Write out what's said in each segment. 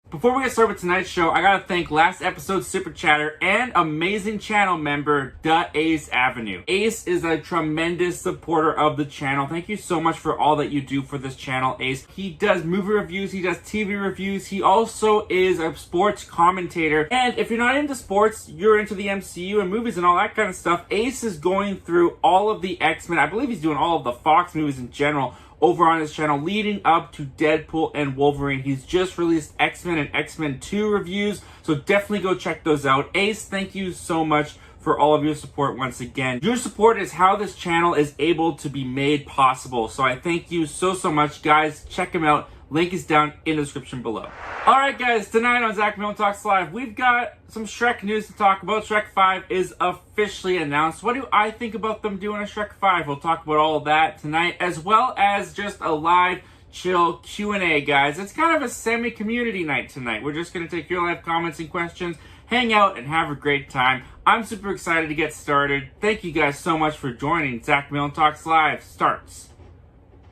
Before we get started with tonight's show, I gotta thank last episode's super chatter and amazing channel member, The Ace Avenue. Ace is a tremendous supporter of the channel. Thank you so much for all that you do for this channel, Ace. He does movie reviews, he does TV reviews, he also is a sports commentator. And if you're not into sports, you're into the MCU and movies and all that kind of stuff, Ace is going through all of the X-Men. I believe he's doing all of the Fox movies in general over on his channel leading up to Deadpool and Wolverine. He's just released X-Men and X-Men 2 reviews, so definitely go check those out. Ace, thank you so much for all of your support once again. Your support is how this channel is able to be made possible, so I thank you so much, guys. Check him out. Link is down in the description below. Alright guys, tonight on Zach Milne Talks Live, we've got some Shrek news to talk about. Shrek 5 is officially announced. What do I think about them doing a Shrek 5? We'll talk about all of that tonight, as well as just a live, chill Q&A, guys. It's kind of a semi-community night tonight. We're just going to take your live comments and questions, hang out, and have a great time. I'm super excited to get started. Thank you guys so much for joining. Zach Milne Talks Live starts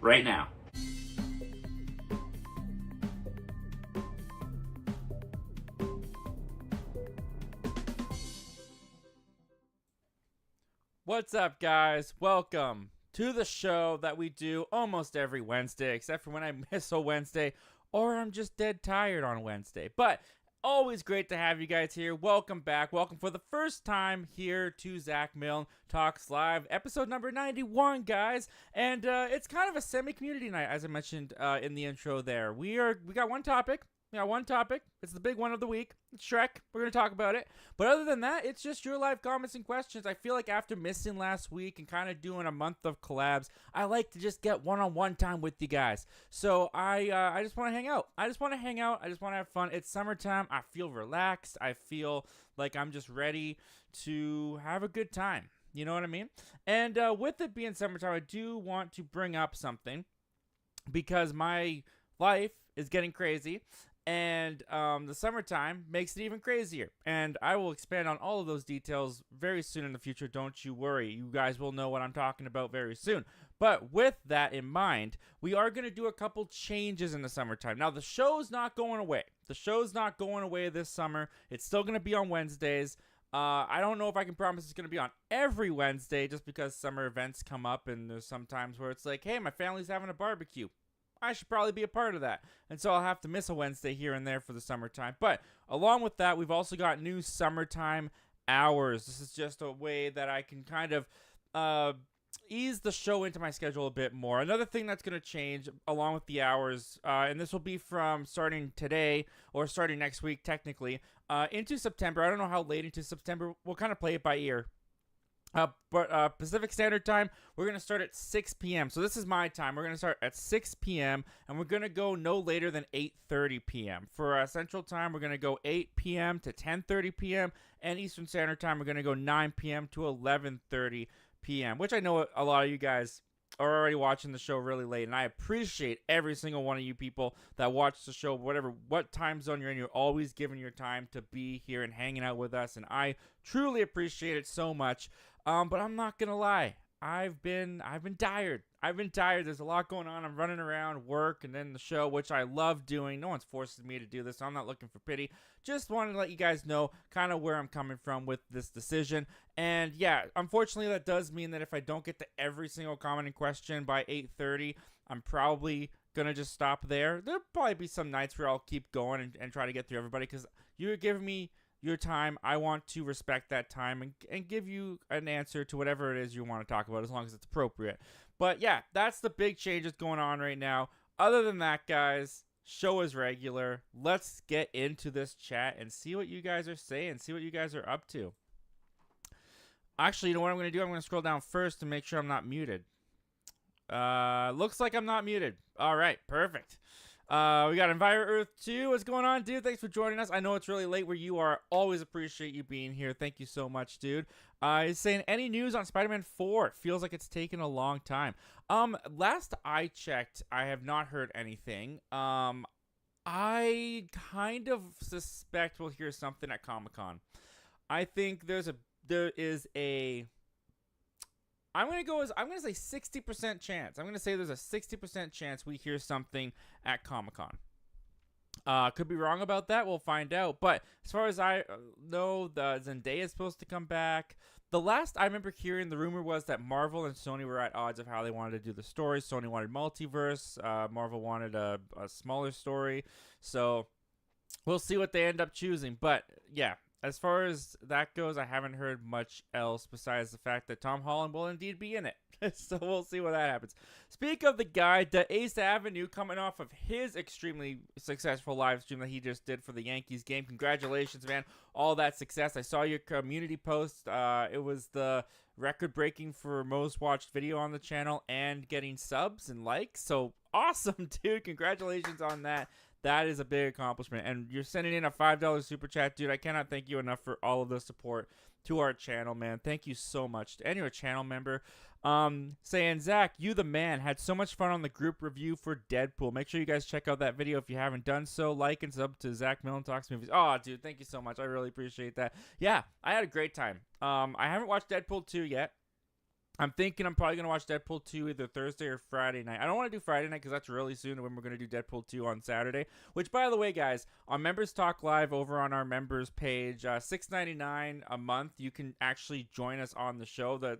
right now. What's up, guys? Welcome to the show that we do almost every Wednesday, except for when I miss a Wednesday or I'm just dead tired on Wednesday. But always great to have you guys here. Welcome back. Welcome for the first time here to Zach Milne Talks Live, episode number 91, guys. And it's kind of a semi-community night, as I mentioned in the intro there. We got one topic. It's the big one of the week. It's Shrek. We're going to talk about it. But other than that, it's just your live comments and questions. I feel like after missing last week and kind of doing a month of collabs, I like to just get one-on-one time with you guys. So I just want to hang out. I just want to have fun. It's summertime. I feel relaxed. I feel like I'm just ready to have a good time. You know what I mean? And with it being summertime, I do want to bring up something because my life is getting crazy. And the summertime makes it even crazier. And I will expand on all of those details very soon in the future. Don't you worry. You guys will know what I'm talking about very soon. But with that in mind, we are going to do a couple changes in the summertime. Now, the show's not going away. The show's not going away this summer. It's still going to be on Wednesdays. I don't know if I can promise it's going to be on every Wednesday just because summer events come up. And there's some times where it's like, hey, my family's having a barbecue. I should probably be a part of that. And so I'll have to miss a Wednesday here and there for the summertime. But along with that, we've also got new summertime hours. This is just a way that I can kind of ease the show into my schedule a bit more. Another thing that's going to change along with the hours, and this will be from starting today or starting next week technically, into September. I don't know how late into September. We'll kind of play it by ear. But Pacific Standard Time, we're going to start at 6 p.m. So this is my time. We're going to start at 6 p.m. and we're going to go no later than 8:30 p.m. For Central Time, we're going to go 8 p.m. to 10:30 p.m. And Eastern Standard Time, we're going to go 9 p.m. to 11:30 p.m., which I know a lot of you guys are already watching the show really late, and I appreciate every single one of you people that watch the show, what time zone you're in. You're always giving your time to be here and hanging out with us, and I truly appreciate it so much. But I'm not gonna lie, I've been tired. There's a lot going on. I'm running around, work, and then the show, which I love doing. No one's forcing me to do this, so I'm not looking for pity. Just wanted to let you guys know kind of where I'm coming from with this decision. And yeah, unfortunately, that does mean that if I don't get to every single comment and question by 8:30, I'm probably gonna just stop there. There'll probably be some nights where I'll keep going and try to get through everybody because you're giving me your time. I want to respect that time and give you an answer to whatever it is you want to talk about as long as it's appropriate. But yeah, that's the big changes going on right now. Other than that, guys, show is regular. Let's get into this chat and see what you guys are saying, see what you guys are up to. Actually, you know what I'm going to do? I'm going to scroll down first to make sure I'm not muted. Looks like I'm not muted. All right, perfect. We got Enviro Earth 2. What's going on, dude? Thanks for joining us. I know it's really late where you are. Always appreciate you being here. Thank you so much, dude. He's saying, any news on Spider-Man 4? It feels like it's taken a long time. Last I checked, I have not heard anything. I kind of suspect we'll hear something at Comic-Con. I think there is a I'm going to say 60% chance. I'm going to say there's a 60% chance we hear something at Comic-Con. Could be wrong about that. We'll find out. But as far as I know, the Zendaya is supposed to come back. The last I remember hearing, the rumor was that Marvel and Sony were at odds of how they wanted to do the story. Sony wanted multiverse. Marvel wanted a smaller story. So we'll see what they end up choosing. But yeah, as far as that goes, I haven't heard much else besides the fact that Tom Holland will indeed be in it. So we'll see what that happens. Speak of the guy, the Ace Avenue, coming off of his extremely successful live stream that he just did for the Yankees game. Congratulations, man. All that success. I saw your community post. It was the record-breaking for most watched video on the channel and getting subs and likes. So awesome, dude. Congratulations on that. That is a big accomplishment. And you're sending in a $5 super chat, dude. I cannot thank you enough for all of the support to our channel, man. Thank you so much. And you're a channel member. Saying, Zach, you the man. Had so much fun on the group review for Deadpool. Make sure you guys check out that video if you haven't done so. Like and sub to Zach Milne Talks Movies. Oh, dude, thank you so much. I really appreciate that. Yeah, I had a great time. I haven't watched Deadpool 2 yet. I'm thinking I'm probably going to watch Deadpool 2 either Thursday or Friday night. I don't want to do Friday night because that's really soon when we're going to do Deadpool 2 on Saturday. Which, by the way, guys, on Members Talk Live over on our members page, $6.99 a month, you can actually join us on the show. The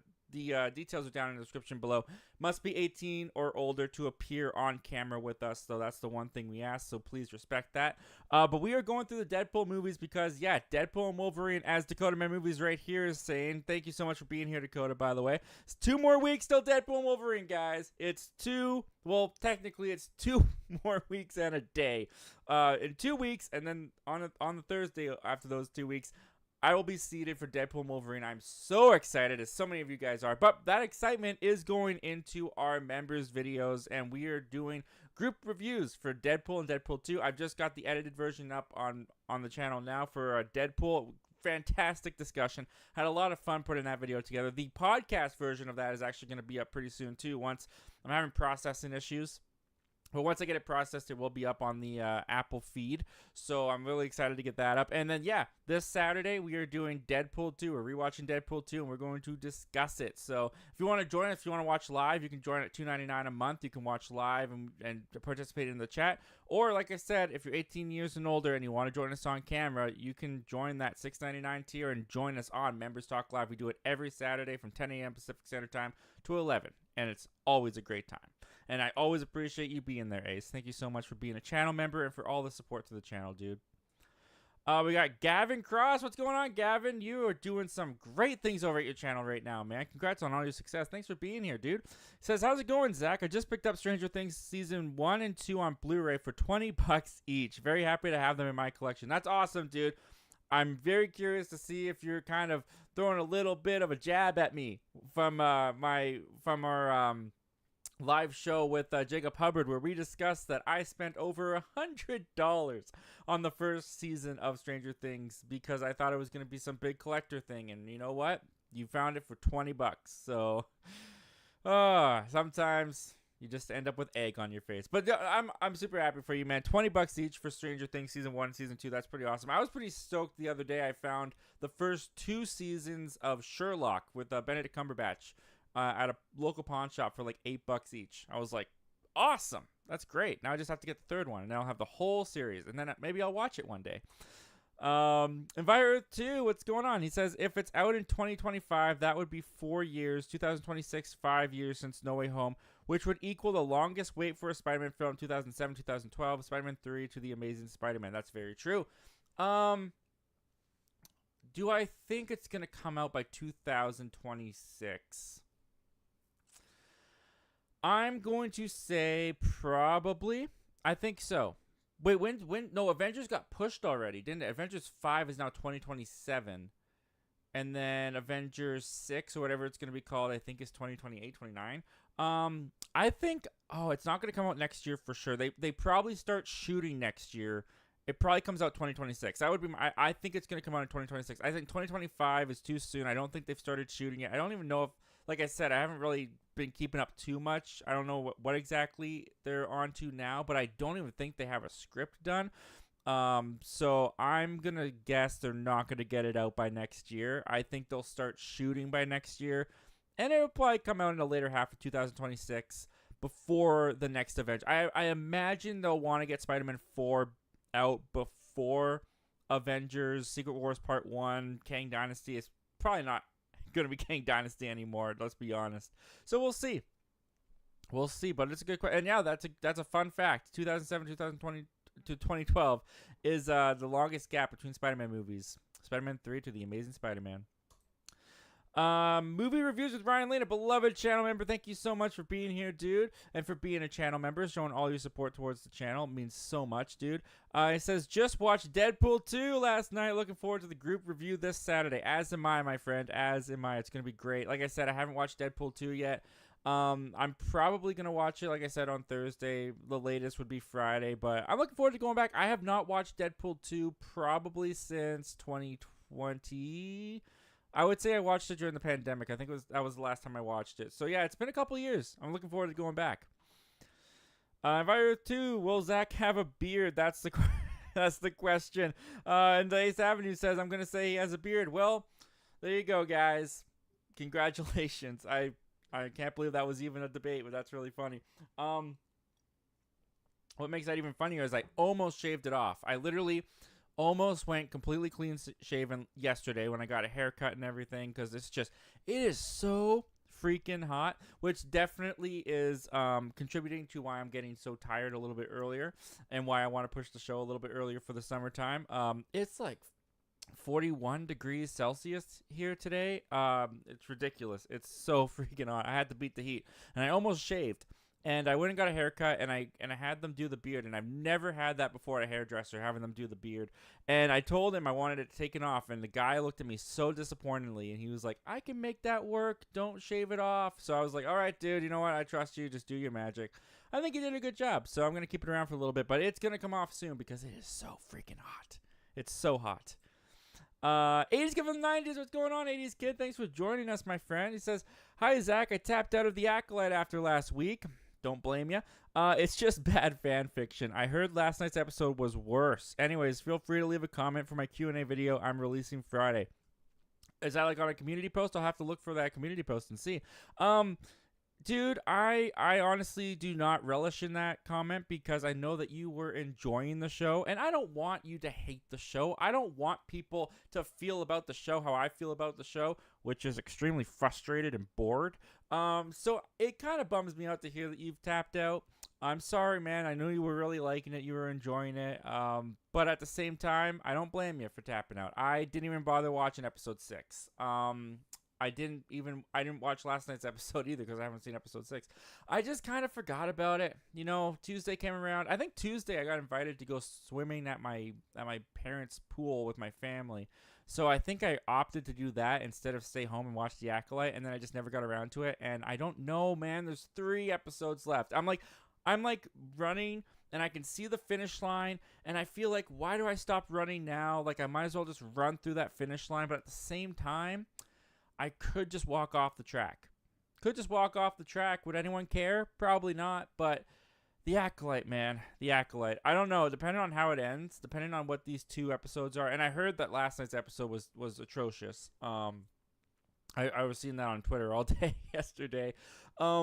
details are down in the description below. Must be 18 or older to appear on camera with us, so that's the one thing we ask, so please respect that. But we are going through the Deadpool movies because, yeah, Deadpool and Wolverine, as Dakota Man Movies right here is saying. Thank you so much for being here, Dakota, by the way. It's 2 more weeks till Deadpool and Wolverine, guys. Technically it's 2 more weeks and a day. In 2 weeks, and then on the Thursday after those 2 weeks, I will be seated for Deadpool and Wolverine. I'm so excited, as so many of you guys are. But that excitement is going into our members' videos, and we are doing group reviews for Deadpool and Deadpool 2. I've just got the edited version up on the channel now for Deadpool. Fantastic discussion. Had a lot of fun putting that video together. The podcast version of that is actually going to be up pretty soon, too. Once I'm having processing issues. But once I get it processed, it will be up on the Apple feed. So I'm really excited to get that up. And then, yeah, this Saturday we are doing Deadpool 2. We're rewatching Deadpool 2, and we're going to discuss it. So if you want to join us, if you want to watch live, you can join at $2.99 a month. You can watch live and participate in the chat. Or, like I said, if you're 18 years and older and you want to join us on camera, you can join that $6.99 tier and join us on Members Talk Live. We do it every Saturday from 10 a.m. Pacific Standard Time to 11. And it's always a great time. And I always appreciate you being there, Ace. Thank you so much for being a channel member and for all the support to the channel, dude. We got Gavin Cross. What's going on, Gavin? You are doing some great things over at your channel right now, man. Congrats on all your success. Thanks for being here, dude. Says, how's it going, Zach? I just picked up Stranger Things Season 1 and 2 on Blu-ray for $20 each. Very happy to have them in my collection. That's awesome, dude. I'm very curious to see if you're kind of throwing a little bit of a jab at me from our live show with Jacob Hubbard, where we discussed that I spent over $100 on the first season of Stranger Things because I thought it was going to be some big collector thing, and you know what? You found it for $20. So, sometimes you just end up with egg on your face. But I'm super happy for you, man. $20 each for Stranger Things Season 1 and Season 2. That's pretty awesome. I was pretty stoked the other day. I found the first 2 seasons of Sherlock with Benedict Cumberbatch at a local pawn shop for like $8 each. I was like, awesome. That's great. Now I just have to get the 3rd one, and then I'll have the whole series, and then maybe I'll watch it one day. Enviro 2, what's going on? He says, if it's out in 2025, that would be 4 years. 2026, 5 years since No Way Home, which would equal the longest wait for a Spider-Man film, 2007, 2012, Spider-Man 3 to The Amazing Spider-Man. That's very true. Do I think it's going to come out by 2026? I'm going to say probably. I think so. Wait, when? No, Avengers got pushed already, didn't it? Avengers 5 is now 2027. And then Avengers 6, or whatever it's going to be called, I think is 2028, 29. I think, it's not going to come out next year for sure. They probably start shooting next year. It probably comes out 2026. That would be I think it's going to come out in 2026. I think 2025 is too soon. I don't think they've started shooting it. I don't even know if, like I said, I haven't really been keeping up too much. I don't know what exactly they're on to now, but I don't even think they have a script done. So I'm going to guess they're not going to get it out by next year. I think they'll start shooting by next year, and it will probably come out in the later half of 2026 before the next Avenger. I imagine they'll want to get Spider-Man 4 out before Avengers, Secret Wars Part 1, Kang Dynasty. It's probably not going to be Kang Dynasty anymore, let's be honest. So we'll see. We'll see, but it's a good question. And yeah, that's a fun fact. 2007, 2020 to 2012 is the longest gap between Spider-Man movies. Spider-Man 3 to The Amazing Spider-Man. Movie reviews with Ryan Lane, a beloved channel member. Thank you so much for being here, dude, and for being a channel member, showing all your support towards the channel. It means so much, dude. It says, just watched Deadpool 2 last night. Looking forward to the group review this Saturday. As am I, my friend. As am I. It's going to be great. Like I said, I haven't watched Deadpool 2 yet. I'm probably going to watch it, like I said, on Thursday. The latest would be Friday, but I'm looking forward to going back. I have not watched Deadpool 2 probably since 2020. I would say I watched it during the pandemic. I think that was the last time I watched it. So yeah, it's been a couple of years. I'm looking forward to going back. Enviro 2, will Zach have a beard? That's the that's the question. And the Ace Avenue says, I'm going to say he has a beard. Well, there you go, guys. Congratulations. I can't believe that was even a debate, but that's really funny. What makes that even funnier is I almost shaved it off. I literally almost went completely clean shaven yesterday when I got a haircut and everything, because it is so freaking hot, which definitely is contributing to why I'm getting so tired a little bit earlier and why I want to push the show a little bit earlier for the summertime. It's like 41 degrees Celsius here today. It's ridiculous. It's so freaking hot. I had to beat the heat, and I almost shaved. And I went and got a haircut, and I had them do the beard, and I've never had that before at a hairdresser, having them do the beard. And I told him I wanted it taken off, and the guy looked at me so disappointingly, and he was like, I can make that work. Don't shave it off. So I was like, all right, dude, you know what? I trust you. Just do your magic. I think he did a good job, so I'm going to keep it around for a little bit, but it's going to come off soon because it is so freaking hot. It's so hot. 80s Kid from the 90s, what's going on, 80s Kid? Thanks for joining us, my friend. He says, hi, Zach. I tapped out of the Acolyte after last week. Don't blame you. It's just bad fan fiction. I heard last night's episode was worse. Anyways, feel free to leave a comment for my Q&A video I'm releasing Friday. Is that like on a community post? I'll have to look for that community post and see. Dude, I honestly do not relish in that comment because I know that you were enjoying the show, and I don't want you to hate the show. I don't want people to feel about the show how I feel about the show, which is extremely frustrated and bored. So it kind of bums me out to hear that you've tapped out. I'm sorry, man. I know you were really liking it. You were enjoying it. But at the same time, I don't blame you for tapping out. I didn't even bother watching episode 6. I didn't watch last night's episode either because I haven't seen episode 6. I just kind of forgot about it. You know, Tuesday came around. I think Tuesday I got invited to go swimming at my parents' pool with my family. So I think I opted to do that instead of stay home and watch The Acolyte, and then I just never got around to it. And I don't know, man. There's 3 episodes left. I'm like running, and I can see the finish line, and I feel like, why do I stop running now? Like, I might as well just run through that finish line, but at the same time, I could just walk off the track. Would anyone care? Probably not, but The Acolyte, man. The Acolyte. I don't know. Depending on how it ends, depending on what these 2 episodes are, and I heard that last night's episode was atrocious. I was seeing that on Twitter all day yesterday,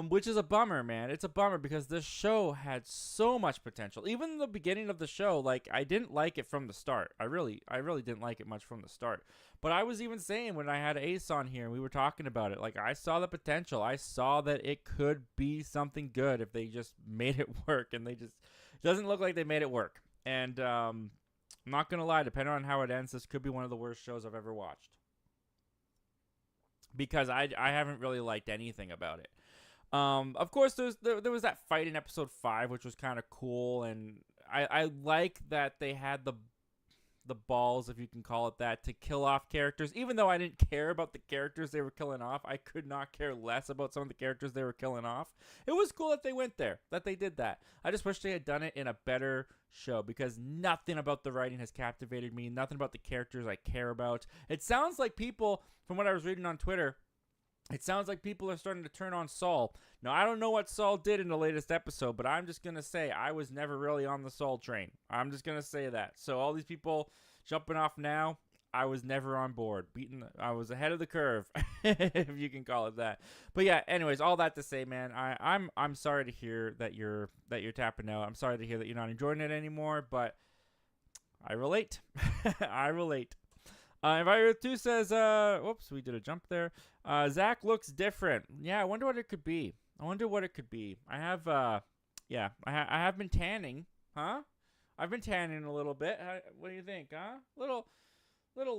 which is a bummer, man. It's a bummer because this show had so much potential. Even the beginning of the show, like, I didn't like it from the start. I really didn't like it much from the start. But I was even saying when I had Ace on here and we were talking about it, like, I saw the potential. I saw that it could be something good if they just made it work, and it doesn't look like they made it work. And I'm not going to lie, depending on how it ends, this could be one of the worst shows I've ever watched. Because I haven't really liked anything about it. Of course, there was that fight in episode 5, which was kind of cool, and I like that they had the balls, if you can call it that, to kill off characters. Even though I didn't care about the characters they were killing off, I could not care less about some of the characters they were killing off. It was cool that they went there, that they did that. I just wish they had done it in a better show, because nothing about the writing has captivated me. Nothing about the characters I care about. It sounds like people, from what I was reading on Twitter, it sounds like people are starting to turn on Saul. Now, I don't know what Saul did in the latest episode, but I'm just going to say I was never really on the Saul train. I'm just going to say that. So all these people jumping off now, I was never on board. I was ahead of the curve, if you can call it that. But yeah, anyways, all that to say, man, I'm sorry to hear that you're tapping out. I'm sorry to hear that you're not enjoying it anymore, but I relate. I relate. Enviro 2 says, whoops, we did a jump there. Zach looks different. Yeah, I wonder what it could be. I have, I have been tanning, huh? I've been tanning a little bit. What do you think, huh? Little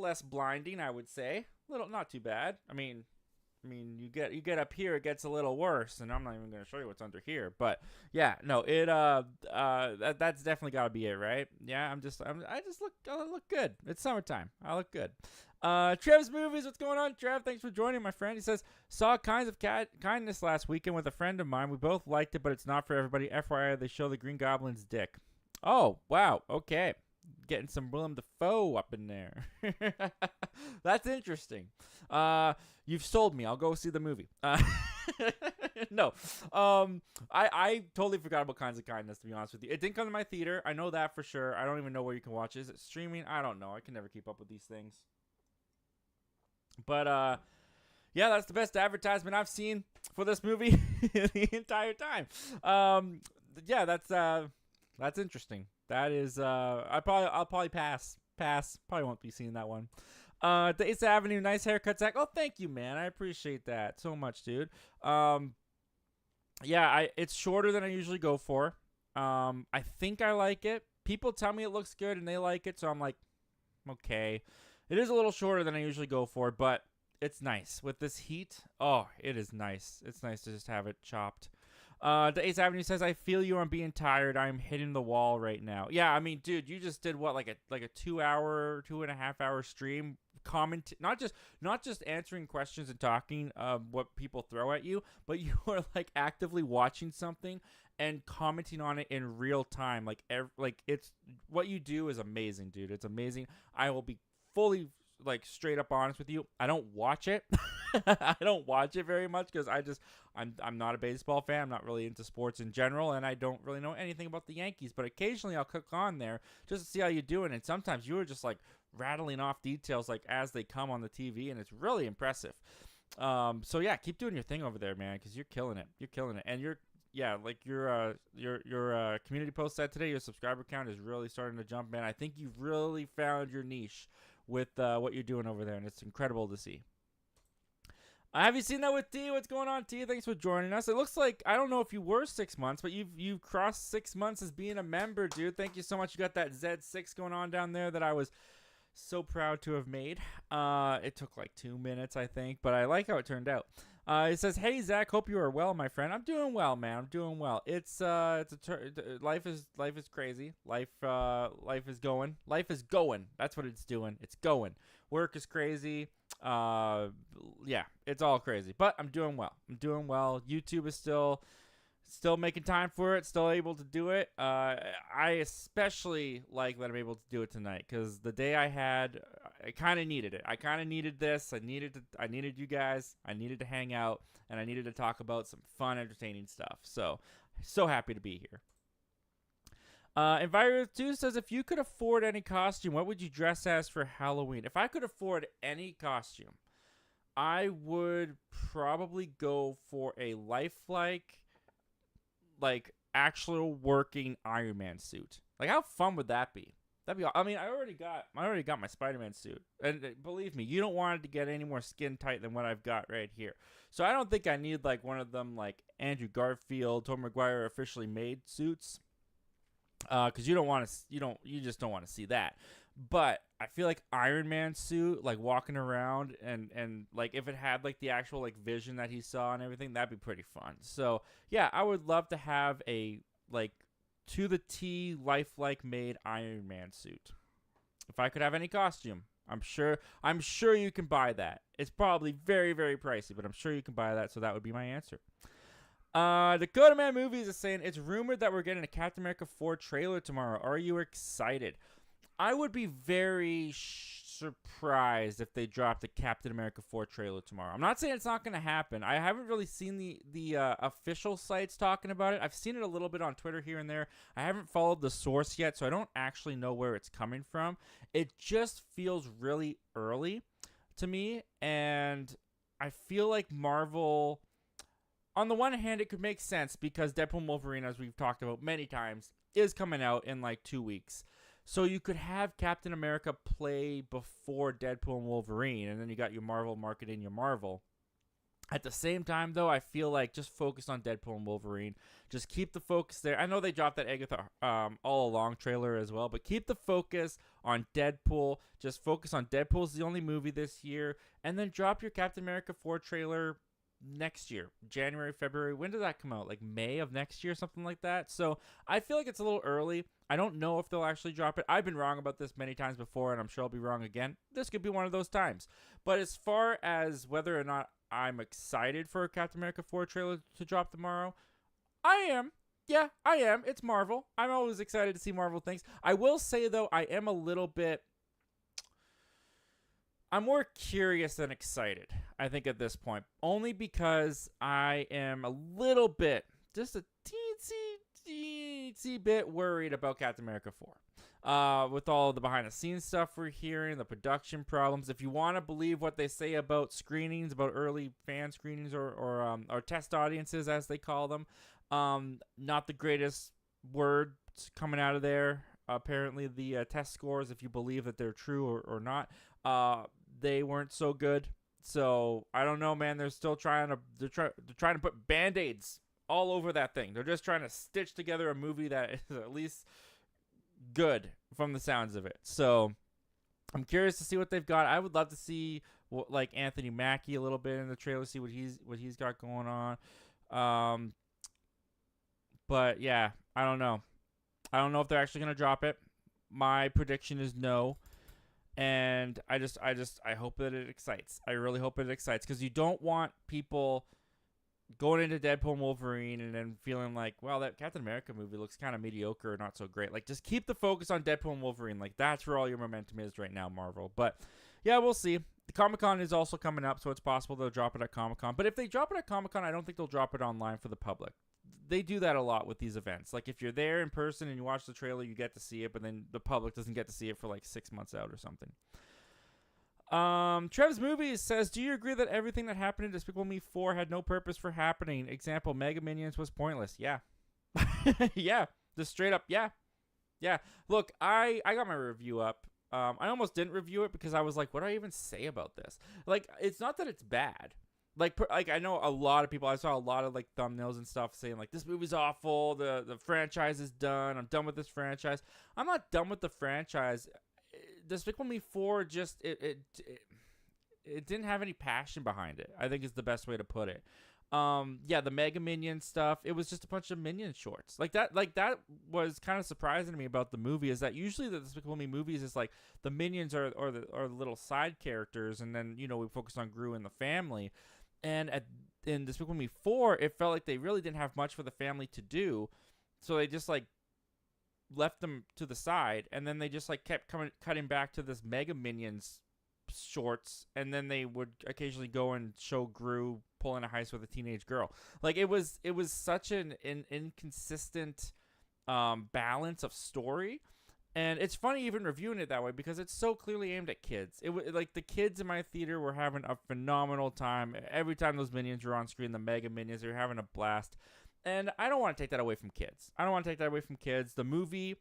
less blinding, I would say. Not too bad. I mean, you get up here, it gets a little worse, and I'm not even gonna show you what's under here. But yeah, no, that's definitely got to be it, right? Yeah, I look good. It's summertime. I look good. Trev's Movies, what's going on, Trev? Thanks for joining, my friend. He says, saw Kinds of Kindness last weekend with a friend of mine. We both liked it, but it's not for everybody. FYI, they show the Green Goblin's dick. Oh, wow. Okay. Getting some Willem Dafoe up in there. That's interesting. You've sold me. I'll go see the movie. No. I totally forgot about Kinds of Kindness, to be honest with you. It didn't come to my theater. I know that for sure. I don't even know where you can watch it. Is it streaming? I don't know. I can never keep up with these things. But, yeah, that's the best advertisement I've seen for this movie the entire time. Yeah, that's interesting. That is, I'll probably pass. Probably won't be seeing that one. The 8th Avenue, nice haircut, Zach. Oh, thank you, man. I appreciate that so much, dude. Yeah, it's shorter than I usually go for. I think I like it. People tell me it looks good and they like it, so I'm like, okay. It is a little shorter than I usually go for, but it's nice. With this heat, oh, it is nice. It's nice to just have it chopped. The 8th Avenue says, I feel you on being tired. I'm hitting the wall right now. Yeah, I mean, dude, you just did what, like a 2.5 hour stream, not just answering questions and talking what people throw at you, but you are like actively watching something and commenting on it in real time. Like it's what you do is amazing, dude. It's amazing. I will be fully like straight up honest with you. I don't watch it. I don't watch it very much because I'm not a baseball fan. I'm not really into sports in general, and I don't really know anything about the Yankees. But occasionally I'll click on there just to see how you're doing. And sometimes you are just like rattling off details like as they come on the TV, and it's really impressive. So yeah, keep doing your thing over there, man, because you're killing it. And your community post said today, your subscriber count is really starting to jump, man. I think you've really found your niche with what you're doing over there, and it's incredible to see. Have you seen that with T? What's going on, T? Thanks for joining us. It looks like, I don't know if you were 6 months, but you've crossed 6 months as being a member, dude. Thank you so much. You got that Z6 going on down there that I was so proud to have made. It took like 2 minutes, I think, but I like how it turned out. It says, hey, Zach, hope you are well, my friend. I'm doing well, man. I'm doing well. Life is crazy. Life is going. Life is going. That's what it's doing. It's going. Work is crazy. Yeah, it's all crazy, but I'm doing well. YouTube is still making time for it, still able to do it. I especially like that I'm able to do it tonight because the day I had, I kind of needed it. I kind of needed this. I needed you guys. I needed to hang out, and I needed to talk about some fun, entertaining stuff. So happy to be here. Enviro2 says, if you could afford any costume, what would you dress as for Halloween? If I could afford any costume, I would probably go for a lifelike, like actual working Iron Man suit. Like, how fun would that be? That'd be. I mean, I already got my Spider-Man suit, and believe me, you don't want it to get any more skin tight than what I've got right here. So I don't think I need like one of them like Andrew Garfield, Tobey Maguire officially made suits. Because you just don't want to see that. But I feel like Iron Man suit, like walking around and like if it had like the actual like vision that he saw and everything, that'd be pretty fun. So yeah, I would love to have a like to the T lifelike made Iron Man suit. If I could have any costume, I'm sure you can buy that. It's probably very, very pricey, but I'm sure you can buy that. So that would be my answer. Dakota Man Movies is saying, it's rumored that we're getting a Captain America 4 trailer tomorrow. Are you excited? I would be very surprised if they dropped the Captain America 4 trailer tomorrow. I'm not saying it's not going to happen. I haven't really seen the official sites talking about it. I've seen it a little bit on Twitter here and there. I haven't followed the source yet, so I don't actually know where it's coming from. It just feels really early to me, and I feel like Marvel... On the one hand, it could make sense because Deadpool & Wolverine, as we've talked about many times, is coming out in like 2 weeks. So you could have Captain America play before Deadpool and Wolverine, and then you got your Marvel marketing your Marvel. At the same time, though, I feel like just focus on Deadpool and Wolverine. Just keep the focus there. I know they dropped that Agatha All Along trailer as well, but keep the focus on Deadpool. Just focus on Deadpool's the only movie this year, and then drop your Captain America 4 trailer next year, January, February. When did that come out? Like May of next year, something like that. So I feel like it's a little early. I don't know if they'll actually drop it. I've been wrong about this many times before, and I'm sure I'll be wrong again. This could be one of those times. But as far as whether or not I'm excited for a Captain America 4 trailer to drop tomorrow, I am. Yeah, I am. It's Marvel. I'm always excited to see Marvel things. I will say, though, I am a little bit... I'm more curious than excited, I think, at this point. Only because I am a little bit, just a teensy bit worried about Captain America 4. With all the behind-the-scenes stuff we're hearing, the production problems. If you want to believe what they say about screenings, about early fan screenings or test audiences, as they call them, not the greatest words coming out of there. Apparently, the test scores, if you believe that they're true or not, they weren't so good. So I don't know, man. They're still trying to put band-aids all over that thing. They're just trying to stitch together a movie that is at least good from the sounds of it. So I'm curious to see what they've got. I would love to see like Anthony Mackie a little bit in the trailer, see what he's got going on. But yeah, I don't know. I don't know if they're actually gonna drop it. My prediction is no. And I hope that it excites. I really hope it excites, because you don't want people going into Deadpool and Wolverine and then feeling like, well, that Captain America movie looks kind of mediocre or not so great. Like, just keep the focus on Deadpool and Wolverine. Like, that's where all your momentum is right now, Marvel. But yeah, we'll see. The Comic-Con is also coming up, so it's possible they'll drop it at Comic-Con. But if they drop it at Comic-Con, I don't think they'll drop it online for the public. They do that a lot with these events. Like, if you're there in person and you watch the trailer, you get to see it, but then the public doesn't get to see it for like 6 months out or something. Trev's Movies says, do you agree that everything that happened in Despicable Me 4 had no purpose for happening? Example, Mega Minions was pointless. Yeah. Yeah. Just straight up, yeah. Yeah. Look, I got my review up. I almost didn't review it because I was like, what do I even say about this? Like, it's not that it's bad. Like I know a lot of people, I saw a lot of like thumbnails and stuff saying like, this movie's awful, the franchise is done, I'm done with this franchise. I'm not done with the franchise. Despicable Me 4 just it didn't have any passion behind it, I think is the best way to put it. Yeah, the Mega Minion stuff, it was just a bunch of Minion shorts. Like that was kind of surprising to me about the movie, is that usually the Despicable Me movies is like the Minions are the little side characters, and then, you know, we focus on Gru and the family. And in Despicable Me 4, it felt like they really didn't have much for the family to do, so they just like left them to the side, and then they just like kept cutting back to this Mega Minions shorts, and then they would occasionally go and show Gru pulling a heist with a teenage girl. Like, it was such an inconsistent balance of story. And it's funny even reviewing it that way, because it's so clearly aimed at kids. Like, the kids in my theater were having a phenomenal time. Every time those Minions were on screen, the Mega Minions, they were having a blast. And I don't want to take that away from kids. The movie,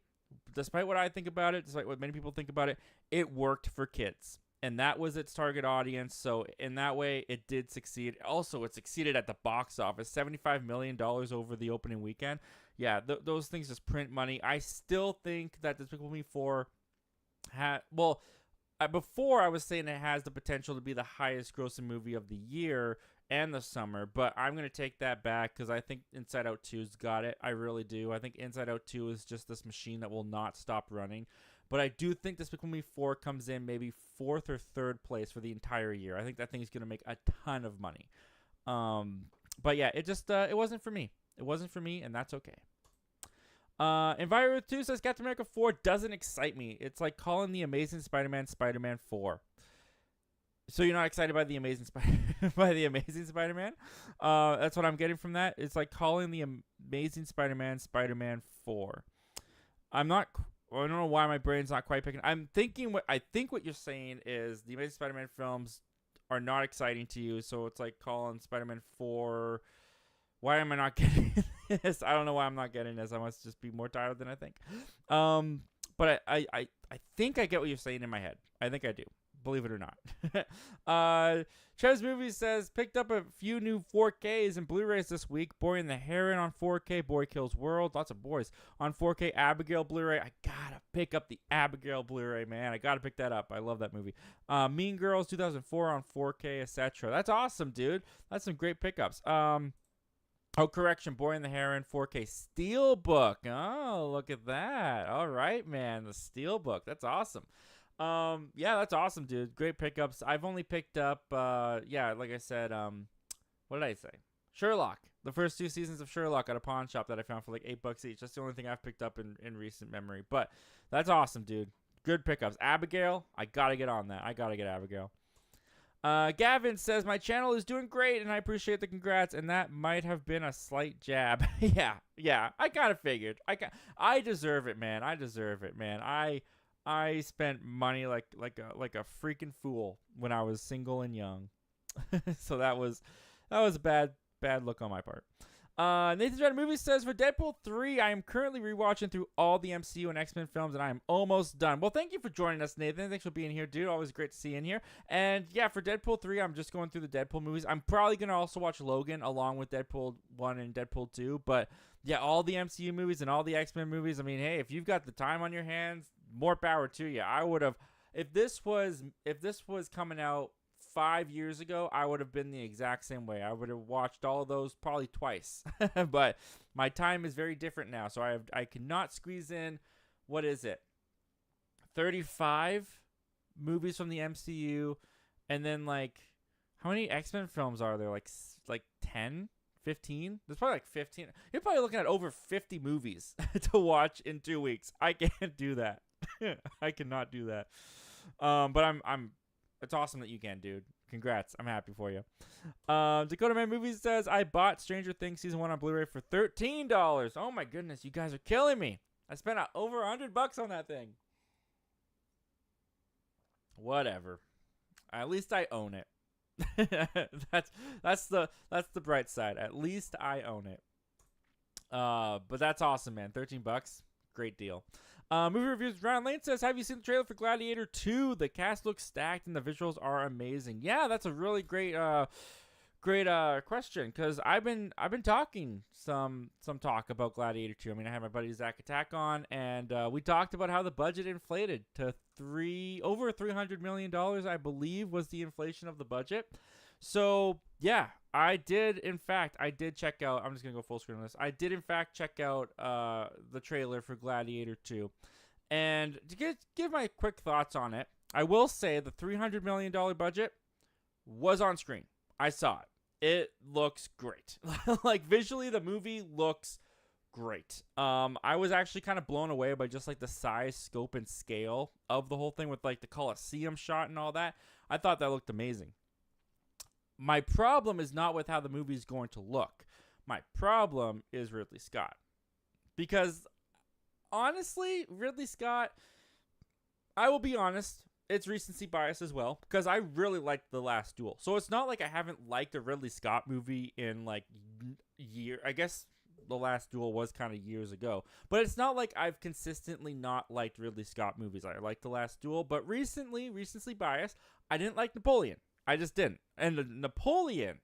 despite what I think about it, despite what many people think about it, it worked for kids. And that was its target audience. So in that way, it did succeed. Also, it succeeded at the box office. $75 million over the opening weekend. Yeah, those things just print money. I still think that Despicable Me 4 before I was saying it has the potential to be the highest grossing movie of the year and the summer, but I'm going to take that back, because I think Inside Out 2's got it. I really do. I think Inside Out 2 is just this machine that will not stop running. But I do think Despicable Me 4 comes in maybe 4th or 3rd place for the entire year. I think that thing is going to make a ton of money. But yeah, it just it wasn't for me. It wasn't for me, and that's okay. Enviro 2 says, Captain America 4 doesn't excite me. It's like calling The Amazing Spider-Man Spider-Man 4. So you're not excited by the Amazing Spider-Man? That's what I'm getting from that. It's like calling The Amazing Spider-Man Spider-Man 4. I don't know why my brain's not quite picking. I think what you're saying is the Amazing Spider-Man films are not exciting to you, so it's like calling Spider-Man 4. Why am I not getting this? I don't know why I'm not getting this. I must just be more tired than I think. but I think I get what you're saying in my head. I think I do. Believe it or not. Trev's Movies says, picked up a few new 4Ks and Blu-rays this week. Boy and the Heron on 4K. Boy Kills World. Lots of boys. On 4K, Abigail Blu-ray. I gotta pick up the Abigail Blu-ray, man. I gotta pick that up. I love that movie. Mean Girls 2004 on 4K, etc. That's awesome, dude. That's some great pickups. Oh, correction. Boy and the Heron 4K Steelbook. Oh, look at that. All right, man. The Steelbook. That's awesome. Yeah, that's awesome, dude. Great pickups. I've only picked up, yeah, like I said, what did I say? Sherlock. The first 2 seasons of Sherlock at a pawn shop that I found for like $8 each. That's the only thing I've picked up in recent memory. But that's awesome, dude. Good pickups. Abigail, I gotta get on that. I gotta get Abigail. Gavin says, my channel is doing great, and I appreciate the congrats, and that might have been a slight jab. yeah, I kind of figured. I deserve it, man. I deserve it, man. I spent money like a freaking fool when I was single and young. So that was a bad look on my part. Nathan's Red Movie says, for Deadpool 3, I am currently rewatching through all the MCU and X-Men films, and I am almost done. Well, thank you for joining us, Nathan. Thanks for being here, dude. Always great to see you in here. And yeah, for Deadpool 3, I'm just going through the Deadpool movies. I'm probably going to also watch Logan along with Deadpool 1 and Deadpool 2. But yeah, all the MCU movies and all the X-Men movies, I mean, hey, if you've got the time on your hands, more power to you. I would have, if this was coming out 5 years ago, I would have been the exact same way. I would have watched all of those probably twice. But my time is very different now, so I cannot squeeze in, what is it, 35 movies from the MCU, and then like, how many X-Men films are there? Like 10, 15? There's probably like 15. You're probably looking at over 50 movies to watch in 2 weeks. I can't do that. I cannot do that. But I'm it's awesome that you can, dude. Congrats. I'm happy for you. Dakota Man Movies says, I bought Stranger Things Season 1 on Blu-ray for $13. Oh my goodness, you guys are killing me. I spent over $100 on that thing. Whatever. At least I own it. that's the bright side. At least I own it. But that's awesome, man. $13. Great deal. Movie reviews. Ron Lane says, have you seen the trailer for Gladiator 2? The cast looks stacked and the visuals are amazing. Yeah, that's a really great question, because I've been talking some talk about Gladiator 2. I mean, I had my buddy Zach Attack on, and we talked about how the budget inflated to over $300 million, I believe, was the inflation of the budget. So yeah, I did check out, I'm just going to go full screen on this. I did in fact check out the trailer for Gladiator 2. And to give my quick thoughts on it, I will say the $300 million budget was on screen. I saw it. It looks great. Like visually, the movie looks great. I was actually kind of blown away by just like the size, scope, and scale of the whole thing with like the Colosseum shot and all that. I thought that looked amazing. My problem is not with how the movie's going to look. My problem is Ridley Scott. Because, honestly, Ridley Scott, I will be honest, it's recency bias as well. Because I really liked The Last Duel. So it's not like I haven't liked a Ridley Scott movie in, like, I guess The Last Duel was kind of years ago. But it's not like I've consistently not liked Ridley Scott movies. I liked The Last Duel. But recently, recency bias, I didn't like Napoleon. I just didn't. And Napoleon,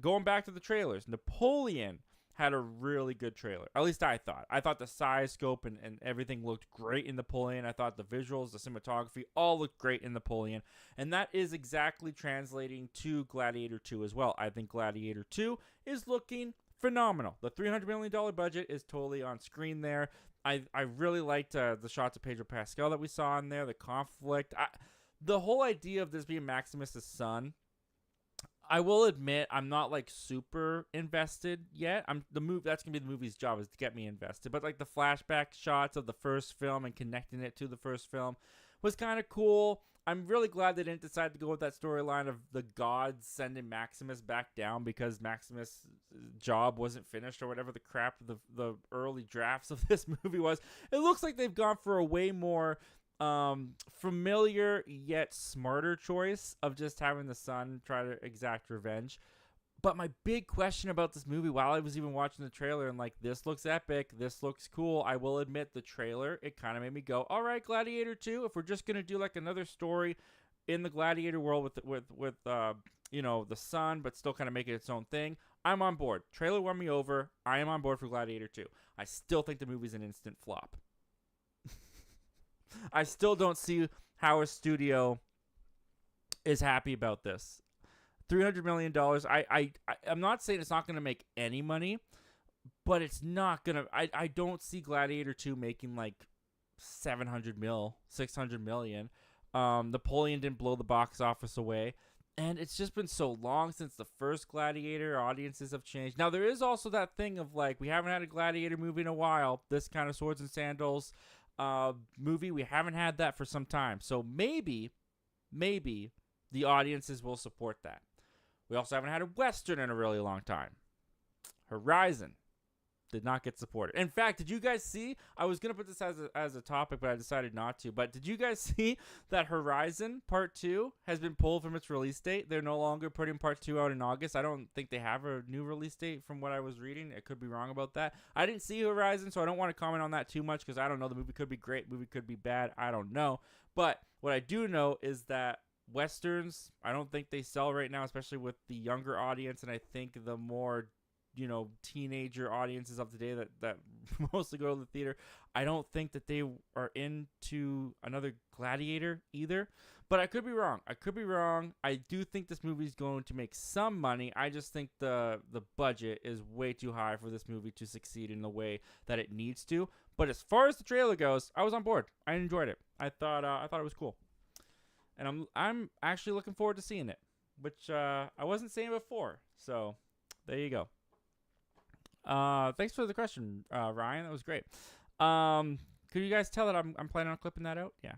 going back to the trailers, Napoleon had a really good trailer. At least I thought. I thought the size, scope, and everything looked great in Napoleon. I thought the visuals, the cinematography, all looked great in Napoleon. And that is exactly translating to Gladiator 2 as well. I think Gladiator 2 is looking phenomenal. The $300 million budget is totally on screen there. I really liked the shots of Pedro Pascal that we saw in there, the conflict. The whole idea of this being Maximus' son, I will admit I'm not like super invested yet. That's gonna be the movie's job, is to get me invested. But like the flashback shots of the first film and connecting it to the first film was kind of cool. I'm really glad they didn't decide to go with that storyline of the gods sending Maximus back down because Maximus' job wasn't finished or whatever the crap the early drafts of this movie was. It looks like they've gone for a way more familiar yet smarter choice of just having the son try to exact revenge. But my big question about this movie, while I was even watching the trailer and like, this looks epic, this looks cool, I will admit the trailer, it kind of made me go, all right, Gladiator 2, if we're just going to do like another story in the Gladiator world with the sun, but still kind of make it its own thing, I'm on board. Trailer won me over. I am on board for Gladiator 2. I still think the movie's an instant flop. I still don't see how a studio is happy about this. $300 million. I'm not saying it's not going to make any money, but it's not going to. I don't see Gladiator 2 making like 700 mil, 600 million. Napoleon didn't blow the box office away. And it's just been so long since the first Gladiator. Audiences have changed. Now, there is also that thing of like, we haven't had a Gladiator movie in a while. This kind of swords and sandals movie, we haven't had that for some time. So maybe the audiences will support that. We also haven't had a Western in a really long time. Horizon did not get supported. In fact, did you guys see? I was going to put this as a topic, but I decided not to. But did you guys see that Horizon Part 2 has been pulled from its release date? They're no longer putting Part 2 out in August. I don't think they have a new release date from what I was reading. I could be wrong about that. I didn't see Horizon, so I don't want to comment on that too much because I don't know. The movie could be great. The movie could be bad. I don't know. But what I do know is that Westerns, I don't think they sell right now, especially with the younger audience, and I think the more teenager audiences of today that mostly go to the theater, I don't think that they are into another Gladiator either. But I could be wrong. I do think this movie is going to make some money. I just think the budget is way too high for this movie to succeed in the way that it needs to. But as far as the trailer goes, I was on board. I enjoyed it. I thought it was cool. And I'm actually looking forward to seeing it, which I wasn't saying before. So there you go. Thanks for the question, Ryan. That was great. Could you guys tell that I'm planning on clipping that out? Yeah.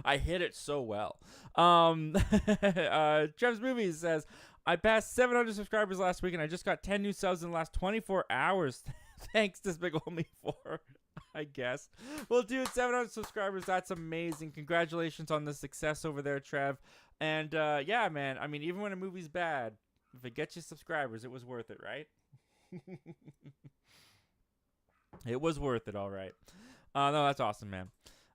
I hit it so well. Trev's Movies says, I passed 700 subscribers last week, and I just got 10 new subs in the last 24 hours. Thanks, Despicable Me 4. I guess. Well, dude, 700 subscribers. That's amazing. Congratulations on the success over there, Trev. And, yeah, man. I mean, even when a movie's bad, if it gets you subscribers, it was worth it, right? It was worth it, all right. No, that's awesome, man.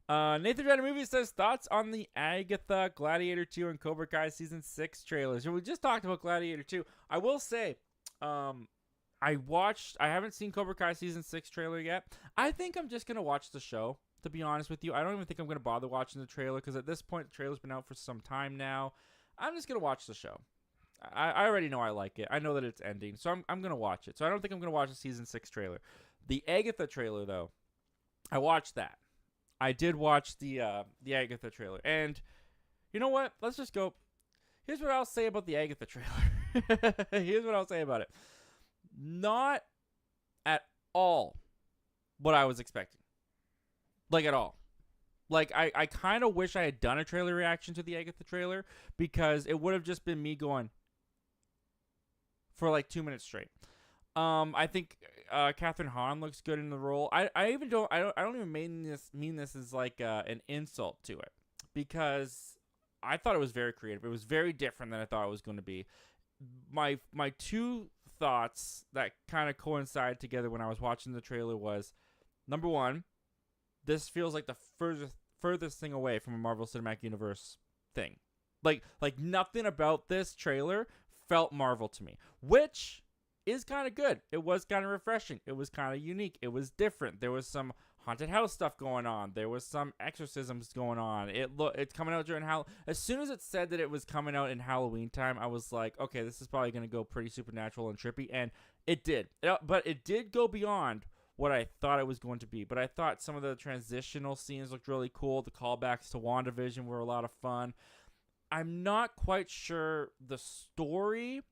Nathan Dread Movies says, thoughts on the Agatha, Gladiator 2, and Cobra Kai Season 6 trailers. We just talked about Gladiator 2. I will say, I haven't seen Cobra Kai Season 6 trailer yet. I think I'm just going to watch the show, to be honest with you. I don't even think I'm going to bother watching the trailer because at this point, the trailer's been out for some time now. I'm just going to watch the show. I already know I like it. I know that it's ending, so I'm going to watch it. So I don't think I'm going to watch the Season 6 trailer. The Agatha trailer, though, I watched that. I did watch the Agatha trailer. And you know what? Let's just go. Here's what I'll say about the Agatha trailer. Here's what I'll say about it. Not at all what I was expecting. Like, at all. Like, I kind of wish I had done a trailer reaction to the Agatha trailer because it would have just been me going for like 2 minutes straight. I think Catherine Hahn looks good in the role. I don't even mean this as like an insult to it because I thought it was very creative. It was very different than I thought it was going to be. My two thoughts that kind of coincide together when I was watching the trailer was, number one, this feels like the furthest thing away from a Marvel Cinematic Universe thing. Like nothing about this trailer felt Marvel to me, which is kind of good. It was kind of refreshing. It was kind of unique. It was different. There was some haunted house stuff going on. There was some exorcisms going on. It's coming out during Halloween. As soon as it said that it was coming out in Halloween time, I was like, okay, this is probably going to go pretty supernatural and trippy, and it did. But it did go beyond what I thought it was going to be. But I thought some of the transitional scenes looked really cool. The callbacks to WandaVision were a lot of fun. I'm not quite sure the story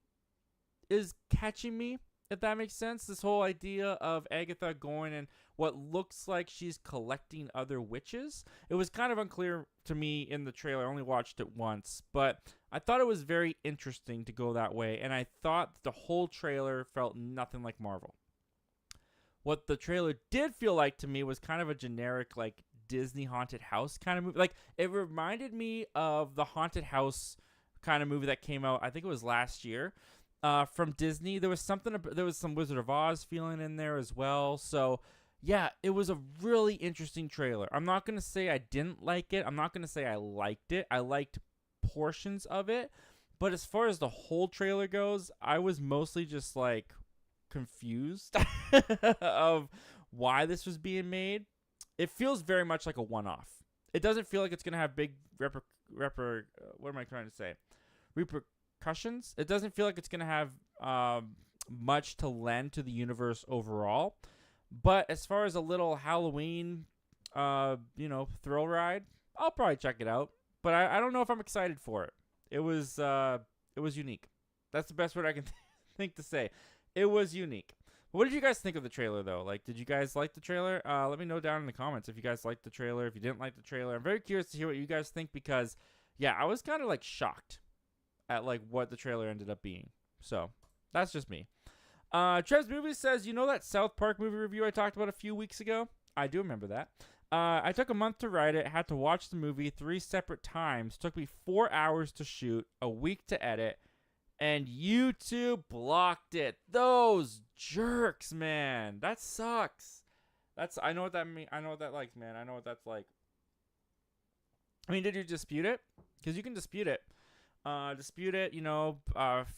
is catching me, if that makes sense. This whole idea of Agatha going and what looks like she's collecting other witches. It was kind of unclear to me in the trailer. I only watched it once, but I thought it was very interesting to go that way, and I thought the whole trailer felt nothing like Marvel. What the trailer did feel like to me was kind of a generic, like, Disney haunted house kind of movie. Like, it reminded me of the haunted house kind of movie that came out. I think it was last year. From Disney, there was some Wizard of Oz feeling in there as well. So yeah, it was a really interesting trailer. I'm not gonna say I didn't like it. I'm not gonna say I liked it. I liked portions of it, but as far as the whole trailer goes, I was mostly just like confused of why this was being made. It feels very much like a one-off. It doesn't feel like it's gonna have big what am I trying to say? Repercussions. It doesn't feel like it's gonna have much to lend to the universe overall. But as far as a little Halloween, thrill ride, I'll probably check it out. But I don't know if I'm excited for it. It was unique. That's the best word I can think to say. It was unique. What did you guys think of the trailer, though? Like, did you guys like the trailer? Let me know down in the comments if you guys liked the trailer, if you didn't like the trailer. I'm very curious to hear what you guys think because, yeah, I was kind of, like, shocked at, like, what the trailer ended up being. So, that's just me. Trev's Movie says, you know that South Park movie review I talked about a few weeks ago? I do remember that. I took a month to write it, had to watch the movie 3 separate times, took me 4 hours to shoot, a week to edit, and YouTube blocked it. Those jerks, man. That sucks. I know what that means. I know what that like, man. I know what that's like. I mean, did you dispute it? Because you can dispute it.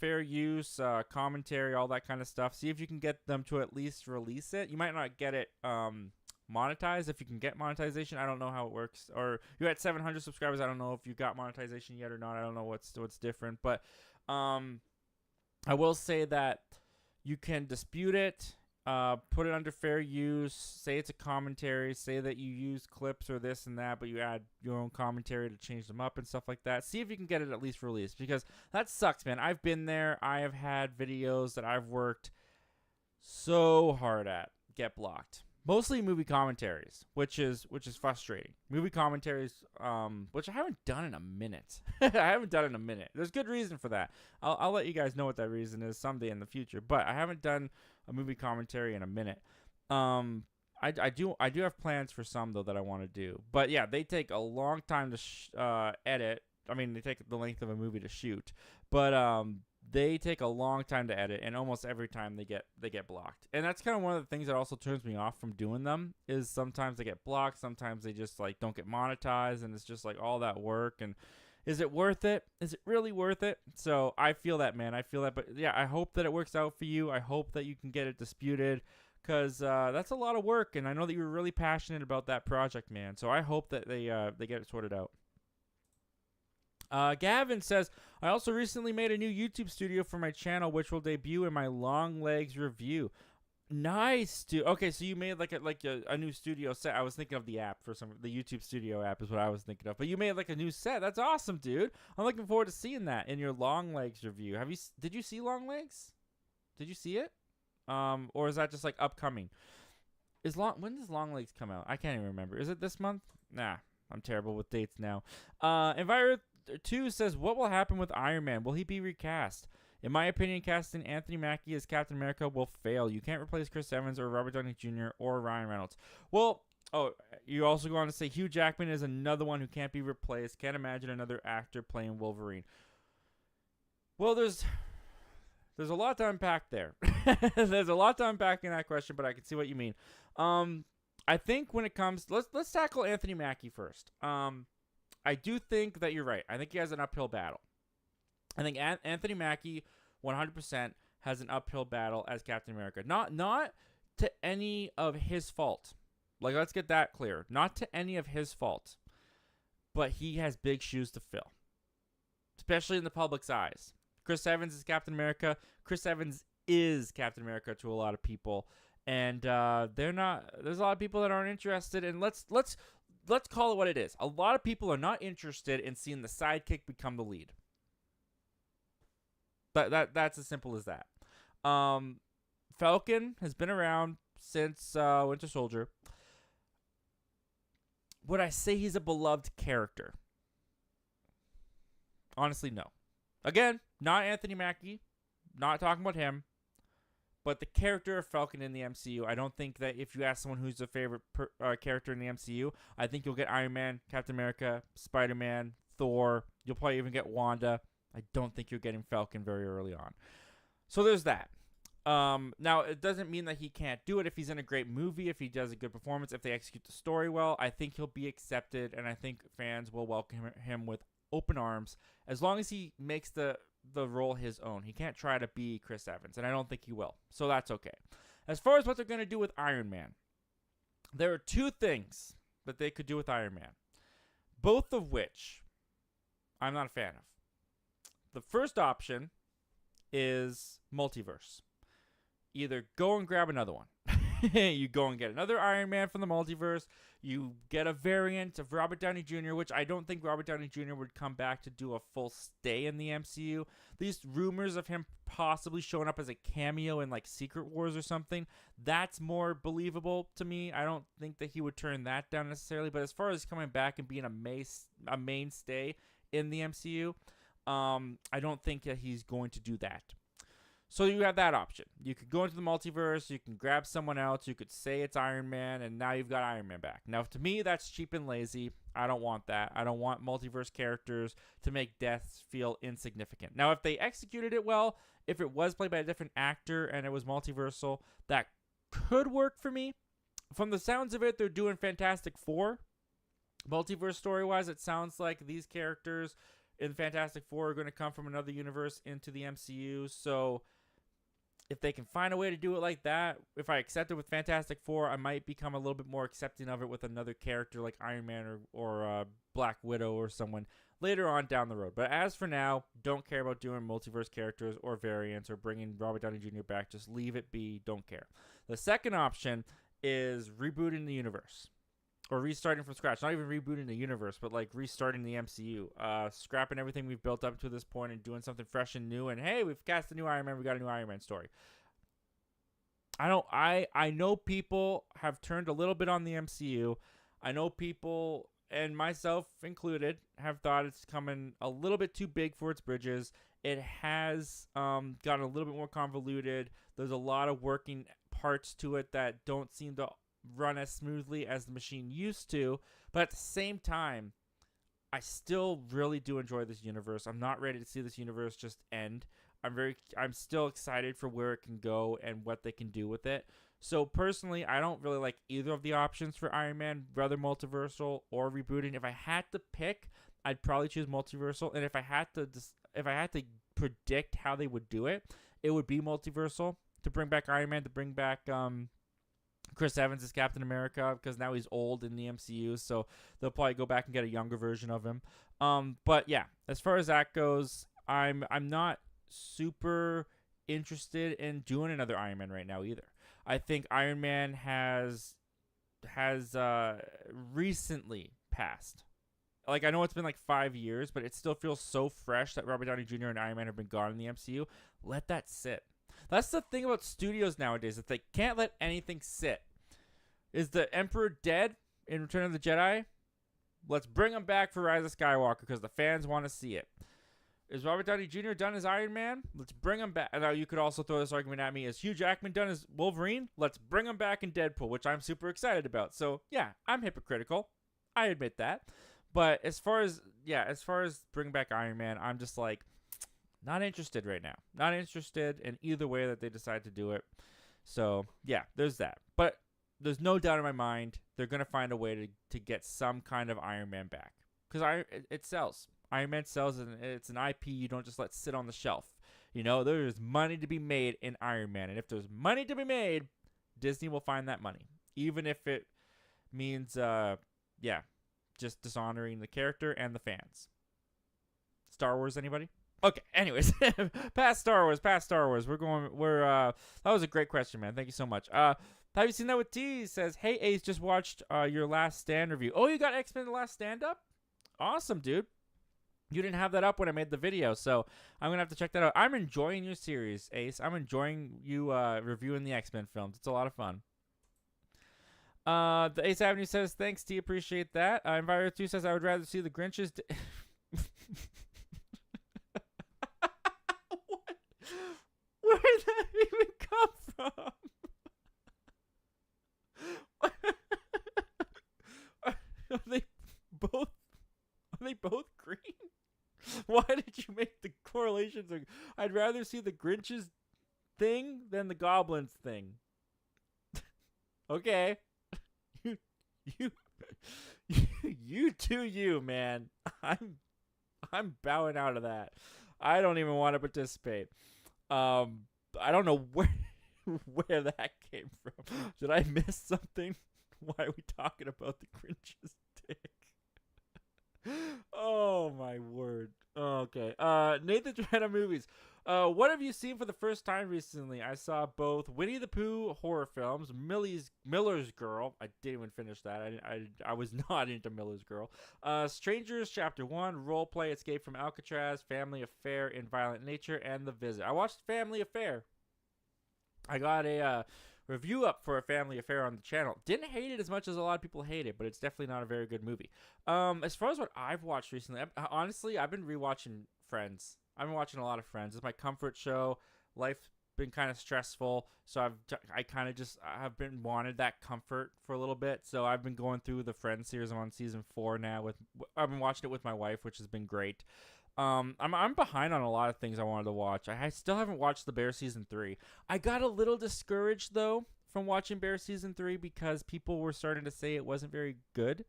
Fair use, commentary, all that kind of stuff. See if you can get them to at least release it. You might not get it monetized. If you can get monetization, I don't know how it works. Or you're at 700 subscribers. I don't know if you got monetization yet or not. I don't know what's different. But I will say that you can dispute it, put it under fair use, say it's a commentary, say that you use clips or this and that, but you add your own commentary to change them up and stuff like that. See if you can get it at least released because that sucks, man. I've been there. I have had videos that I've worked so hard at get blocked. Mostly movie commentaries, which is frustrating. Movie commentaries, which I haven't done in a minute. There's good reason for that. I'll let you guys know what that reason is someday in the future. But I haven't done a movie commentary in a minute. I do have plans for some though that I want to do. But yeah, they take a long time to edit. I mean, they take the length of a movie to shoot. But they take a long time to edit, and almost every time they get blocked. And that's kind of one of the things that also turns me off from doing them is sometimes they get blocked, sometimes they just like don't get monetized, and it's just like all that work. And is it worth it? Is it really worth it? So I feel that, man. I feel that. But yeah, I hope that it works out for you. I hope that you can get it disputed because that's a lot of work, and I know that you were really passionate about that project, man. So I hope that they get it sorted out. Gavin says, I also recently made a new YouTube studio for my channel, which will debut in my Long Legs review. Nice, dude. Okay, so you made like a new studio set. I was thinking of the app the YouTube Studio app is what I was thinking of. But you made like a new set. That's awesome, dude. I'm looking forward to seeing that in your Long Legs review. Did you see Long Legs? Did you see it? Or is that just like upcoming? When does Long Legs come out? I can't even remember. Is it this month? Nah, I'm terrible with dates now. Enviro 2 says, what will happen with Iron Man? Will he be recast? In my opinion, casting Anthony Mackie as Captain America will fail. You can't replace Chris Evans or Robert Downey Jr. or Ryan Reynolds. Well, you also go on to say Hugh Jackman is another one who can't be replaced. Can't imagine another actor playing Wolverine. Well, there's a lot to unpack there. There's a lot to unpack in that question, but I can see what you mean. I think when it comes, let's tackle Anthony Mackie first. I do think that you're right. I think he has an uphill battle. I think Anthony Mackie 100% has an uphill battle as Captain America. Not to any of his fault. Like, let's get that clear. Not to any of his fault. But he has big shoes to fill. Especially in the public's eyes. Chris Evans is Captain America. Chris Evans is Captain America to a lot of people. And there's a lot of people that aren't interested. And let's call it what it is. A lot of people are not interested in seeing the sidekick become the lead. That's as simple as that. Falcon has been around since Winter Soldier. Would I say he's a beloved character? Honestly, no. Again, not Anthony Mackie. Not talking about him. But the character of Falcon in the MCU, I don't think that if you ask someone who's a favorite character in the MCU, I think you'll get Iron Man, Captain America, Spider-Man, Thor. You'll probably even get Wanda. I don't think you're getting Falcon very early on. So there's that. Now, it doesn't mean that he can't do it if he's in a great movie, if he does a good performance, if they execute the story well. I think he'll be accepted, and I think fans will welcome him with open arms as long as he makes the role his own. He can't try to be Chris Evans, and I don't think he will. So that's okay. As far as what they're going to do with Iron Man, there are two things that they could do with Iron Man, both of which I'm not a fan of. The first option is multiverse. Either go and grab another one. You go and get another Iron Man from the multiverse. You get a variant of Robert Downey Jr., which I don't think Robert Downey Jr. would come back to do a full stay in the MCU. These rumors of him possibly showing up as a cameo in like Secret Wars or something, that's more believable to me. I don't think that he would turn that down necessarily. But as far as coming back and being a mainstay in the MCU, I don't think that he's going to do that. So you have that option. You could go into the multiverse. You can grab someone else. You could say it's Iron Man, and now you've got Iron Man back. Now, to me, that's cheap and lazy. I don't want that. I don't want multiverse characters to make deaths feel insignificant. Now, if they executed it well, if it was played by a different actor and it was multiversal, that could work for me. From the sounds of it, they're doing Fantastic Four. Multiverse story-wise, it sounds like these characters in Fantastic Four are going to come from another universe into the MCU. So if they can find a way to do it like that, if I accept it with Fantastic Four, I might become a little bit more accepting of it with another character like Iron Man or Black Widow or someone later on down the road. But as for now, don't care about doing multiverse characters or variants or bringing Robert Downey Jr. back. Just leave it be. Don't care. The second option is rebooting the universe. Or restarting from scratch. Not even rebooting the universe, but like restarting the MCU. Scrapping everything we've built up to this point and doing something fresh and new. And hey, we've cast a new Iron Man. We got a new Iron Man story. I know people have turned a little bit on the MCU. I know people, and myself included, have thought it's coming a little bit too big for its bridges. It has gotten a little bit more convoluted. There's a lot of working parts to it that don't seem to run as smoothly as the machine used to, but at the same time, I still really do enjoy this universe. I'm not ready to see this universe just end. I'm still excited for where it can go and what they can do with it. So personally, I don't really like either of the options for Iron Man, whether multiversal or rebooting. If I had to pick, I'd probably choose multiversal, and if I had to predict how they would do it, it would be multiversal to bring back Iron Man, to bring back Chris Evans as Captain America, because now he's old in the MCU, so they'll probably go back and get a younger version of him. But yeah, as far as that goes, I'm not super interested in doing another Iron Man right now either. I think Iron Man has recently passed. Like, I know it's been like 5 years, but it still feels so fresh that Robert Downey Jr. and Iron Man have been gone in the MCU. Let that sit. That's the thing about studios nowadays, that they can't let anything sit. Is the Emperor dead in Return of the Jedi? Let's bring him back for Rise of Skywalker because the fans want to see it. Is Robert Downey Jr. done as Iron Man? Let's bring him back. Now, you could also throw this argument at me. Is Hugh Jackman done as Wolverine? Let's bring him back in Deadpool, which I'm super excited about. So, yeah, I'm hypocritical. I admit that. But as far as bringing back Iron Man, I'm just like, not interested right now. Not interested in either way that they decide to do it. So, yeah, there's that. But there's no doubt in my mind they're going to find a way to get some kind of Iron Man back. Because it sells. Iron Man sells, and it's an IP you don't just let sit on the shelf. You know, there's money to be made in Iron Man. And if there's money to be made, Disney will find that money. Even if it means, just dishonoring the character and the fans. Star Wars, anybody? Okay, anyways, past Star Wars. That was a great question, man. Thank you so much. Have you seen that with T? He says, hey, Ace, just watched your Last Stand review. Oh, you got X-Men The Last Stand up? Awesome, dude. You didn't have that up when I made the video, so I'm going to have to check that out. I'm enjoying your series, Ace. I'm enjoying you reviewing the X-Men films. It's a lot of fun. The Ace Avenue says, thanks, T. Appreciate that. Enviro 2 says, I would rather see the Grinch's... What? Where did that even come from? Are they both green? Why did you make the correlations are. I'd rather see the Grinch's thing than the Goblin's thing. Okay. you, you, you do you, man. I'm bowing out of that. I don't even want to participate. I don't know where that came from. Did I miss something? Why are we talking about the Grinch's dick? Oh my word. Okay. Nathan Trena movies. What have you seen for the first time recently? I saw both Winnie the Pooh horror films, Miller's Girl. I didn't even finish that. I was not into Miller's Girl. Strangers Chapter 1, Roleplay, Escape from Alcatraz, Family Affair in Violent Nature, and The Visit. I watched Family Affair. I got a review up for a Family Affair on the channel. Didn't hate it as much as a lot of people hate it, but it's definitely not a very good movie. As far as what I've watched recently, honestly, I've been rewatching Friends. I've been watching a lot of Friends. It's my comfort show. Life's been kind of stressful, so I kind of just have been wanted that comfort for a little bit. So I've been going through the Friends series. I'm on season 4 now. I've been watching it with my wife, which has been great. I'm behind on a lot of things I wanted to watch. I still haven't watched The Bear season 3. I got a little discouraged though from watching Bear season 3 because people were starting to say it wasn't very good,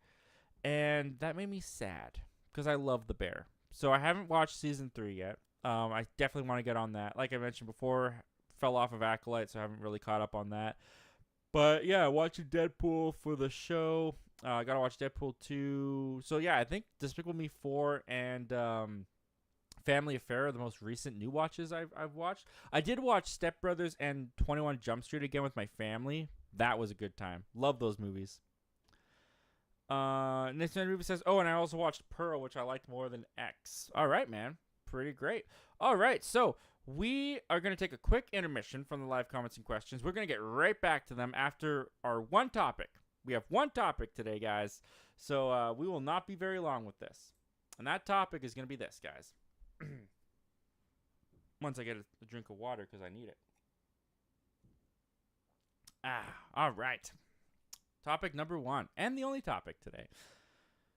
and that made me sad because I love The Bear. So I haven't watched season 3 yet. I definitely want to get on that. Like I mentioned before, fell off of Acolyte, so I haven't really caught up on that. But yeah, watching Deadpool for the show. I gotta watch Deadpool 2. So yeah, I think Despicable Me 4 and Family Affair are the most recent new watches I've watched. I did watch Step Brothers and 21 Jump Street again with my family. That was a good time. Love those movies. Next movie says, oh, and I also watched Pearl, which I liked more than X. All right, man. Pretty great. All right, so we are going to take a quick intermission from the live comments and questions. We're going to get right back to them after our one topic. We have one topic today, guys. So we will not be very long with this. And that topic is going to be this, guys. Once I get a drink of water because I need it. All right. Topic number 1, and the only topic today.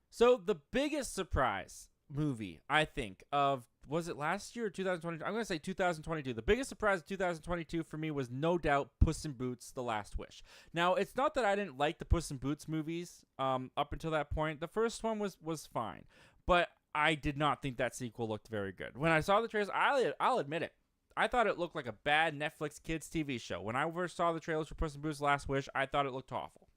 So the biggest surprise movie, I think, of, was it last year or 2022? I'm going to say 2022. The biggest surprise of 2022 for me was no doubt Puss in Boots: The Last Wish. Now, it's not that I didn't like the Puss in Boots movies up until that point. The first one was fine, but I did not think that sequel looked very good. When I saw the trailers, I'll admit it, I thought it looked like a bad Netflix kids TV show. When I first saw the trailers for Puss in Boots: Last Wish, I thought it looked awful.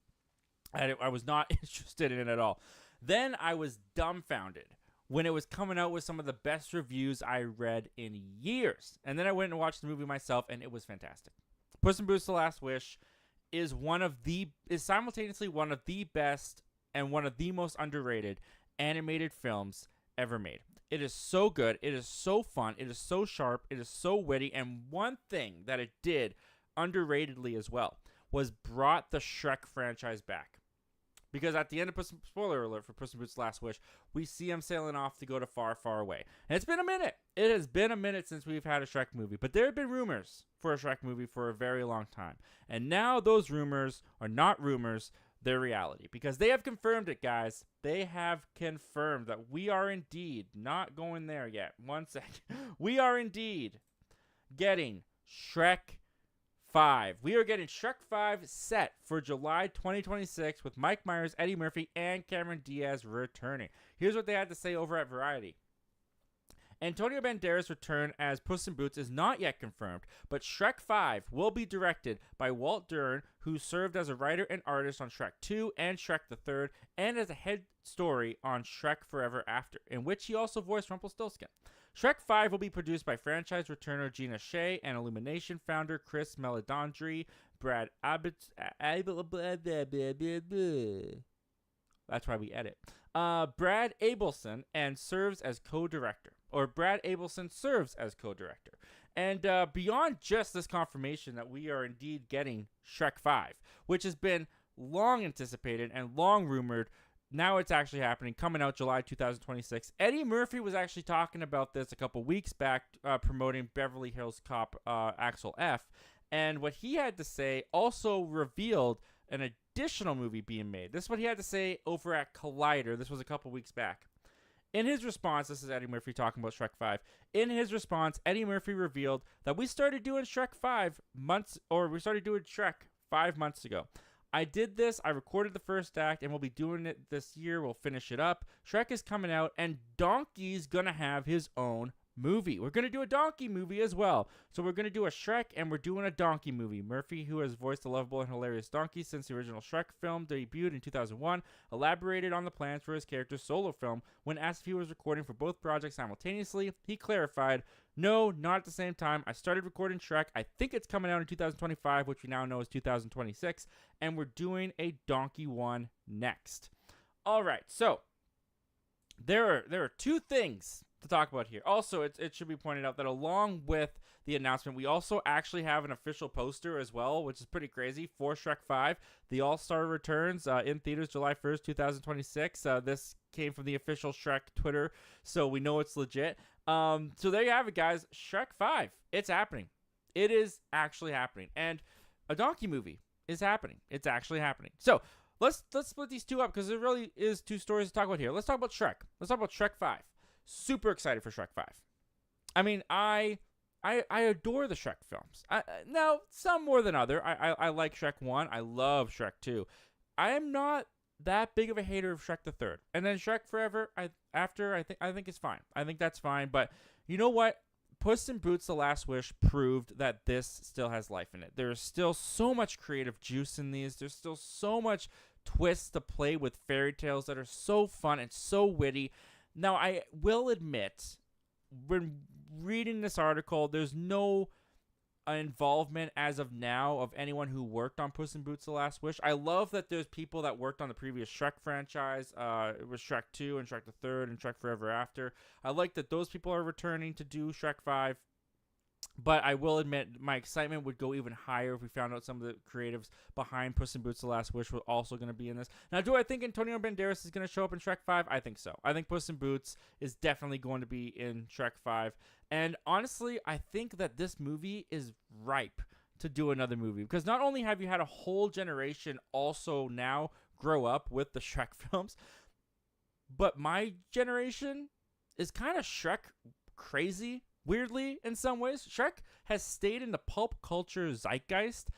I was not interested in it at all. Then I was dumbfounded when it was coming out with some of the best reviews I read in years. And then I went and watched the movie myself, and it was fantastic. Puss in Boots: The Last Wish is simultaneously one of the best and one of the most underrated animated films ever made. It is so good. It is so fun. It is so sharp. It is so witty. And one thing that it did underratedly as well was brought the Shrek franchise back. Because at the end of spoiler alert for Puss in Boots: Last Wish, we see him sailing off to go to far, far away. And it's been a minute. It has been a minute since we've had a Shrek movie. But there have been rumors for a Shrek movie for a very long time. And now those rumors are not rumors. They're reality. Because they have confirmed it, guys. They have confirmed that we are indeed not going there yet. 1 second. We are indeed getting Shrek 5. We are getting Shrek 5 set for July 2026 with Mike Myers, Eddie Murphy, and Cameron Diaz returning. Here's what they had to say over at Variety. Antonio Banderas' return as Puss in Boots is not yet confirmed, but Shrek 5 will be directed by Walt Dern, who served as a writer and artist on Shrek 2 and Shrek the Third, and as a head story on Shrek Forever After, in which he also voiced Rumpelstiltskin. Shrek 5 will be produced by franchise returner Gina Shea and Illumination founder Chris Meledandri, Brad Abbott. That's why we edit. Brad Abelson and serves as co-director. Or Brad Abelson serves as co-director. And beyond just this confirmation that we are indeed getting Shrek 5, which has been long anticipated and long rumored, now it's actually happening, coming out July 2026. Eddie Murphy was actually talking about this a couple weeks back, promoting Beverly Hills Cop Axel F. And what he had to say also revealed an additional movie being made. This is what he had to say over at Collider. This was a couple weeks back. In his response, this is Eddie Murphy talking about Shrek 5. In his response, Eddie Murphy revealed that we started doing Shrek 5 months ago. I did this, I recorded the first act, and we'll be doing it this year. We'll finish it up. Shrek is coming out, and Donkey's gonna have his own movie. We're gonna do a Donkey movie as well. So we're gonna do a Shrek, and we're doing a Donkey movie. Murphy, who has voiced the lovable and hilarious Donkey since the original Shrek film debuted in 2001, elaborated on the plans for his character's solo film. When asked if he was recording for both projects simultaneously, he clarified, "No, not at the same time. I started recording Shrek. I think it's coming out in 2025, which we now know is 2026, and we're doing a Donkey one next." All right, so there are two things to talk about here. Also, it should be pointed out that along with the announcement, we also actually have an official poster as well, which is pretty crazy, for Shrek 5. The All-Star returns in theaters July 1st, 2026. This came from the official Shrek Twitter, so we know it's legit. So there you have it, guys. Shrek 5. It's happening. It is actually happening. And a Donkey movie is happening. It's actually happening. So let's split these two up, because there really is two stories to talk about here. Let's talk about Shrek. Let's talk about Shrek 5. Super excited for Shrek 5. I mean, I adore the Shrek films. Now, some more than other. I like Shrek 1. I love Shrek 2. I am not that big of a hater of Shrek the Third. And then Shrek Forever, I think it's fine. I think that's fine. But you know what? Puss in Boots: The Last Wish proved that this still has life in it. There's still so much creative juice in these. There's still so much twists to play with fairy tales that are so fun and so witty. Now, I will admit, when reading this article, there's no involvement as of now of anyone who worked on Puss in Boots: The Last Wish. I love that there's people that worked on the previous Shrek franchise. It was Shrek 2 and Shrek the Third and Shrek Forever After. I like that those people are returning to do Shrek 5. But I will admit, my excitement would go even higher if we found out some of the creatives behind Puss in Boots: The Last Wish were also going to be in this. Now, do I think Antonio Banderas is going to show up in Shrek 5? I think so. I think Puss in Boots is definitely going to be in Shrek 5. And honestly, I think that this movie is ripe to do another movie. Because not only have you had a whole generation also now grow up with the Shrek films, but my generation is kind of Shrek crazy. Weirdly, in some ways, Shrek has stayed in the pulp culture zeitgeist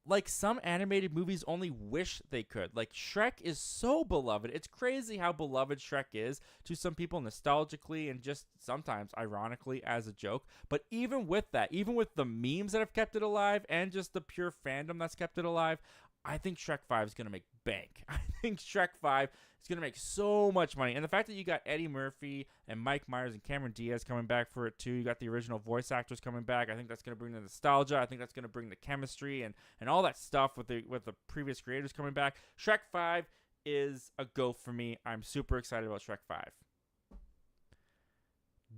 like some animated movies only wish they could. Like, Shrek is so beloved. It's crazy how beloved Shrek is to some people nostalgically and just sometimes ironically as a joke. But even with that, even with the memes that have kept it alive and just the pure fandom that's kept it alive, I think Shrek 5 is going to make bank. I think Shrek 5 is going to make so much money. And the fact that you got Eddie Murphy and Mike Myers and Cameron Diaz coming back for it too. You got the original voice actors coming back. I think that's going to bring the nostalgia. I think that's going to bring the chemistry and all that stuff with the previous creators coming back. Shrek 5 is a go for me. I'm super excited about Shrek 5.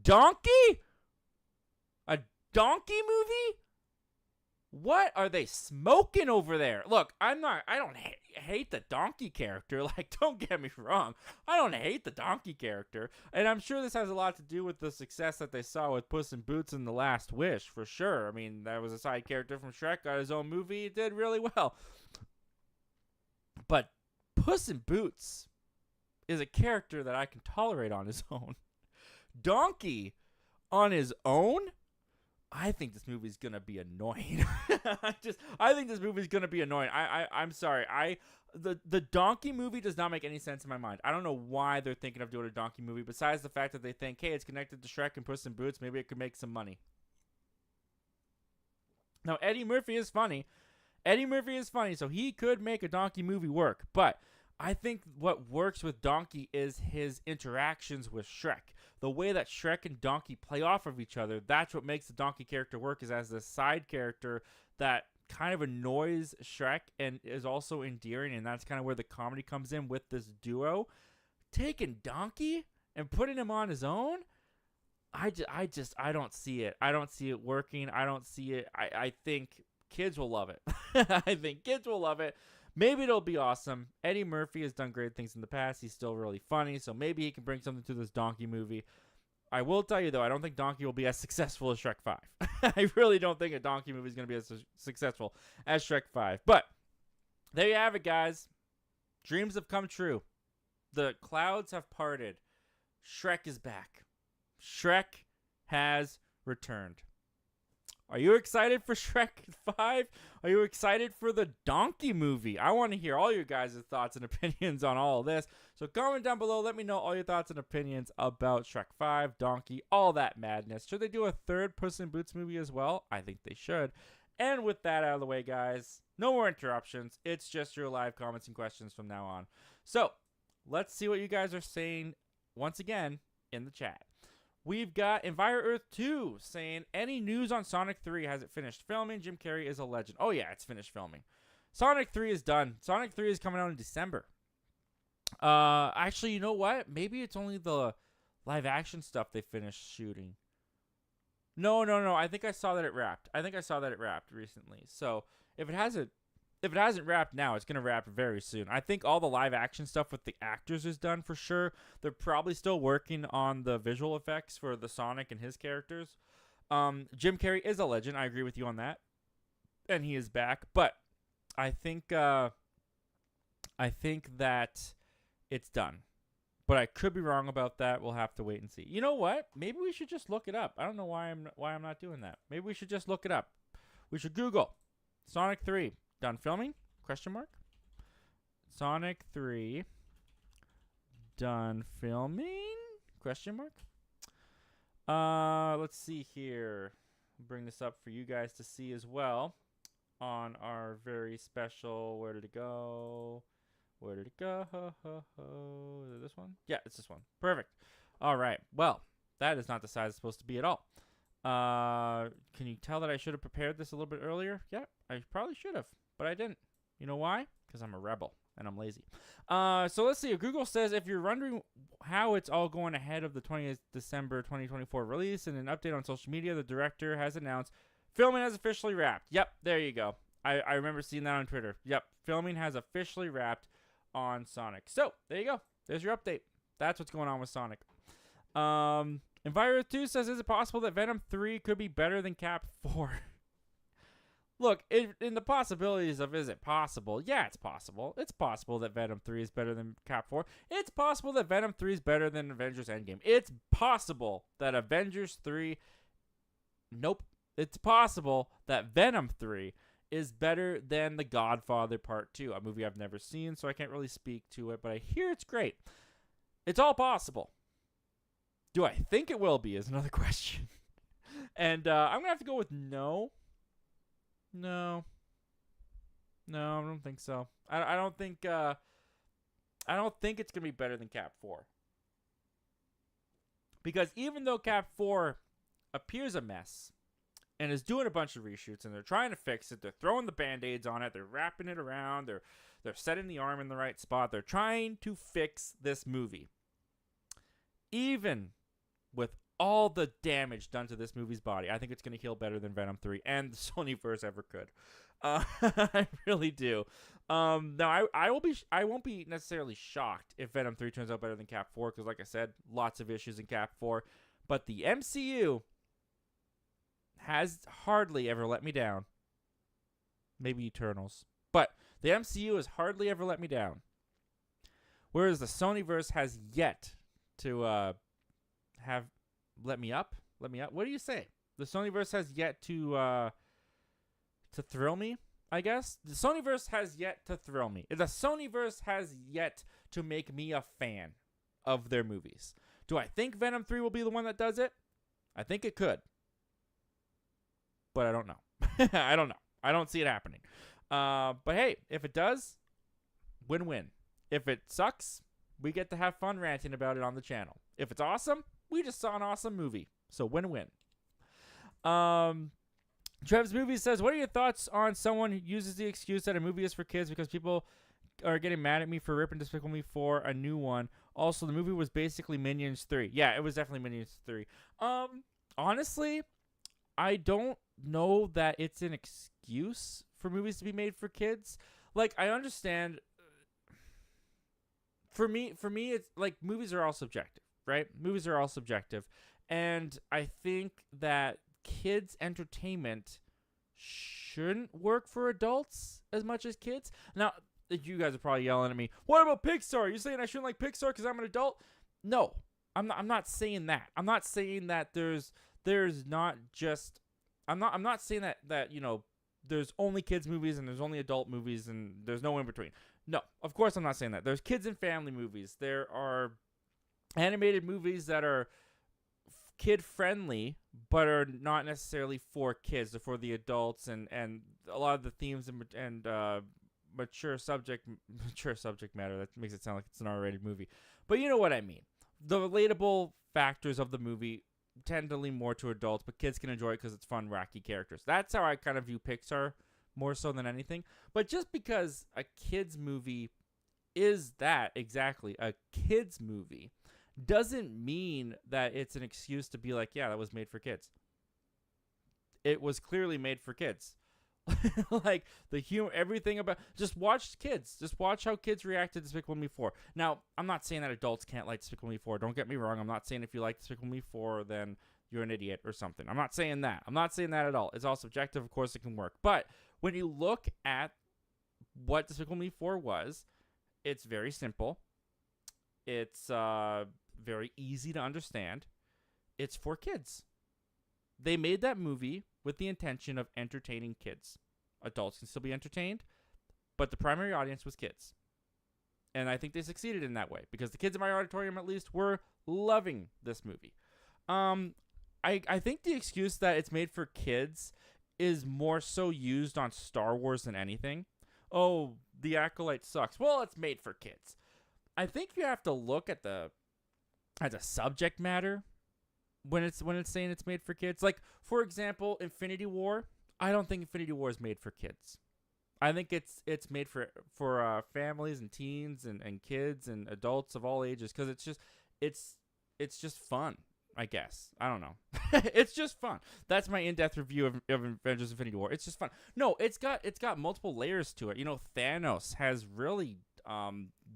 Donkey? A donkey movie? What are they smoking over there? Look, I don't hate the donkey character. Like, don't get me wrong. I don't hate the donkey character. And I'm sure this has a lot to do with the success that they saw with Puss in Boots and The Last Wish, for sure. I mean, that was a side character from Shrek, got his own movie. It did really well. But Puss in Boots is a character that I can tolerate on his own. Donkey on his own? I think this movie's gonna be annoying. I think this movie's gonna be annoying. I'm sorry. The donkey movie does not make any sense in my mind. I don't know why they're thinking of doing a donkey movie, besides the fact that they think, hey, it's connected to Shrek and Puss in Boots, maybe it could make some money. Now, Eddie Murphy is funny. So he could make a donkey movie work. But I think what works with Donkey is his interactions with Shrek. The way that Shrek and Donkey play off of each other, that's what makes the Donkey character work, is as the side character that kind of annoys Shrek and is also endearing, and that's kind of where the comedy comes in with this duo. Taking Donkey and putting him on his own, I don't see it. I don't see it working. I don't see it. I think kids will love it. I think kids will love it. Maybe it'll be awesome. Eddie Murphy has done great things in the past. He's still really funny, so maybe he can bring something to this Donkey movie. I will tell you, though, I don't think Donkey will be as successful as Shrek 5. I really don't think a Donkey movie is going to be as successful as Shrek 5. But there you have it, guys. Dreams have come true. The clouds have parted. Shrek is back. Shrek has returned. Are you excited for Shrek 5? Are you excited for the Donkey movie? I want to hear all your guys' thoughts and opinions on all of this. So comment down below. Let me know all your thoughts and opinions about Shrek 5, Donkey, all that madness. Should they do a third Puss in Boots movie as well? I think they should. And with that out of the way, guys, no more interruptions. It's just your live comments and questions from now on. So let's see what you guys are saying once again in the chat. We've got Enviro Earth 2 saying, any news on Sonic 3? Has it finished filming? Jim Carrey is a legend. Oh, yeah, it's finished filming. Sonic 3 is done. Sonic 3 is coming out in December. Actually, you know what? Maybe it's only the live action stuff they finished shooting. No. I think I saw that it wrapped. Recently. So if it hasn't wrapped now, it's going to wrap very soon. I think all the live action stuff with the actors is done for sure. They're probably still working on the visual effects for the Sonic and his characters. Jim Carrey is a legend. I agree with you on that. And he is back. But I think that it's done. But I could be wrong about that. We'll have to wait and see. You know what? Maybe we should just look it up. I don't know why I'm not doing that. Maybe we should just look it up. We should Google Sonic 3. Done filming? Question mark. Sonic 3. Done filming? Question mark. Let's see here. Bring this up for you guys to see as well on our very special. Where did it go? Is it this one? Yeah, it's this one. Perfect. All right. Well, that is not the size it's supposed to be at all. Can you tell that I should have prepared this a little bit earlier? Yeah, I probably should have. But I didn't. You know why? Because I'm a rebel and I'm lazy. So let's see. Google says if you're wondering how it's all going ahead of the 20th December 2024 release, and an update on social media, the director has announced filming has officially wrapped. Yep, there you go. I remember seeing that on Twitter. Yep, filming has officially wrapped on Sonic. So there you go. There's your update. That's what's going on with Sonic. Enviro 2 says, is it possible that Venom 3 could be better than Cap 4? Look, in the possibilities of is it possible? Yeah, it's possible. It's possible that Venom 3 is better than Cap 4. It's possible that Venom 3 is better than Avengers Endgame. It's possible that Avengers 3... Nope. It's possible that Venom 3 is better than The Godfather Part 2, a movie I've never seen, so I can't really speak to it, but I hear it's great. It's all possible. Do I think it will be is another question. And I'm going to have to go with no. No, I don't think so. I don't think it's gonna be better than Cap 4. Because even though Cap 4 appears a mess and is doing a bunch of reshoots and they're trying to fix it, they're throwing the band-aids on it, they're wrapping it around, they're setting the arm in the right spot, they're trying to fix this movie. Even with all the damage done to this movie's body, I think it's going to heal better than Venom 3 and the Sonyverse ever could. I really do. Now, I won't be necessarily shocked if Venom 3 turns out better than Cap 4, because like I said, lots of issues in Cap 4. But the MCU has hardly ever let me down. Maybe Eternals. But the MCU has hardly ever let me down. Whereas the Sonyverse has yet to have... Let me up. What do you say? The Sonyverse has yet to thrill me, I guess. The Sonyverse has yet to thrill me. The Sonyverse has yet to make me a fan of their movies. Do I think Venom 3 will be the one that does it? I think it could. But I don't know. I don't know. I don't see it happening. But hey, if it does, win-win. If it sucks, we get to have fun ranting about it on the channel. If it's awesome, we just saw an awesome movie. So win-win. Trev's Movie says, what are your thoughts on someone who uses the excuse that a movie is for kids because people are getting mad at me for ripping Despicable Me 4 a new one? Also, the movie was basically Minions 3. Yeah, it was definitely Minions 3. Honestly, I don't know that it's an excuse for movies to be made for kids. Like, I understand. For me, it's like movies are all subjective. Right? Movies are all subjective. And I think that kids' entertainment shouldn't work for adults as much as kids. Now, you guys are probably yelling at me, what about Pixar? Are you saying I shouldn't like Pixar because I'm an adult? No, I'm not saying that. I'm not saying that there's not just. I'm not saying that there's only kids movies and there's only adult movies and there's no in between. No, of course I'm not saying that. There's kids and family movies. There are animated movies that are kid friendly but are not necessarily for kids. They're for the adults, and a lot of the themes and mature subject matter, that makes it sound like it's an R-rated movie. But you know what I mean. The relatable factors of the movie tend to lean more to adults, but kids can enjoy it because it's fun, wacky characters. That's how I kind of view Pixar more so than anything. But just because a kid's movie is that exactly, a kid's movie, doesn't mean that it's an excuse to be like, yeah, that was made for kids. It was clearly made for kids. Like the humor, everything about, just watch kids. Just watch how kids react to Despicable Me 4. Now, I'm not saying that adults can't like Despicable Me 4. Don't get me wrong. I'm not saying if you like Despicable Me 4, then you're an idiot or something. I'm not saying that. I'm not saying that at all. It's all subjective. Of course, it can work. But when you look at what Despicable Me 4 was, it's very simple. It's very easy to understand. It's for kids. They made that movie with the intention of entertaining kids. Adults can still be entertained, but the primary audience was kids. And I think they succeeded in that way, because the kids in my auditorium, at least, were loving this movie. I think the excuse that it's made for kids is more so used on Star Wars than anything. Oh, the Acolyte sucks. Well, it's made for kids. I think you have to look at the subject matter when it's saying it's made for kids. Like, for example, Infinity War. I don't think Infinity War is made for kids. I think it's made for families and teens and kids and adults of all ages, because it's just fun, I guess. I don't know. It's just fun. That's my in-depth review of Avengers Infinity War. It's just fun. No, it's got multiple layers to it. Thanos has really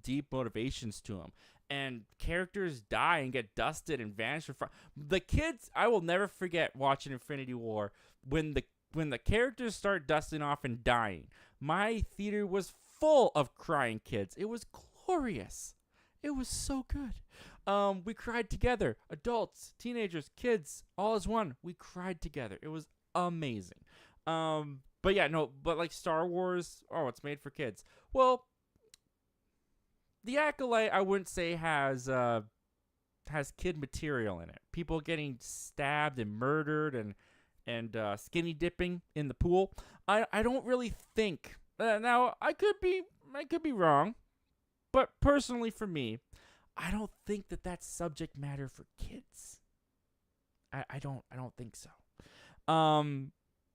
deep motivations to him. And characters die and get dusted and vanish from the kids. I will never forget watching Infinity War when the characters start dusting off and dying. My theater was full of crying kids. It was glorious. It was so good. We cried together. Adults, teenagers, kids, all as one. We cried together. It was amazing. But yeah, no, but like Star Wars, oh, it's made for kids. Well, The Acolyte, I wouldn't say has kid material in it. People getting stabbed and murdered and skinny dipping in the pool. I don't really think. Now I could be wrong, but personally for me, I don't think that that's subject matter for kids. I don't think so.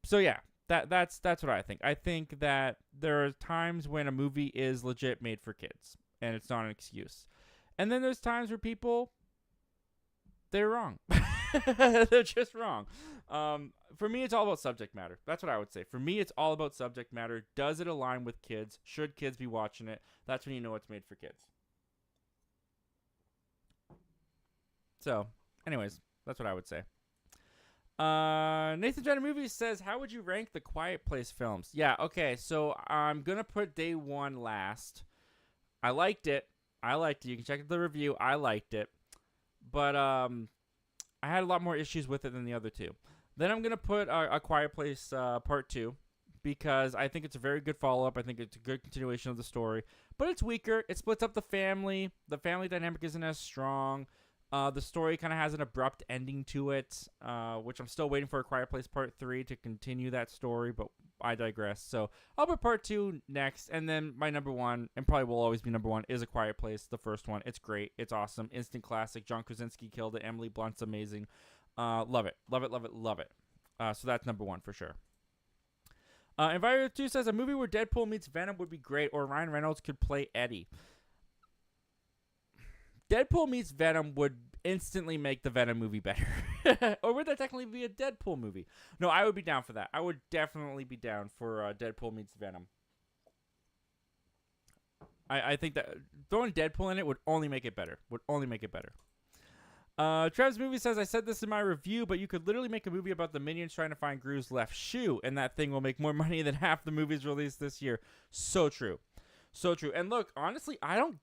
So yeah, that's what I think. I think that there are times when a movie is legit made for kids, and it's not an excuse. And then there's times where people, they're wrong. They're just wrong. For me, it's all about subject matter. That's what I would say. For me, it's all about subject matter. Does it align with kids? Should kids be watching it? That's when you know it's made for kids. So, anyways, that's what I would say. Nathan Jenner Movies says, how would you rank the Quiet Place films? Yeah, okay, so I'm going to put Day 1 last. I liked it. You can check out the review. I liked it. But I had a lot more issues with it than the other two. Then I'm going to put A Quiet Place Part 2, because I think it's a very good follow-up. I think it's a good continuation of the story. But it's weaker. It splits up the family. The family dynamic isn't as strong. The story kind of has an abrupt ending to it, which I'm still waiting for A Quiet Place Part 3 to continue that story, but I digress. So I'll put Part 2 next, and then my number one, and probably will always be number one, is A Quiet Place, the first one. It's great. It's awesome. Instant classic. John Krasinski killed it. Emily Blunt's amazing. Love it. Love it, love it, love it. So that's number one for sure. Enviro 2 says, a movie where Deadpool meets Venom would be great, or Ryan Reynolds could play Eddie. Deadpool meets Venom would instantly make the Venom movie better. Or would that technically be a Deadpool movie? No, I would be down for that. I would definitely be down for Deadpool meets Venom. I think that throwing Deadpool in it would only make it better. Travis Movie says, I said this in my review, but you could literally make a movie about the Minions trying to find Gru's left shoe, and that thing will make more money than half the movies released this year. So true. So true. And look, honestly, I don't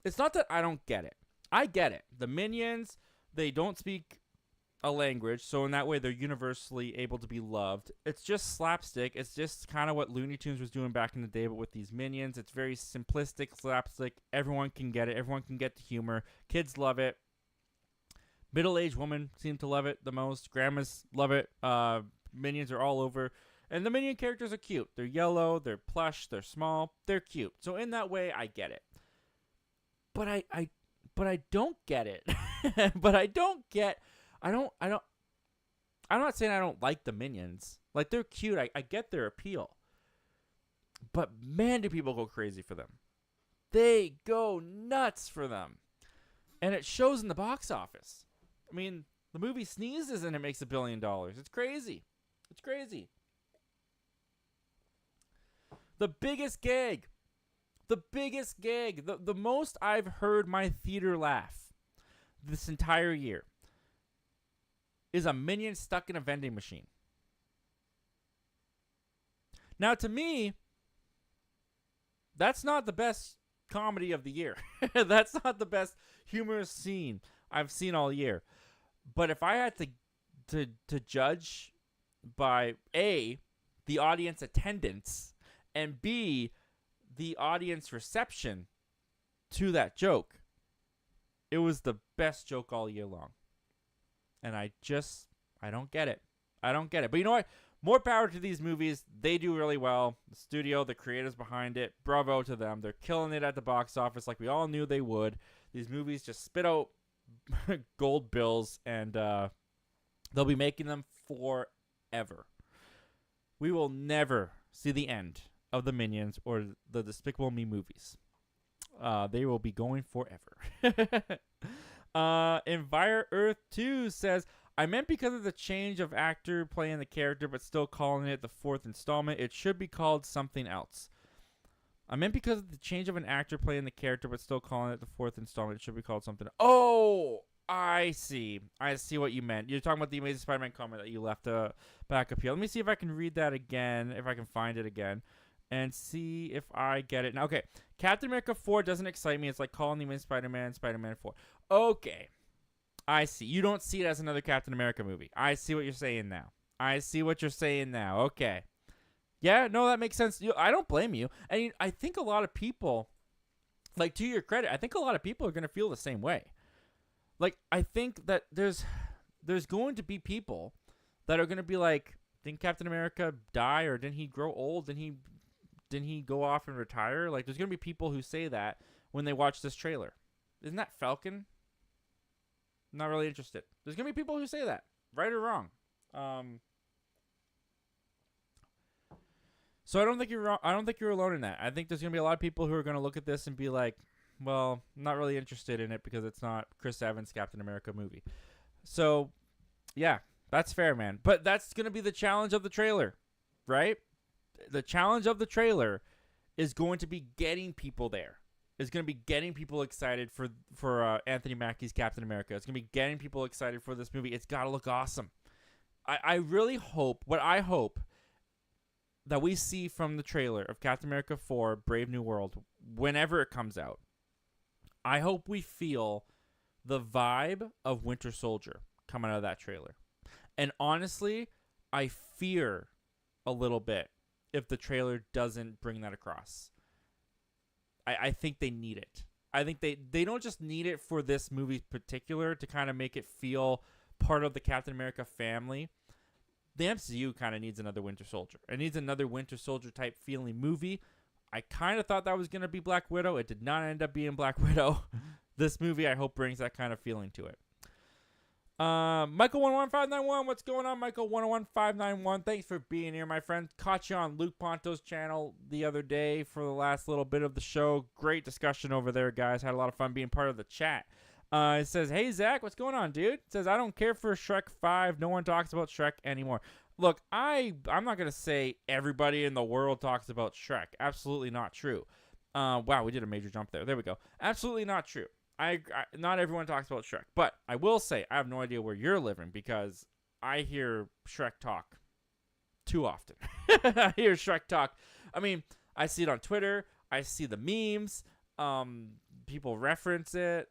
it's not that I don't get it. I get it. The Minions, they don't speak a language, so in that way they're universally able to be loved. It's just slapstick. It's just kind of what Looney Tunes was doing back in the day, but with these Minions. It's very simplistic slapstick. Everyone can get it. Everyone can get the humor. Kids love it. Middle-aged women seem to love it the most. Grandmas love it. Minions are all over. And the Minion characters are cute. They're yellow, they're plush, they're small, they're cute. So in that way, I get it. But I don't get it. But I don't get I'm not saying I don't like the Minions. Like, they're cute. I get their appeal. But man, do people go crazy for them. They go nuts for them. And it shows in the box office. I mean, the movie sneezes and it makes $1 billion. It's crazy. It's crazy. The biggest gag. The most I've heard my theater laugh this entire year is a Minion stuck in a vending machine. Now, to me, that's not the best comedy of the year. That's not the best humorous scene I've seen all year. But if I had to judge by A, the audience attendance, and B, the audience reception to that joke, it was the best joke all year long. And I don't get it. I don't get it. But you know what? More power to these movies. They do really well. The studio, the creators behind it, bravo to them. They're killing it at the box office like we all knew they would. These movies just spit out gold bills, and they'll be making them forever. We will never see the end of the Minions or the Despicable Me movies. They will be going forever. Envire Earth 2 says, I meant because of the change of actor playing the character but still calling it the fourth installment, it should be called something else. I meant because of the change of an actor playing the character but still calling it the fourth installment, it should be called something else. Oh, I see. I see what you meant. You're talking about the Amazing Spider-Man comment that you left back up here. Let me see if I can read that again, if I can find it again, and see if I get it. Now, okay, Captain America 4 doesn't excite me. It's like calling the Amazing Spider-Man Spider-Man 4. Okay, I see. You don't see it as another Captain America movie. I see what you're saying now. Okay. Yeah, no, that makes sense. I don't blame you. And I think a lot of people, like, to your credit, I think a lot of people are going to feel the same way. Like, I think that there's going to be people that are going to be like, didn't Captain America die, or didn't he grow old? Didn't he go off and retire? Like, there's going to be people who say that when they watch this trailer. Isn't that Falcon? I'm not really interested. There's going to be people who say that, right or wrong. So I don't think you're wrong. I don't think you're alone in that. I think there's going to be a lot of people who are going to look at this and be like, well, I'm not really interested in it because it's not Chris Evans' Captain America movie. So, yeah, that's fair, man. But that's going to be the challenge of the trailer, right? The challenge of the trailer is going to be getting people there. It's going to be getting people excited for Anthony Mackie's Captain America. It's going to be getting people excited for this movie. It's got to look awesome. I really hope, I hope that we see from the trailer of Captain America 4 Brave New World, whenever it comes out, I hope we feel the vibe of Winter Soldier coming out of that trailer. And honestly, I fear a little bit if the trailer doesn't bring that across. I think they need it. I think they don't just need it for this movie in particular to kind of make it feel part of the Captain America family. The MCU kind of needs another Winter Soldier. It needs another Winter Soldier type feeling movie. I kind of thought that was going to be Black Widow. It did not end up being Black Widow. This movie, I hope, brings that kind of feeling to it. Michael11591, what's going on, Michael11591? Thanks for being here, my friend. Caught you on Luke Ponto's channel the other day for the last little bit of the show. Great discussion over there, guys. Had a lot of fun being part of the chat. It says, hey, Zach, what's going on, dude? It says, I don't care for Shrek 5. No one talks about Shrek anymore. Look, I'm not going to say everybody in the world talks about Shrek. Absolutely not true. Wow, we did a major jump there. There we go. Absolutely not true. Not everyone talks about Shrek. But I will say, I have no idea where you're living because I hear Shrek talk too often. I hear Shrek talk. I mean, I see it on Twitter. I see the memes. People reference it.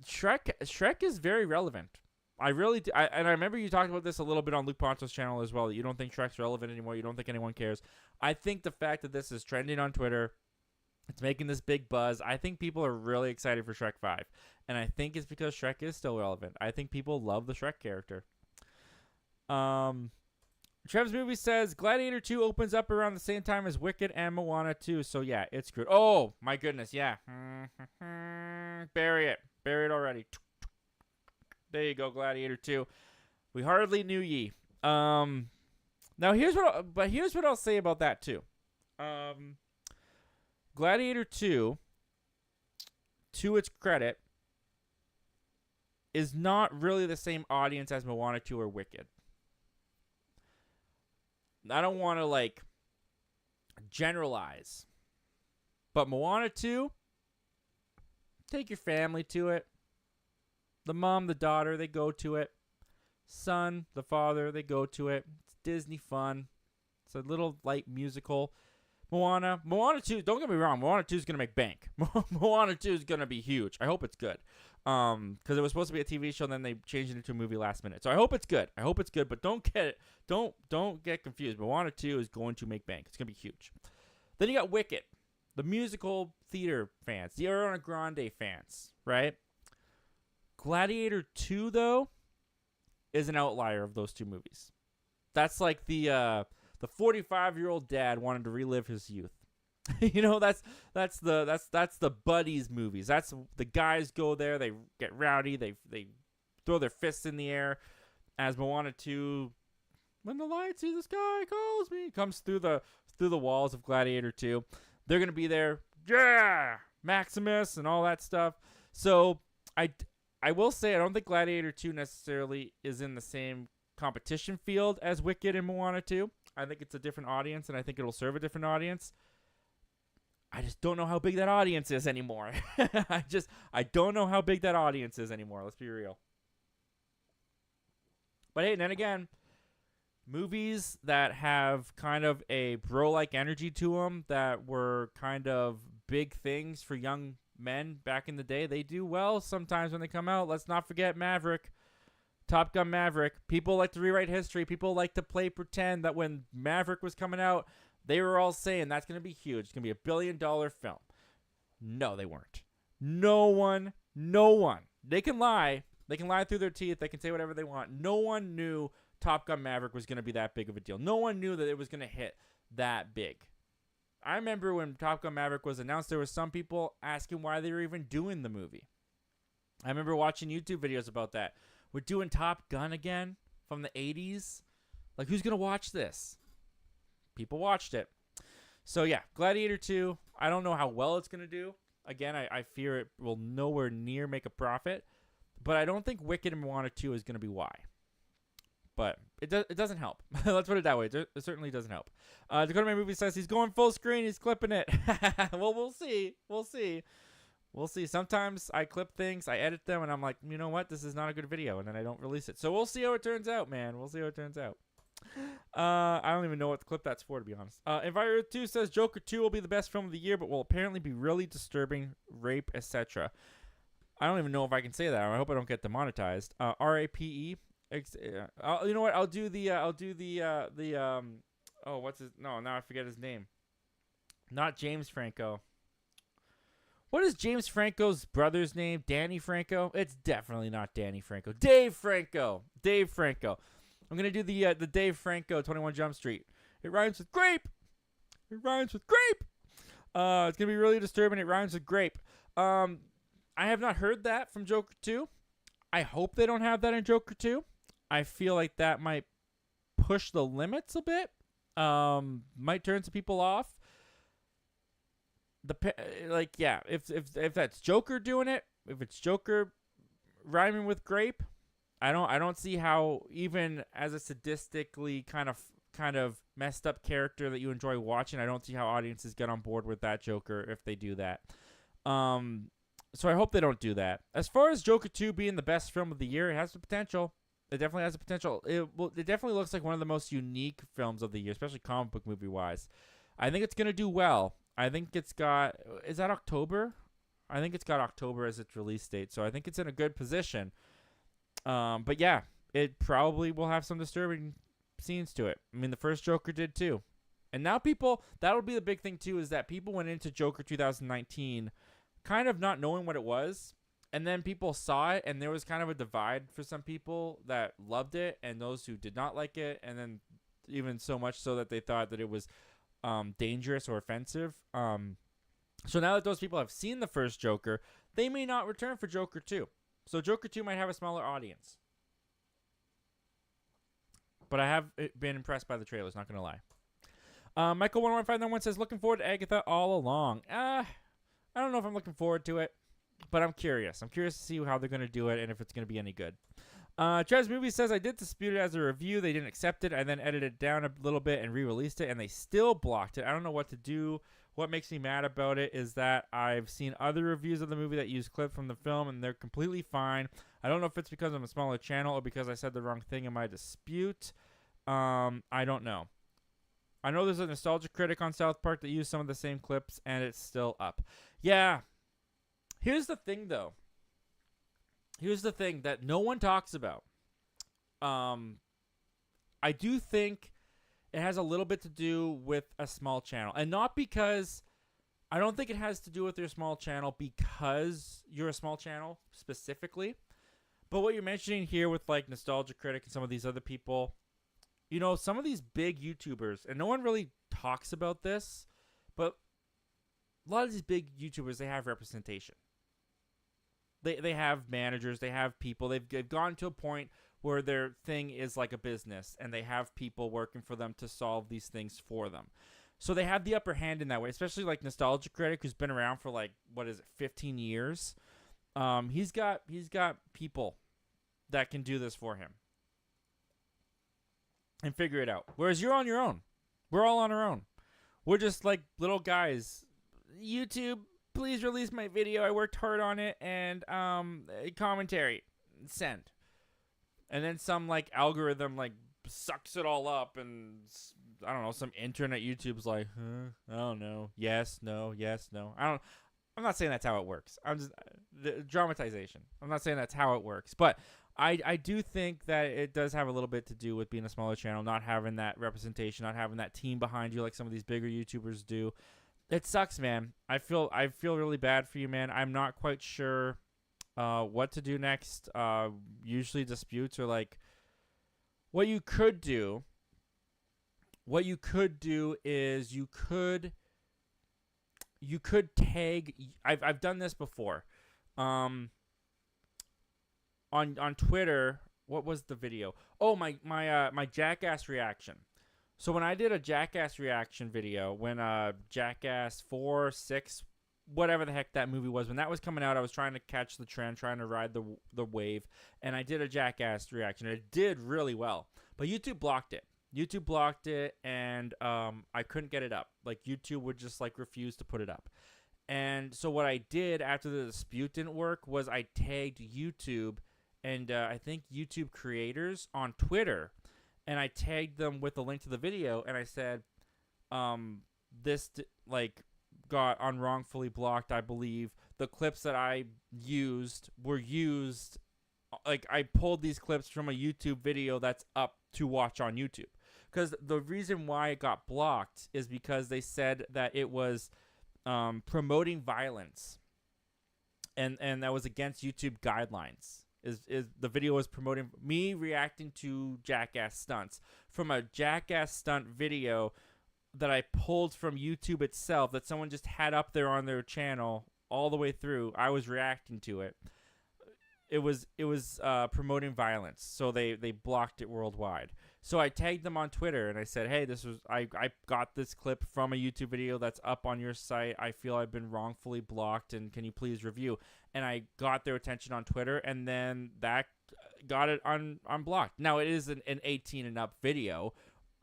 Shrek is very relevant. I really do. And I remember you talked about this a little bit on Luke Poncho's channel as well, that you don't think Shrek's relevant anymore. You don't think anyone cares. I think the fact that this is trending on Twitter, it's making this big buzz. I think people are really excited for Shrek 5. And I think it's because Shrek is still relevant. I think people love the Shrek character. Trev's movie says Gladiator 2 opens up around the same time as Wicked and Moana 2. So, yeah, it's good. Oh, my goodness, yeah. Bury it. Bury it already. There you go, Gladiator 2. We hardly knew ye. Now, here's what I'll say about that, too. Gladiator 2, to its credit, is not really the same audience as Moana 2 or Wicked. I don't want to, generalize. But Moana 2, take your family to it. The mom, the daughter, they go to it. Son, the father, they go to it. It's Disney fun. It's a little light musical. Moana 2, don't get me wrong, Moana 2 is going to make bank. Moana 2 is going to be huge. I hope it's good. Because it was supposed to be a TV show, and then they changed it into a movie last minute. So I hope it's good. But don't get confused. Moana 2 is going to make bank. It's going to be huge. Then you got Wicked, the musical theater fans, the Ariana Grande fans, right? Gladiator 2, though, is an outlier of those two movies. That's like the 45-year-old dad wanted to relive his youth. That's the buddies movies. That's the guys go there, they get rowdy, they throw their fists in the air. As Moana 2, when the light see the sky calls me, comes through the walls of Gladiator 2. They're gonna be there, yeah, Maximus and all that stuff. So I will say I don't think Gladiator 2 necessarily is in the same competition field as Wicked and Moana 2. I think it's a different audience, and I think it'll serve a different audience. I just don't know how big that audience is anymore. I don't know how big that audience is anymore. Let's be real. But hey, and then again, movies that have kind of a bro-like energy to them, that were kind of big things for young men back in the day, they do well sometimes when they come out. Let's not forget Maverick. Top Gun Maverick. People like to rewrite history. People like to play pretend that when Maverick was coming out, they were all saying that's going to be huge. It's going to be $1 billion film. No, they weren't. No one. They can lie. They can lie through their teeth. They can say whatever they want. No one knew Top Gun Maverick was going to be that big of a deal. No one knew that it was going to hit that big. I remember when Top Gun Maverick was announced, there were some people asking why they were even doing the movie. I remember watching YouTube videos about that. We're doing Top Gun again from the 80s. Like, who's going to watch this? People watched it. So, yeah, Gladiator 2, I don't know how well it's going to do. Again, I fear it will nowhere near make a profit. But I don't think Wicked and Moana 2 is going to be why. But it doesn't help. Let's put it that way. It certainly doesn't help. Dakota Man Movie says he's going full screen. He's clipping it. Well, we'll see. We'll see. Sometimes I clip things, I edit them, and I'm like, you know what? This is not a good video, and then I don't release it. So we'll see how it turns out, man. We'll see how it turns out. I don't even know what clip that's for, to be honest. Enviro 2 says Joker 2 will be the best film of the year, but will apparently be really disturbing, rape, etc. I don't even know if I can say that. I hope I don't get demonetized. RAPE. You know what? I'll do the what's his? No, now I forget his name. Not James Franco. What is James Franco's brother's name? Danny Franco? It's definitely not Danny Franco. Dave Franco. I'm going to do the Dave Franco 21 Jump Street. It rhymes with grape. It's going to be really disturbing. It rhymes with grape. I have not heard that from Joker 2. I hope they don't have that in Joker 2. I feel like that might push the limits a bit. Might turn some people off. If that's Joker doing it, if it's Joker rhyming with grape, I don't see how, even as a sadistically kind of messed up character that you enjoy watching, I don't see how audiences get on board with that Joker if they do that. So I hope they don't do that. As far as Joker 2 being the best film of the year, it has the potential. It definitely has the potential. It definitely looks like one of the most unique films of the year, especially comic book movie wise. I think it's gonna do well. I think it's got. Is that October? I think it's got October as its release date, so I think it's in a good position. But yeah, it probably will have some disturbing scenes to it. I mean, the first Joker did too. And now that'll be the big thing too, is that people went into Joker 2019 kind of not knowing what it was. And then people saw it, and there was kind of a divide for some people that loved it and those who did not like it. And then even so much so that they thought that it was dangerous or offensive. So now that those people have seen the first Joker, they may not return for Joker 2. So Joker 2 might have a smaller audience. But I have been impressed by the trailers, not going to lie. Michael11591 says, looking forward to Agatha all along. I don't know if I'm looking forward to it, but I'm curious. I'm curious to see how they're going to do it and if it's going to be any good. Trez Movie says, I did dispute it as a review. They didn't accept it. I then edited it down a little bit and re-released it, and they still blocked it. I don't know what to do. What makes me mad about it is that I've seen other reviews of the movie that use clips from the film, and they're completely fine. I don't know if it's because I'm a smaller channel or because I said the wrong thing in my dispute. I don't know. I know there's a nostalgia critic on South Park that used some of the same clips, and it's still up. Yeah. Here's the thing, though. Here's the thing that no one talks about. I do think it has a little bit to do with a small channel. And not because... I don't think it has to do with your small channel because you're a small channel specifically. But what you're mentioning here with like Nostalgia Critic and some of these other people... You know, some of these big YouTubers, and no one really talks about this, but a lot of these big YouTubers, they have representation. They have managers, they have people. They've gone to a point where their thing is like a business, and they have people working for them to solve these things for them. So they have the upper hand in that way, especially like Nostalgia Critic, who's been around for like, 15 years. He's got people that can do this for him and figure it out. Whereas you're on your own. We're all on our own. We're just like little guys. YouTube, please release my video. I worked hard on it. And commentary. Send. And then some like algorithm like sucks it all up. And I don't know, some internet YouTube's like, I don't know. Yes, no, yes, no. I'm not saying that's how it works. I'm just the dramatization. I'm not saying that's how it works. But I do think that it does have a little bit to do with being a smaller channel, not having that representation, not having that team behind you like some of these bigger YouTubers do. It sucks, man. I feel really bad for you, man. I'm not quite sure what to do next. Usually disputes are like what you could do. What you could do is you could tag. I've done this before. On Twitter, what was the video? Oh, my Jackass reaction. So when I did a Jackass reaction video, when Jackass 4, 6, whatever the heck that movie was, when that was coming out, I was trying to catch the trend, trying to ride the wave, and I did a Jackass reaction. It did really well, but YouTube blocked it. YouTube blocked it, and I couldn't get it up. Like YouTube would just like refuse to put it up. And so what I did after the dispute didn't work was I tagged YouTube and I think YouTube creators on Twitter, and I tagged them with a link to the video, and I said, this got unwrongfully blocked, I believe. The clips that I used were used, like I pulled these clips from a YouTube video that's up to watch on YouTube. Because the reason why it got blocked is because they said that it was promoting violence, and that was against YouTube guidelines. Is the video was promoting me reacting to Jackass stunts from a Jackass stunt video that I pulled from YouTube itself that someone just had up there on their channel all the way through. I was reacting to it. It was promoting violence, so they blocked it worldwide. So I tagged them on Twitter and I said, hey, I got this clip from a YouTube video that's up on your site. I feel I've been wrongfully blocked, and can you please review? And I got their attention on Twitter, and then that got it unblocked. Now it is an 18 and up video.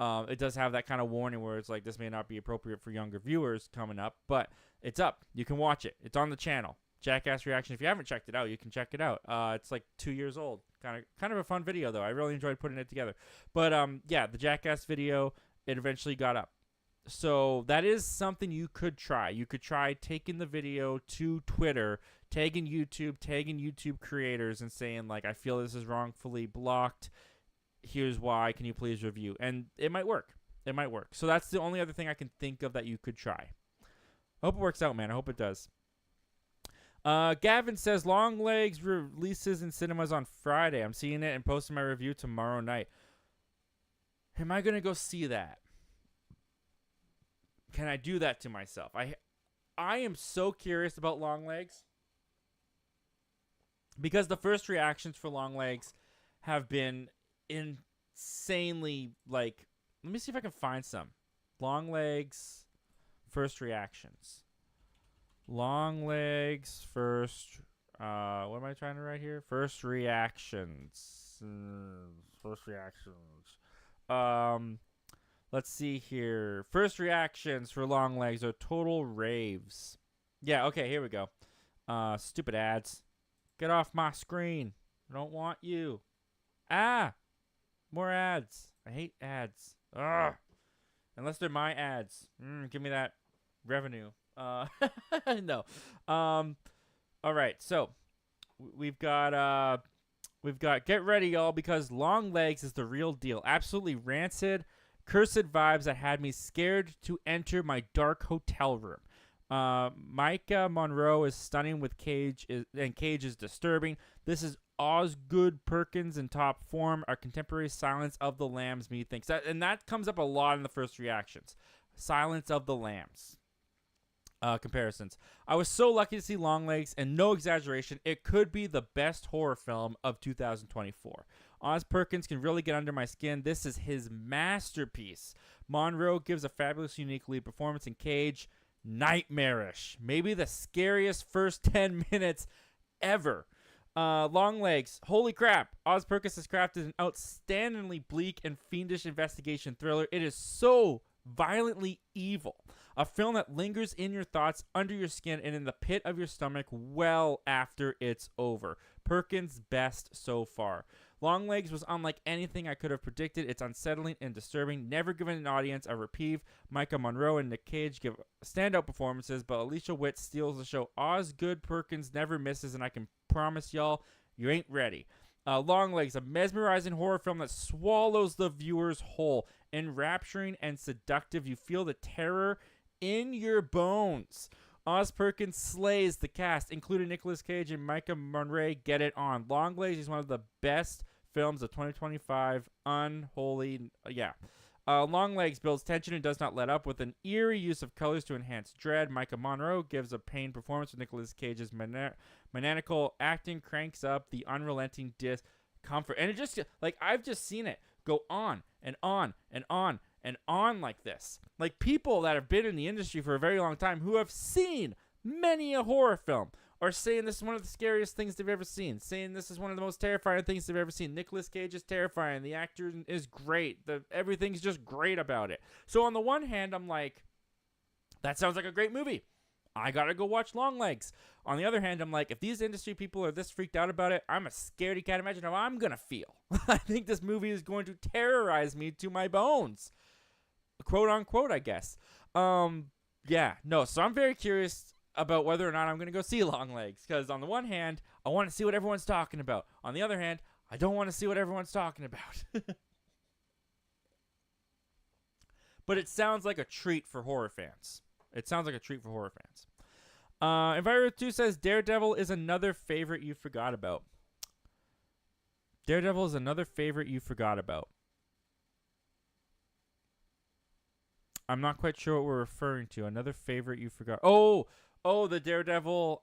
It does have that kind of warning where it's like this may not be appropriate for younger viewers coming up, but it's up. You can watch it. It's on the channel. Jackass reaction. If you haven't checked it out, you can check it out. It's like 2 years old. Kind of a fun video though. I really enjoyed putting it together. But yeah, the Jackass video, it eventually got up. So that is something you could try. You could try taking the video to Twitter, tagging YouTube creators and saying, like, I feel this is wrongfully blocked. Here's why. Can you please review? And it might work. It might work. So that's the only other thing I can think of that you could try. I hope it works out, man. I hope it does. Gavin says, Longlegs releases in cinemas on Friday. I'm seeing it and posting my review tomorrow night. Am I going to go see that? Can I do that to myself? I am so curious about Longlegs. Because the first reactions for Longlegs have been insanely, like... Let me see if I can find some. Longlegs first reactions. Longlegs first... what am I trying to write here? First reactions. First reactions. Let's see here. First reactions for Longlegs are total raves. Yeah, okay, here we go. Stupid ads. Get off my screen. I don't want you. Ah! More ads. I hate ads. Ugh. Unless they're my ads. Give me that revenue. No. All right, so we've got get ready, y'all, because Longlegs is the real deal. Absolutely rancid, cursed vibes that had me scared to enter my dark hotel room. Micah Monroe is stunning with Cage is disturbing. This is Osgood Perkins in top form. Our contemporary Silence of the Lambs methinks. And that comes up a lot in the first reactions. Silence of the Lambs. Comparisons. I was so lucky to see Longlegs, and no exaggeration, it could be the best horror film of 2024. Oz Perkins can really get under my skin. This is his masterpiece. Monroe gives a fabulous, unique lead performance in Cage. Nightmarish. Maybe the scariest first 10 minutes ever. Longlegs. Holy crap. Oz Perkins has crafted an outstandingly bleak and fiendish investigation thriller. It is so violently evil. A film that lingers in your thoughts, under your skin, and in the pit of your stomach well after it's over. Perkins' best so far. Longlegs was unlike anything I could have predicted. It's unsettling and disturbing, never given an audience a reprieve. Micah Monroe and Nick Cage give standout performances, but Alicia Witt steals the show. Osgood Perkins never misses, and I can promise y'all, you ain't ready. Longlegs, a mesmerizing horror film that swallows the viewer's whole. Enrapturing and seductive. You feel the terror in your bones. Oz Perkins slays the cast, including Nicolas Cage and Micah Monroe. Get it on. Longlegs is one of the best films of 2025. Unholy. Yeah. Longlegs builds tension and does not let up with an eerie use of colors to enhance dread. Micah Monroe gives a pained performance with Nicolas Cage's maniacal acting cranks up the unrelenting discomfort. And it just, like, I've just seen it go on and on and on and on like this. Like, people that have been in the industry for a very long time who have seen many a horror film are saying this is one of the scariest things they've ever seen, saying this is one of the most terrifying things they've ever seen. Nicolas Cage is terrifying. The actor is great. Everything's just great about it. So on the one hand, I'm like, that sounds like a great movie. I gotta go watch Longlegs. On the other hand, I'm like, if these industry people are this freaked out about it, I'm a scaredy cat. Imagine how I'm gonna feel. I think this movie is going to terrorize me to my bones. Quote unquote, I guess. Yeah, no, so I'm very curious about whether or not I'm going to go see Longlegs. Because on the one hand, I want to see what everyone's talking about. On the other hand, I don't want to see what everyone's talking about. But it sounds like a treat for horror fans. Enviro 2 says, Daredevil is another favorite you forgot about. I'm not quite sure what we're referring to. Another favorite you forgot. Oh, the Daredevil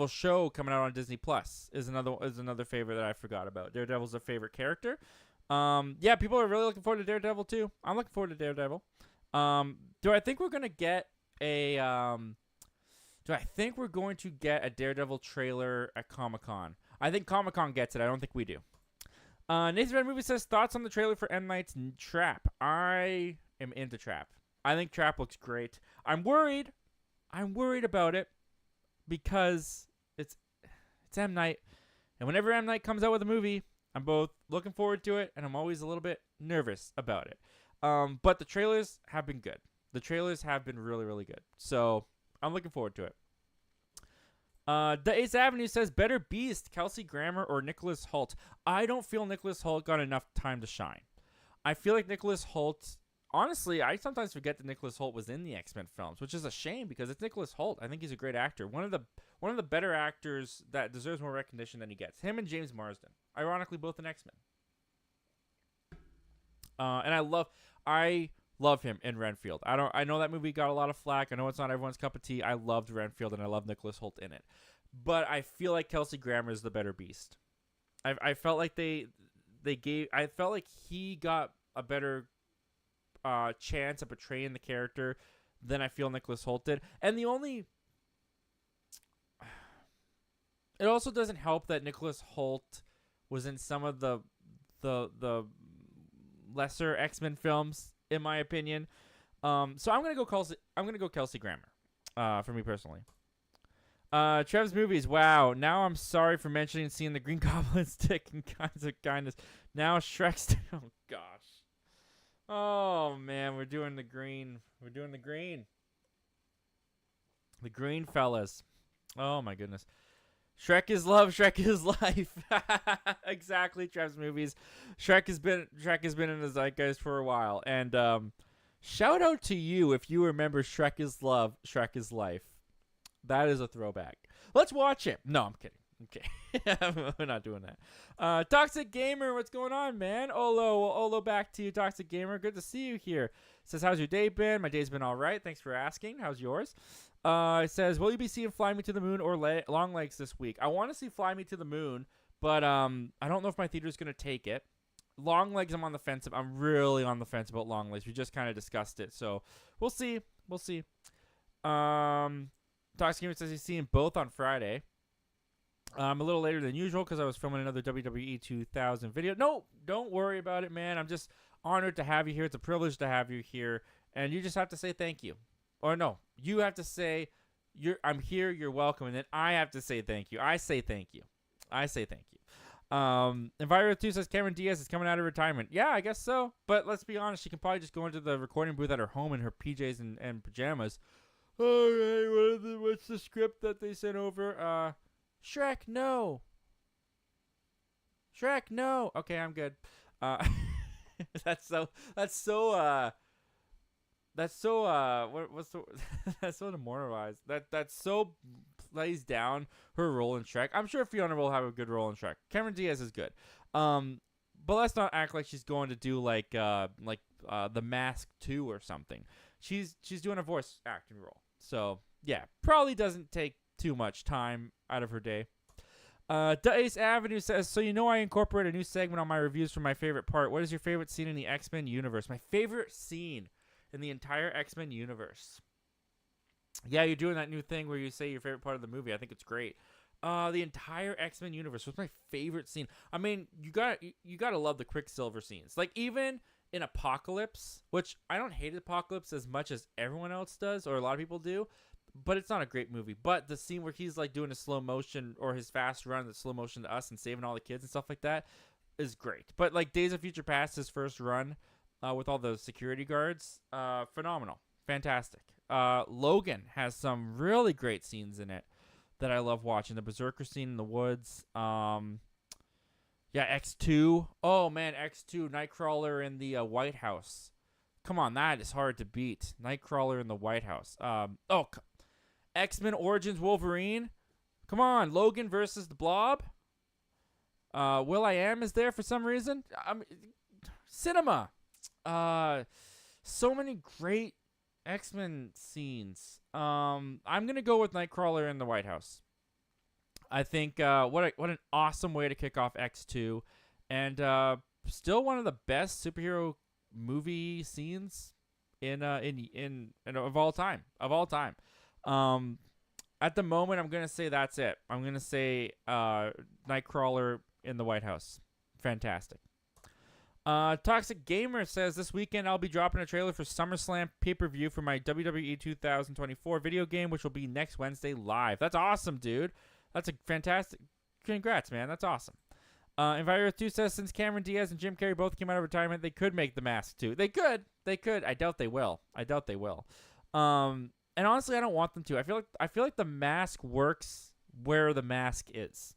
show coming out on Disney Plus is another favorite that I forgot about. Daredevil's a favorite character. Yeah, people are really looking forward to Daredevil too. I'm looking forward to Daredevil. Do I think we're going to get a Daredevil trailer at Comic-Con? I think Comic-Con gets it. I don't think we do. Nathan Red Movie says, thoughts on the trailer for M. Night's Trap. I am into Trap. I think Trap looks great. I'm worried about it because it's M. Night. And whenever M. Night comes out with a movie, I'm both looking forward to it and I'm always a little bit nervous about it. But the trailers have been good. The trailers have been really, really good. So I'm looking forward to it. The Ace Avenue says, better Beast, Kelsey Grammer or Nicholas Hoult. I don't feel Nicholas Hoult got enough time to shine. I feel like Nicholas Hoult, honestly, I sometimes forget that Nicholas Hoult was in the X-Men films, which is a shame because it's Nicholas Hoult. I think he's a great actor. One of the better actors that deserves more recognition than he gets. Him and James Marsden. Ironically, both in X-Men. And I love him in Renfield. I know that movie got a lot of flack. I know it's not everyone's cup of tea. I loved Renfield and I love Nicholas Hoult in it. But I feel like Kelsey Grammer is the better Beast. I felt like I felt like he got a better chance at portraying the character than I feel Nicholas Hoult did. And it also doesn't help that Nicholas Hoult was in some of the lesser X-Men films, in my opinion. So I'm gonna go Kelsey Grammer, for me personally. Trev's movies. Wow. Now I'm sorry for mentioning seeing the Green Goblin stick in Kinds of Kindness. Now Shrek's. Oh gosh. Oh man, we're doing the green. The green fellas. Oh my goodness. Shrek is love. Shrek is life. Exactly. Trev's movies. Shrek has been in the zeitgeist for a while. And shout out to you if you remember Shrek is love. Shrek is life. That is a throwback. Let's watch it. No, I'm kidding. Okay. We're not doing that. Toxic Gamer, what's going on, man? Olo, back to you, Toxic Gamer. Good to see you here. Says, how's your day been? My day's been all right. Thanks for asking. How's yours? It says, will you be seeing Fly Me to the Moon or Long Legs this week? I want to see Fly Me to the Moon, but I don't know if my theater's going to take it. Long Legs, I'm on the fence. I'm really on the fence about Long Legs. We just kind of discussed it, so we'll see. Toxic Gamer says he's seeing both on Friday. I'm a little later than usual because I was filming another WWE 2000 video. No, don't worry about it, man. I'm just honored to have you here. It's a privilege to have you here, and you just have to say thank you. Or no, you have to say, I'm here, you're welcome, and then I have to say thank you. I say thank you. Enviro2 says Cameron Diaz is coming out of retirement. Yeah, I guess so. But let's be honest, she can probably just go into the recording booth at her home in her PJs and pajamas. All right, what's the script that they sent over? Shrek, no. Okay, I'm good. That's so that's so demoralized. That so plays down her role in Shrek. I'm sure Fiona will have a good role in Shrek. Cameron Diaz is good. But let's not act like she's going to do like The Mask 2 or something. She's doing a voice acting role. So, yeah, probably doesn't take too much time out of her day. Ace Avenue says, so I incorporate a new segment on my reviews for my favorite part. What is your favorite scene in the X-Men universe? My favorite scene in the entire X-Men universe. Yeah, you're doing that new thing where you say your favorite part of the movie. I think it's great. The entire X-Men universe was my favorite scene. I mean, you gotta love the Quicksilver scenes. Like, even in Apocalypse, which I don't hate Apocalypse as much as everyone else does, or a lot of people do, but it's not a great movie. But the scene where he's like doing a slow motion or his fast run, the slow motion to us and saving all the kids and stuff like that is great. But like Days of Future Past, his first run with all the security guards, phenomenal, fantastic. Logan has some really great scenes in it that I love watching. The Berserker scene in the woods. Yeah, X2. Oh, man, X2. Nightcrawler in the White House. Come on, that is hard to beat. Nightcrawler in the White House. X-Men Origins Wolverine. Come on, Logan versus the Blob. Will.i.am is there for some reason. Cinema. So many great X-Men scenes. I'm going to go with Nightcrawler in the White House. I think what an awesome way to kick off X2, and still one of the best superhero movie scenes in of all time. At the moment, I'm gonna say that's it. I'm gonna say Nightcrawler in the White House. Fantastic. Toxic Gamer says this weekend I'll be dropping a trailer for SummerSlam pay-per-view for my WWE 2024 video game, which will be next Wednesday live. That's awesome, dude. That's a fantastic. Congrats, man. That's awesome. Enviro 2 says, since Cameron Diaz and Jim Carrey both came out of retirement, they could make The Mask 2. They could. I doubt they will. And honestly, I don't want them to. I feel like The Mask works where The Mask is.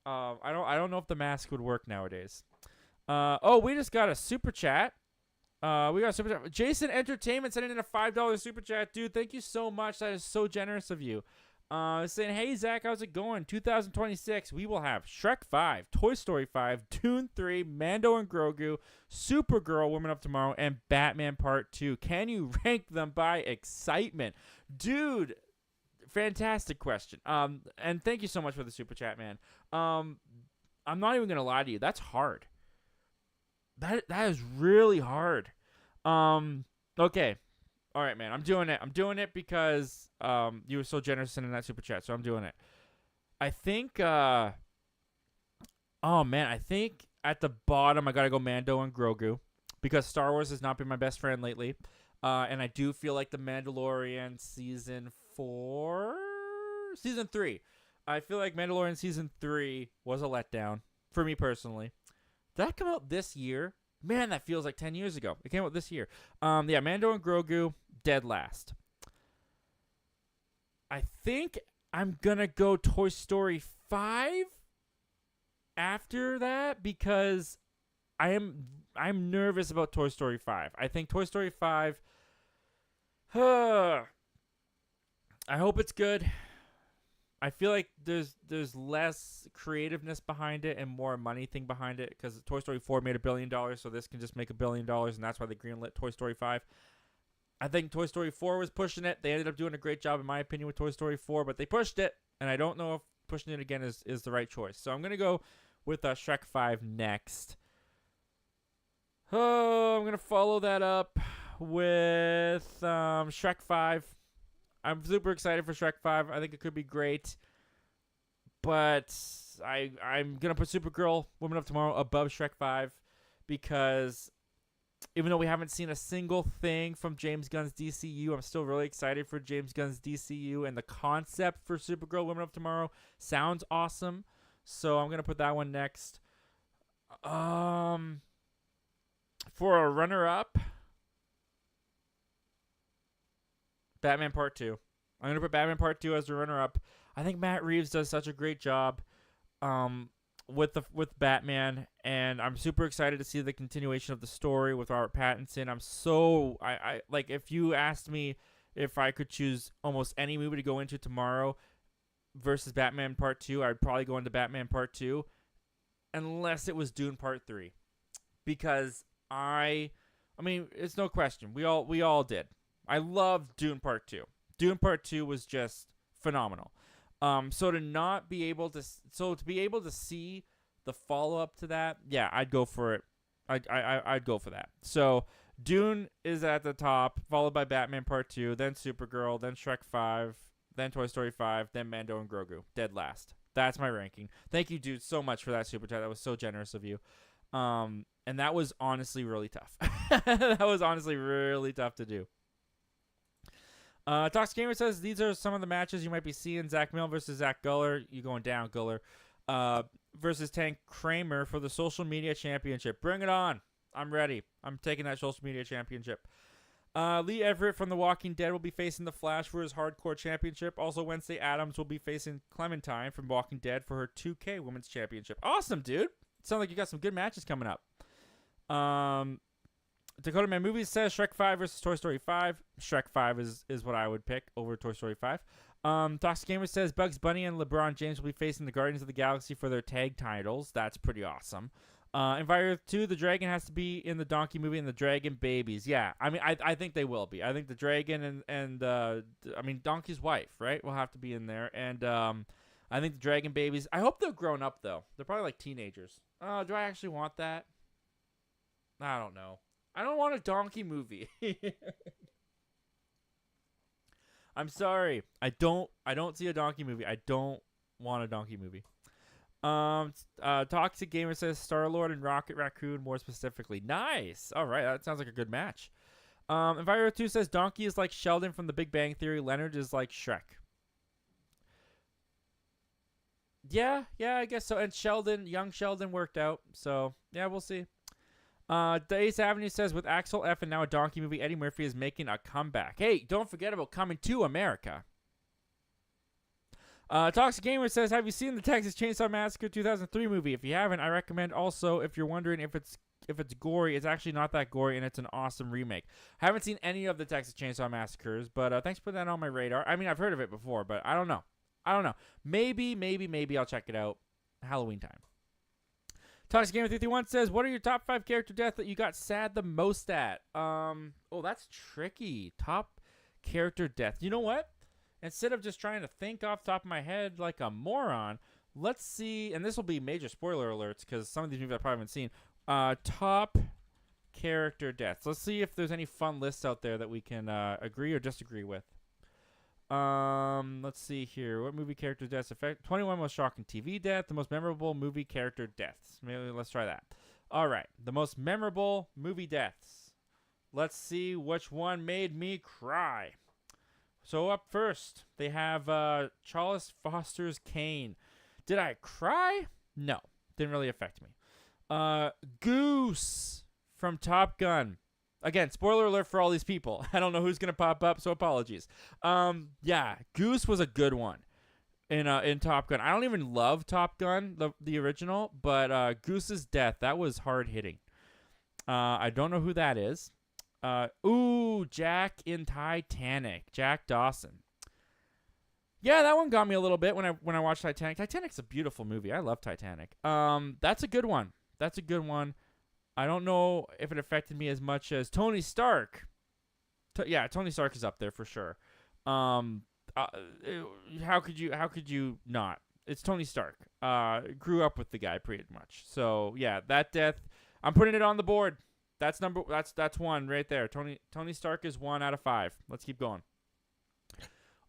I don't know if The Mask would work nowadays. We just got a super chat. We got a super chat. Jason Entertainment sending in a $5 super chat. Dude, thank you so much. That is so generous of you. Saying, hey, Zach, how's it going? 2026, we will have Shrek 5, Toy Story 5, Dune 3, Mando and Grogu, Supergirl, Women of Tomorrow, and Batman Part 2. Can you rank them by excitement? Dude, fantastic question. And thank you so much for the super chat, man. I'm not even going to lie to you. That's hard. That is really hard. Okay. All right, man. I'm doing it because you were so generous in that super chat, so I'm doing it. I think I think at the bottom I got to go Mando and Grogu because Star Wars has not been my best friend lately. And I do feel like The Mandalorian season 3. I feel like Mandalorian season 3 was a letdown for me personally. Did that come out this year? Man, that feels like 10 years ago. It came out this year. Mando and Grogu, dead last. I think I'm going to go Toy Story 5 after that because I'm nervous about Toy Story 5. I think Toy Story 5, I hope it's good. I feel like there's less creativeness behind it and more money thing behind it because Toy Story 4 made $1 billion, so this can just make $1 billion, and that's why they greenlit Toy Story 5. I think Toy Story 4 was pushing it. They ended up doing a great job, in my opinion, with Toy Story 4, but they pushed it, and I don't know if pushing it again is the right choice. So I'm going to go with Shrek 5 next. Oh, I'm going to follow that up with Shrek 5. I'm super excited for Shrek 5. I think it could be great. But I'm going to put Supergirl, Women of Tomorrow, above Shrek 5 because even though we haven't seen a single thing from James Gunn's DCU, I'm still really excited for James Gunn's DCU, and the concept for Supergirl, Women of Tomorrow sounds awesome. So I'm going to put that one next. For a runner-up, Batman Part 2. I'm going to put Batman Part 2 as the runner-up. I think Matt Reeves does such a great job with Batman, and I'm super excited to see the continuation of the story with Robert Pattinson. I like, if you asked me if I could choose almost any movie to go into tomorrow versus Batman Part 2, I'd probably go into Batman Part 2 unless it was Dune Part 3. Because I mean, it's no question. We all did. I loved Dune Part 2. Dune Part 2 was just phenomenal. So to be able to see the follow-up to that, yeah, I'd go for it. I'd go for that. So Dune is at the top, followed by Batman Part 2, then Supergirl, then Shrek 5, then Toy Story 5, then Mando and Grogu. Dead last. That's my ranking. Thank you, dude, so much for that super chat. That was so generous of you. And that was honestly really tough. That was honestly really tough to do. Tox Gamer says these are some of the matches you might be seeing. Zach Milne versus Zach Guller. You going down, Guller. Versus Tank Kramer for the social media championship. Bring it on. I'm ready. I'm taking that social media championship. Lee Everett from The Walking Dead will be facing The Flash for his hardcore championship. Also, Wednesday Addams will be facing Clementine from Walking Dead for her 2K Women's Championship. Awesome, dude. Sounds like you got some good matches coming up. Dakota Man Movies says Shrek 5 versus Toy Story 5. Shrek 5 is what I would pick over Toy Story 5. Toxic Gamer says Bugs Bunny and LeBron James will be facing the Guardians of the Galaxy for their tag titles. That's pretty awesome. Enviro 2, the dragon has to be in the Donkey movie and the Dragon Babies. Yeah, I mean, I think they will be. I think the dragon and Donkey's wife, right, will have to be in there. And I think the Dragon Babies, I hope they're grown up, though. They're probably like teenagers. Do I actually want that? I don't know. I don't want a donkey movie. I'm sorry. I don't see a donkey movie. I don't want a donkey movie. Toxic Gamer says Star-Lord and Rocket Raccoon more specifically. Nice. All right. That sounds like a good match. Enviro 2 says Donkey is like Sheldon from The Big Bang Theory. Leonard is like Shrek. Yeah, I guess so. And young Sheldon worked out. So, yeah, we'll see. The Ace Avenue says, with Axel F and now a Donkey movie, Eddie Murphy is making a comeback. Hey, don't forget about Coming to America. Toxic Gamer says, have you seen the Texas Chainsaw Massacre 2003 movie? If you haven't, I recommend. Also, if you're wondering if it's gory, it's actually not that gory, and it's an awesome remake. I haven't seen any of the Texas Chainsaw Massacres, but thanks for putting that on my radar. I mean, I've heard of it before, but I don't know. Maybe I'll check it out. Halloween time. Toxic Gamer 331 says, what are your top 5 character deaths that you got sad the most at? Oh, that's tricky. Top character death. You know what? Instead of just trying to think off the top of my head like a moron, let's see. And this will be major spoiler alerts because some of these movies I probably haven't seen. Top character deaths. Let's see if there's any fun lists out there that we can agree or disagree with. Let's see here. What movie character deaths affect? 21 most shocking TV death. The most memorable movie character deaths. Maybe let's try that. All right. The most memorable movie deaths. Let's see which one made me cry. So up first, they have Charles Foster's Kane. Did I cry? No. Didn't really affect me. Goose from Top Gun. Again, spoiler alert for all these people. I don't know who's gonna pop up, so apologies. Yeah, Goose was a good one in Top Gun. I don't even love Top Gun, the original, but Goose's death, that was hard hitting. I don't know who that is. Jack in Titanic, Jack Dawson. Yeah, that one got me a little bit when I watched Titanic. Titanic's a beautiful movie. I love Titanic. That's a good one. I don't know if it affected me as much as Tony Stark. Tony Stark is up there for sure. How could you not? It's Tony Stark. Grew up with the guy pretty much. So yeah, that death, I'm putting it on the board. That's one right there. Tony Stark is 1 out of 5. Let's keep going.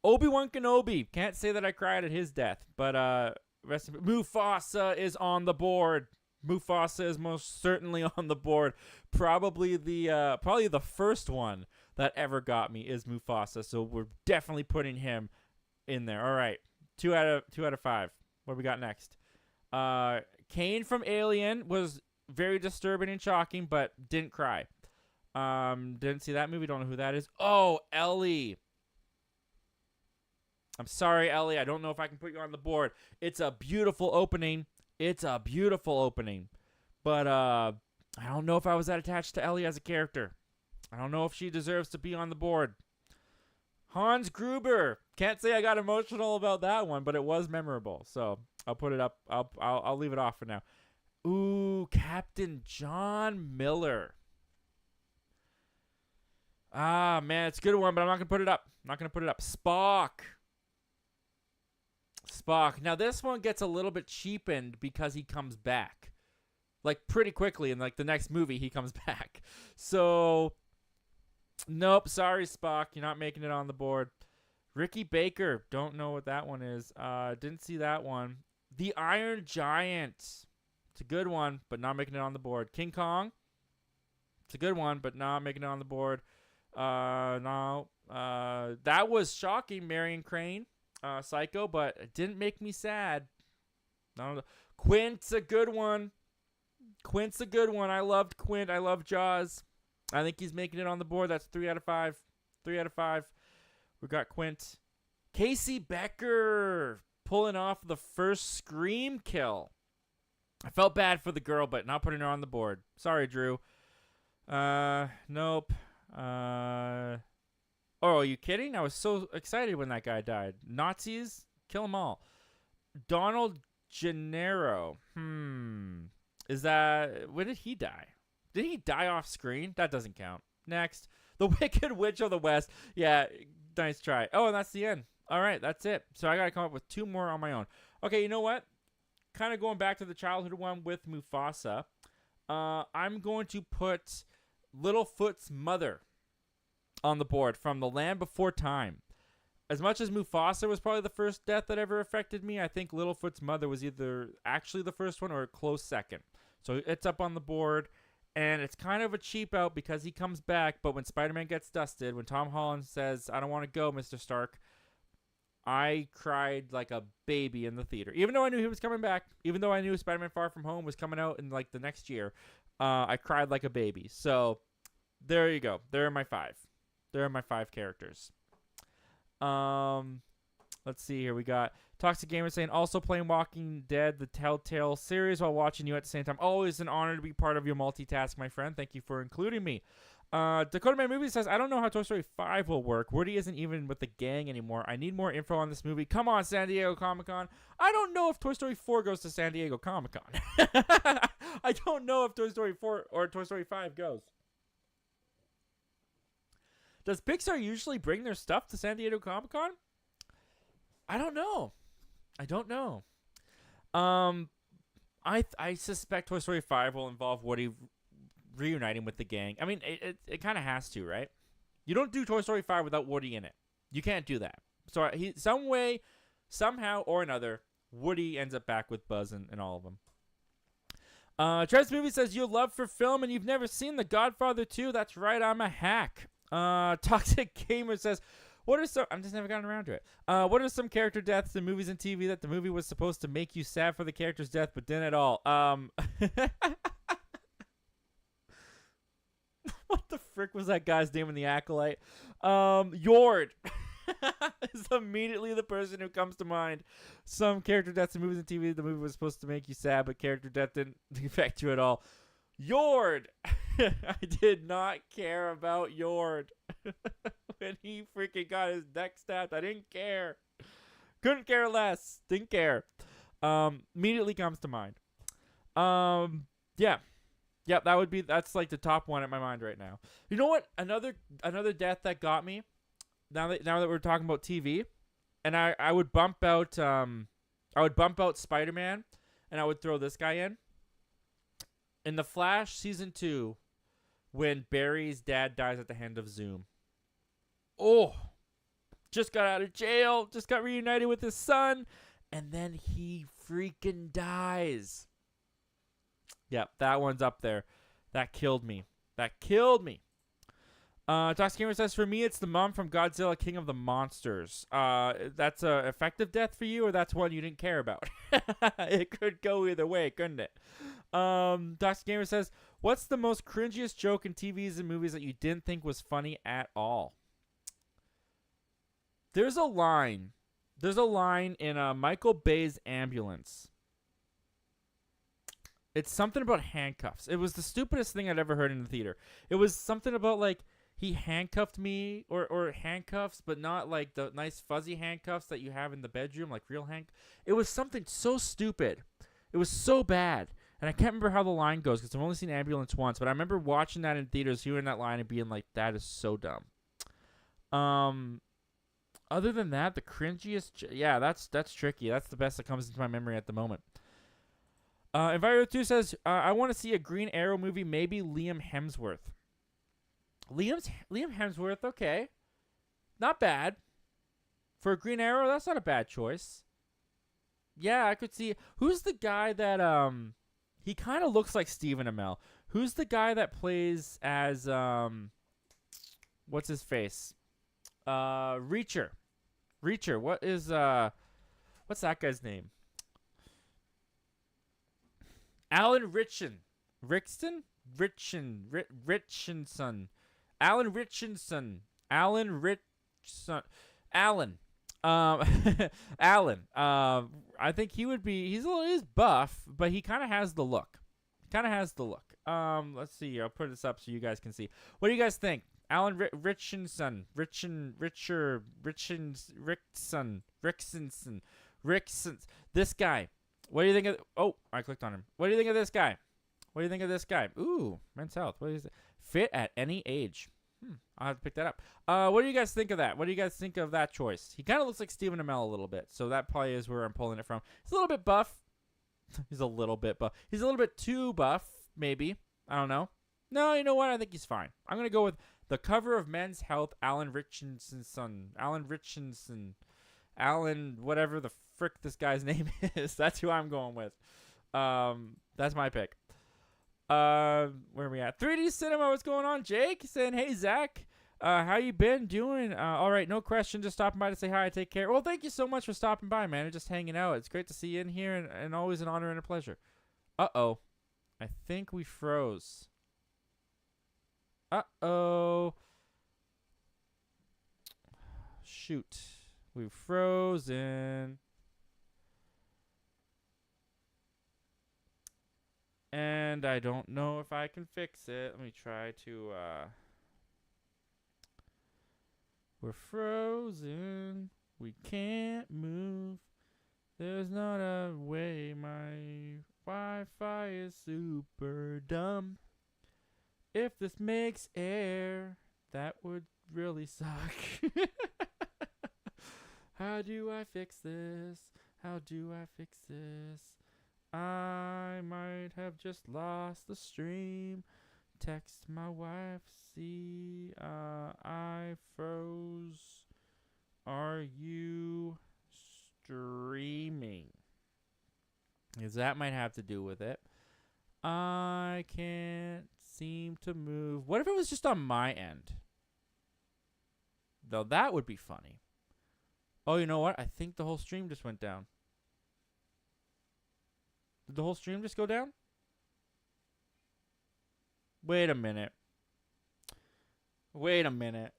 Obi-Wan Kenobi. Can't say that I cried at his death, but Mufasa is on the board. Mufasa is most certainly on the board. Probably the first one that ever got me is Mufasa. So we're definitely putting him in there. All right, 2 out of 5. What do we got next? Kane from Alien was very disturbing and shocking, but didn't cry. Didn't see that movie. Don't know who that is. Oh, Ellie. I'm sorry, Ellie. I don't know if I can put you on the board. It's a beautiful opening. But I don't know if I was that attached to Ellie as a character. I don't know if she deserves to be on the board. Hans Gruber. Can't say I got emotional about that one, but it was memorable. So I'll put it up. I'll leave it off for now. Ooh, Captain John Miller. Ah, man, it's a good one, but I'm not going to put it up. Spock. Now, this one gets a little bit cheapened because he comes back. Like, pretty quickly in, like, the next movie, he comes back. So, nope, sorry, Spock. You're not making it on the board. Ricky Baker. Don't know what that one is. Didn't see that one. The Iron Giant. It's a good one, but not making it on the board. King Kong. It's a good one, but not making it on the board. No. That was shocking, Marion Crane. Psycho, but it didn't make me sad. Quint's a good one. I loved Quint. I love Jaws. I think he's making it on the board. That's 3 out of 5. We got Quint. Casey Becker pulling off the first Scream kill. I felt bad for the girl, but not putting her on the board. Sorry, Drew. Nope. Oh, are you kidding? I was so excited when that guy died. Nazis? Kill them all. Donald Gennaro. Is that... When did he die? Did he die off screen? That doesn't count. Next. The Wicked Witch of the West. Yeah, nice try. Oh, and that's the end. All right, that's it. So I got to come up with 2 more on my own. Okay, you know what? Kind of going back to the childhood one with Mufasa. I'm going to put Littlefoot's mother on the board from The Land Before Time. As much as Mufasa was probably the first death that ever affected me, I think Littlefoot's mother was either actually the first one or a close second. So it's up on the board, and it's kind of a cheap out because he comes back, but when Spider-Man gets dusted, when Tom Holland says, I don't want to go, Mr. Stark, I cried like a baby in the theater. Even though I knew he was coming back, even though I knew Spider-Man Far From Home was coming out in like the next year, I cried like a baby. So there you go. There are my 5. There are my 5 characters. Let's see here. We got Toxic Gamer saying, also playing Walking Dead, the Telltale series, while watching you at the same time. Always an honor to be part of your multitask, my friend. Thank you for including me. Dakota Man Movie says, I don't know how Toy Story 5 will work. Woody isn't even with the gang anymore. I need more info on this movie. Come on, San Diego Comic-Con. I don't know if Toy Story 4 goes to San Diego Comic-Con. I don't know if Toy Story 4 or Toy Story 5 goes. Does Pixar usually bring their stuff to San Diego Comic-Con? I don't know. I suspect Toy Story 5 will involve Woody reuniting with the gang. I mean, it kind of has to, right? You don't do Toy Story 5 without Woody in it. You can't do that. So some way, somehow or another, Woody ends up back with Buzz and all of them. Travis Movie says, your love for film and you've never seen The Godfather 2. That's right, I'm a hack. Toxic Gamer says, I'm just never gotten around to it. What are some character deaths in movies and TV that the movie was supposed to make you sad for the character's death, but didn't at all? What the frick was that guy's name in The Acolyte? Yord is immediately the person who comes to mind. Some character deaths in movies and TV, the movie was supposed to make you sad, but character death didn't affect you at all. Yord! I did not care about Yord. When he freaking got his neck stabbed, I didn't care. Couldn't care less. Didn't care. Immediately comes to mind. Yeah. Yep, that's like the top one at my mind right now. You know what? Another death that got me. Now that we're talking about TV, and I would bump out Spider-Man, and I would throw this guy in The Flash season 2, when Barry's dad dies at the hand of Zoom. Oh, just got out of jail, just got reunited with his son, and then he freaking dies. Yep, that one's up there. That killed me. Toxic Gamer says, for me, it's the mom from Godzilla King of the Monsters. That's a effective death for you, or that's one you didn't care about? It could go either way, couldn't it? Toxic Gamer says, what's the most cringiest joke in TVs and movies that you didn't think was funny at all? There's a line in Michael Bay's Ambulance. It's something about handcuffs. It was the stupidest thing I'd ever heard in the theater. It was something about, like, he handcuffed me, or handcuffs, but not like the nice fuzzy handcuffs that you have in the bedroom, like real It was something so stupid. It was so bad. And I can't remember how the line goes because I've only seen Ambulance once, but I remember watching that in theaters, hearing that line and being like, that is so dumb. Other than that, the cringiest, yeah, that's tricky. That's the best that comes into my memory at the moment. Enviro2 says, I want to see a Green Arrow movie, maybe Liam Hemsworth. Liam Hemsworth, okay. Not bad. For a Green Arrow, that's not a bad choice. Yeah, I could see. Who's the guy that, he kind of looks like Stephen Amell. Who's the guy that plays as, what's his face? Reacher. What is, what's that guy's name? Alan Ritchson. Richardson. Alan Richardson. Alan. I think he would be. He's buff, but he kind of has the look. Let's see. I'll put this up so you guys can see. What do you guys think? Alan Richardson. This guy. What do you think of? Oh, I clicked on him. What do you think of this guy? Ooh, Men's Health. What is it? Fit at any age. I'll have to pick that up. What do you guys think of that? What do you guys think of that choice? He kind of looks like Stephen Amell a little bit, so that probably is where I'm pulling it from. He's a little bit buff. He's a little bit buff. He's a little bit too buff, maybe. I don't know. No, you know what? I think he's fine. I'm going to go with the cover of Men's Health, Alan Richardson. Alan, whatever the frick this guy's name is. That's who I'm going with. That's my pick. Where are we at? 3D Cinema, what's going on? Jake saying, hey, Zach. How you been doing? All right, no question. Just stopping by to say hi. Take care. Well, thank you so much for stopping by, man, and just hanging out. It's great to see you in here, and always an honor and a pleasure. Uh-oh. I think we froze. Uh-oh. Shoot. We've frozen. And I don't know if I can fix it. Let me try to, We're frozen. We can't move. There's not a way. My Wi-Fi is super dumb. If this makes air, that would really suck. How do I fix this? How do I fix this? I might have just lost the stream. Text my wife, see, I froze. Are you streaming? Because that might have to do with it. I can't seem to move. What if it was just on my end? Though that would be funny. Oh, you know what? I think the whole stream just went down. Did the whole stream just go down? Wait a minute. Wait a minute.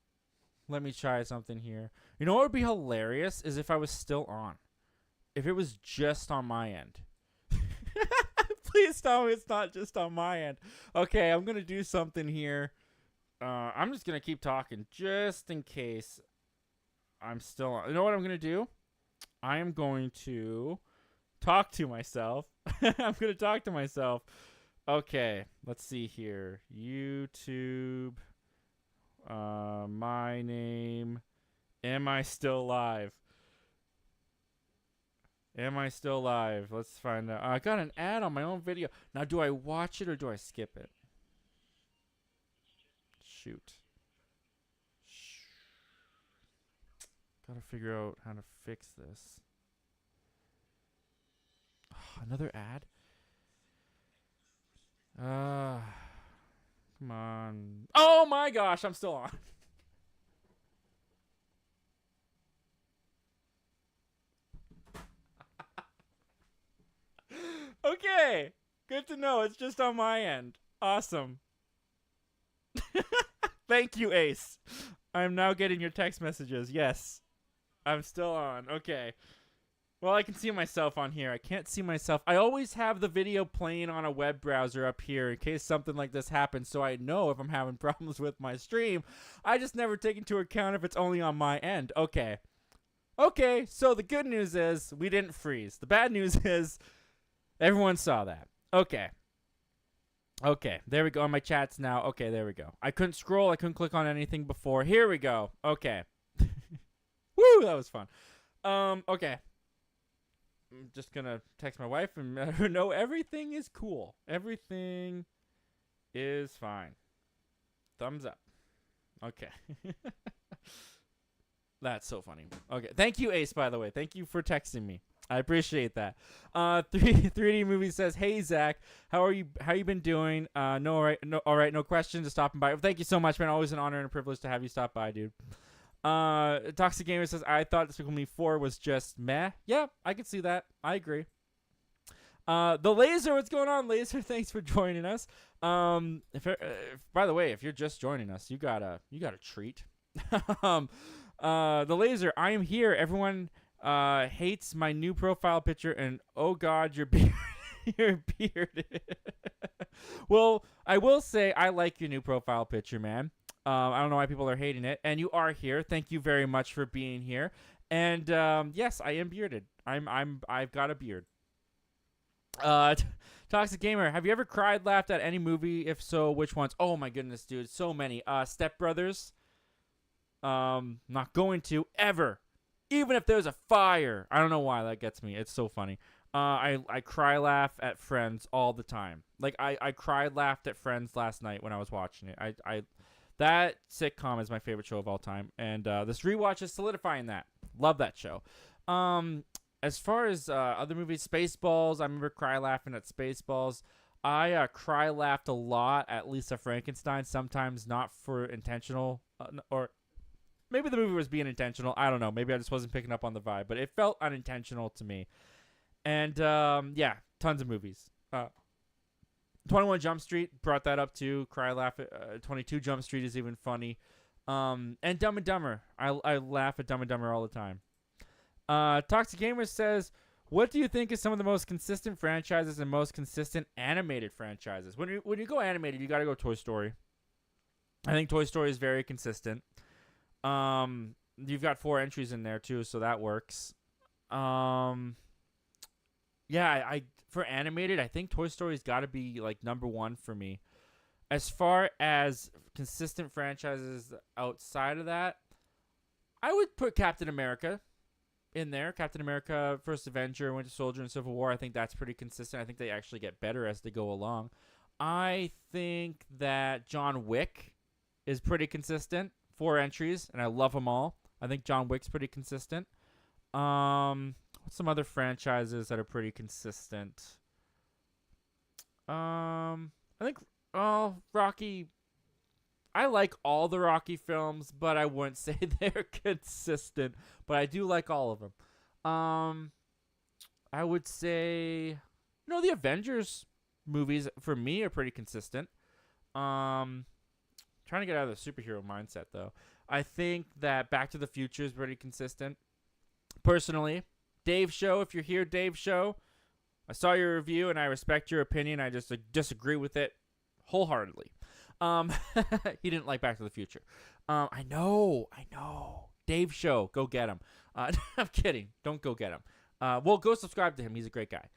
Let me try something here. You know what would be hilarious is if I was still on. If it was just on my end. Please tell me it's not just on my end. Okay, I'm going to do something here. I'm just going to keep talking just in case I'm still on. You know what I'm going to do? I am going to talk to myself. I'm going to talk to myself. Okay, let's see here. YouTube. My name. Am I still live? Am I still live? Let's find out. I got an ad on my own video. Now, do I watch it or do I skip it? Shoot. Gotta figure out how to fix this. Oh, another ad? Come on. Oh my gosh, I'm still on. Okay. Good to know. It's just on my end. Awesome. Thank you, Ace. I'm now getting your text messages. Yes. I'm still on. Okay. Well, I can see myself on here. I can't see myself. I always have the video playing on a web browser up here in case something like this happens, so I know if I'm having problems with my stream. I just never take into account if it's only on my end. Okay. Okay, so the good news is we didn't freeze. The bad news is everyone saw that. Okay. Okay, there we go on my chats now. Okay, there we go. I couldn't scroll. I couldn't click on anything before. Here we go. Okay. Woo, that was fun. Okay. I'm just going to text my wife and let her know everything is cool. Everything is fine. Thumbs up. Okay. That's so funny. Okay. Thank you, Ace, by the way. Thank you for texting me. I appreciate that. 3D Movie says, "Hey Zach, how you been doing? No, all right, no questions. Just stopping by. Thank you so much, man. Always an honor and a privilege to have you stop by, dude." Toxic Gamer says, "I thought Despicable Me 4 was just meh." Yeah, I can see that. I agree. The Laser, what's going on, Laser? Thanks for joining us. By the way, if you're just joining us, you got a treat. The Laser, I am here. Everyone hates my new profile picture, and oh god, you're bearded. Well, I will say I like your new profile picture, man. I don't know why people are hating it, and you are here. Thank you very much for being here. And yes, I am bearded. I've got a beard. Toxic Gamer, have you ever cried, laughed at any movie? If so, which ones? Oh my goodness, dude, so many. Step Brothers. Not going to ever. Even if there's a fire. I don't know why that gets me. It's so funny. I cry laugh at Friends all the time. Like I cried laughed at Friends last night when I was watching it. That sitcom is my favorite show of all time, and this rewatch is solidifying that. Love that show. As far as other movies, Spaceballs, I remember cry laughing at Spaceballs. I cry laughed a lot at Lisa Frankenstein, sometimes not for intentional or maybe the movie was being intentional. I don't know. Maybe I just wasn't picking up on the vibe, but it felt unintentional to me. And yeah, tons of movies. 21 Jump Street brought that up too. Cry, laugh. 22 Jump Street is even funny. And Dumb and Dumber. I laugh at Dumb and Dumber all the time. Toxic Gamer says, what do you think is some of the most consistent franchises and most consistent animated franchises? When you go animated, you got to go Toy Story. I think Toy Story is very consistent. You've got 4 entries in there too, so that works. Yeah, I for animated, I think Toy Story's got to be like number 1 for me. As far as consistent franchises outside of that, I would put Captain America in there. Captain America, First Avenger, Winter Soldier, and Civil War. I think that's pretty consistent. I think they actually get better as they go along. I think that John Wick is pretty consistent. 4 entries, and I love them all. I think John Wick's pretty consistent. What's some other franchises that are pretty consistent? I think Rocky. I like all the Rocky films, but I wouldn't say they're consistent. But I do like all of them. I would say, the Avengers movies for me are pretty consistent. Trying to get out of the superhero mindset though. I think that Back to the Future is pretty consistent. Personally, Dave Show, if you're here, Dave Show, I saw your review and I respect your opinion. I just disagree with it wholeheartedly. He didn't like Back to the Future. I know. Dave Show, go get him. I'm kidding. Don't go get him. Well, go subscribe to him. He's a great guy.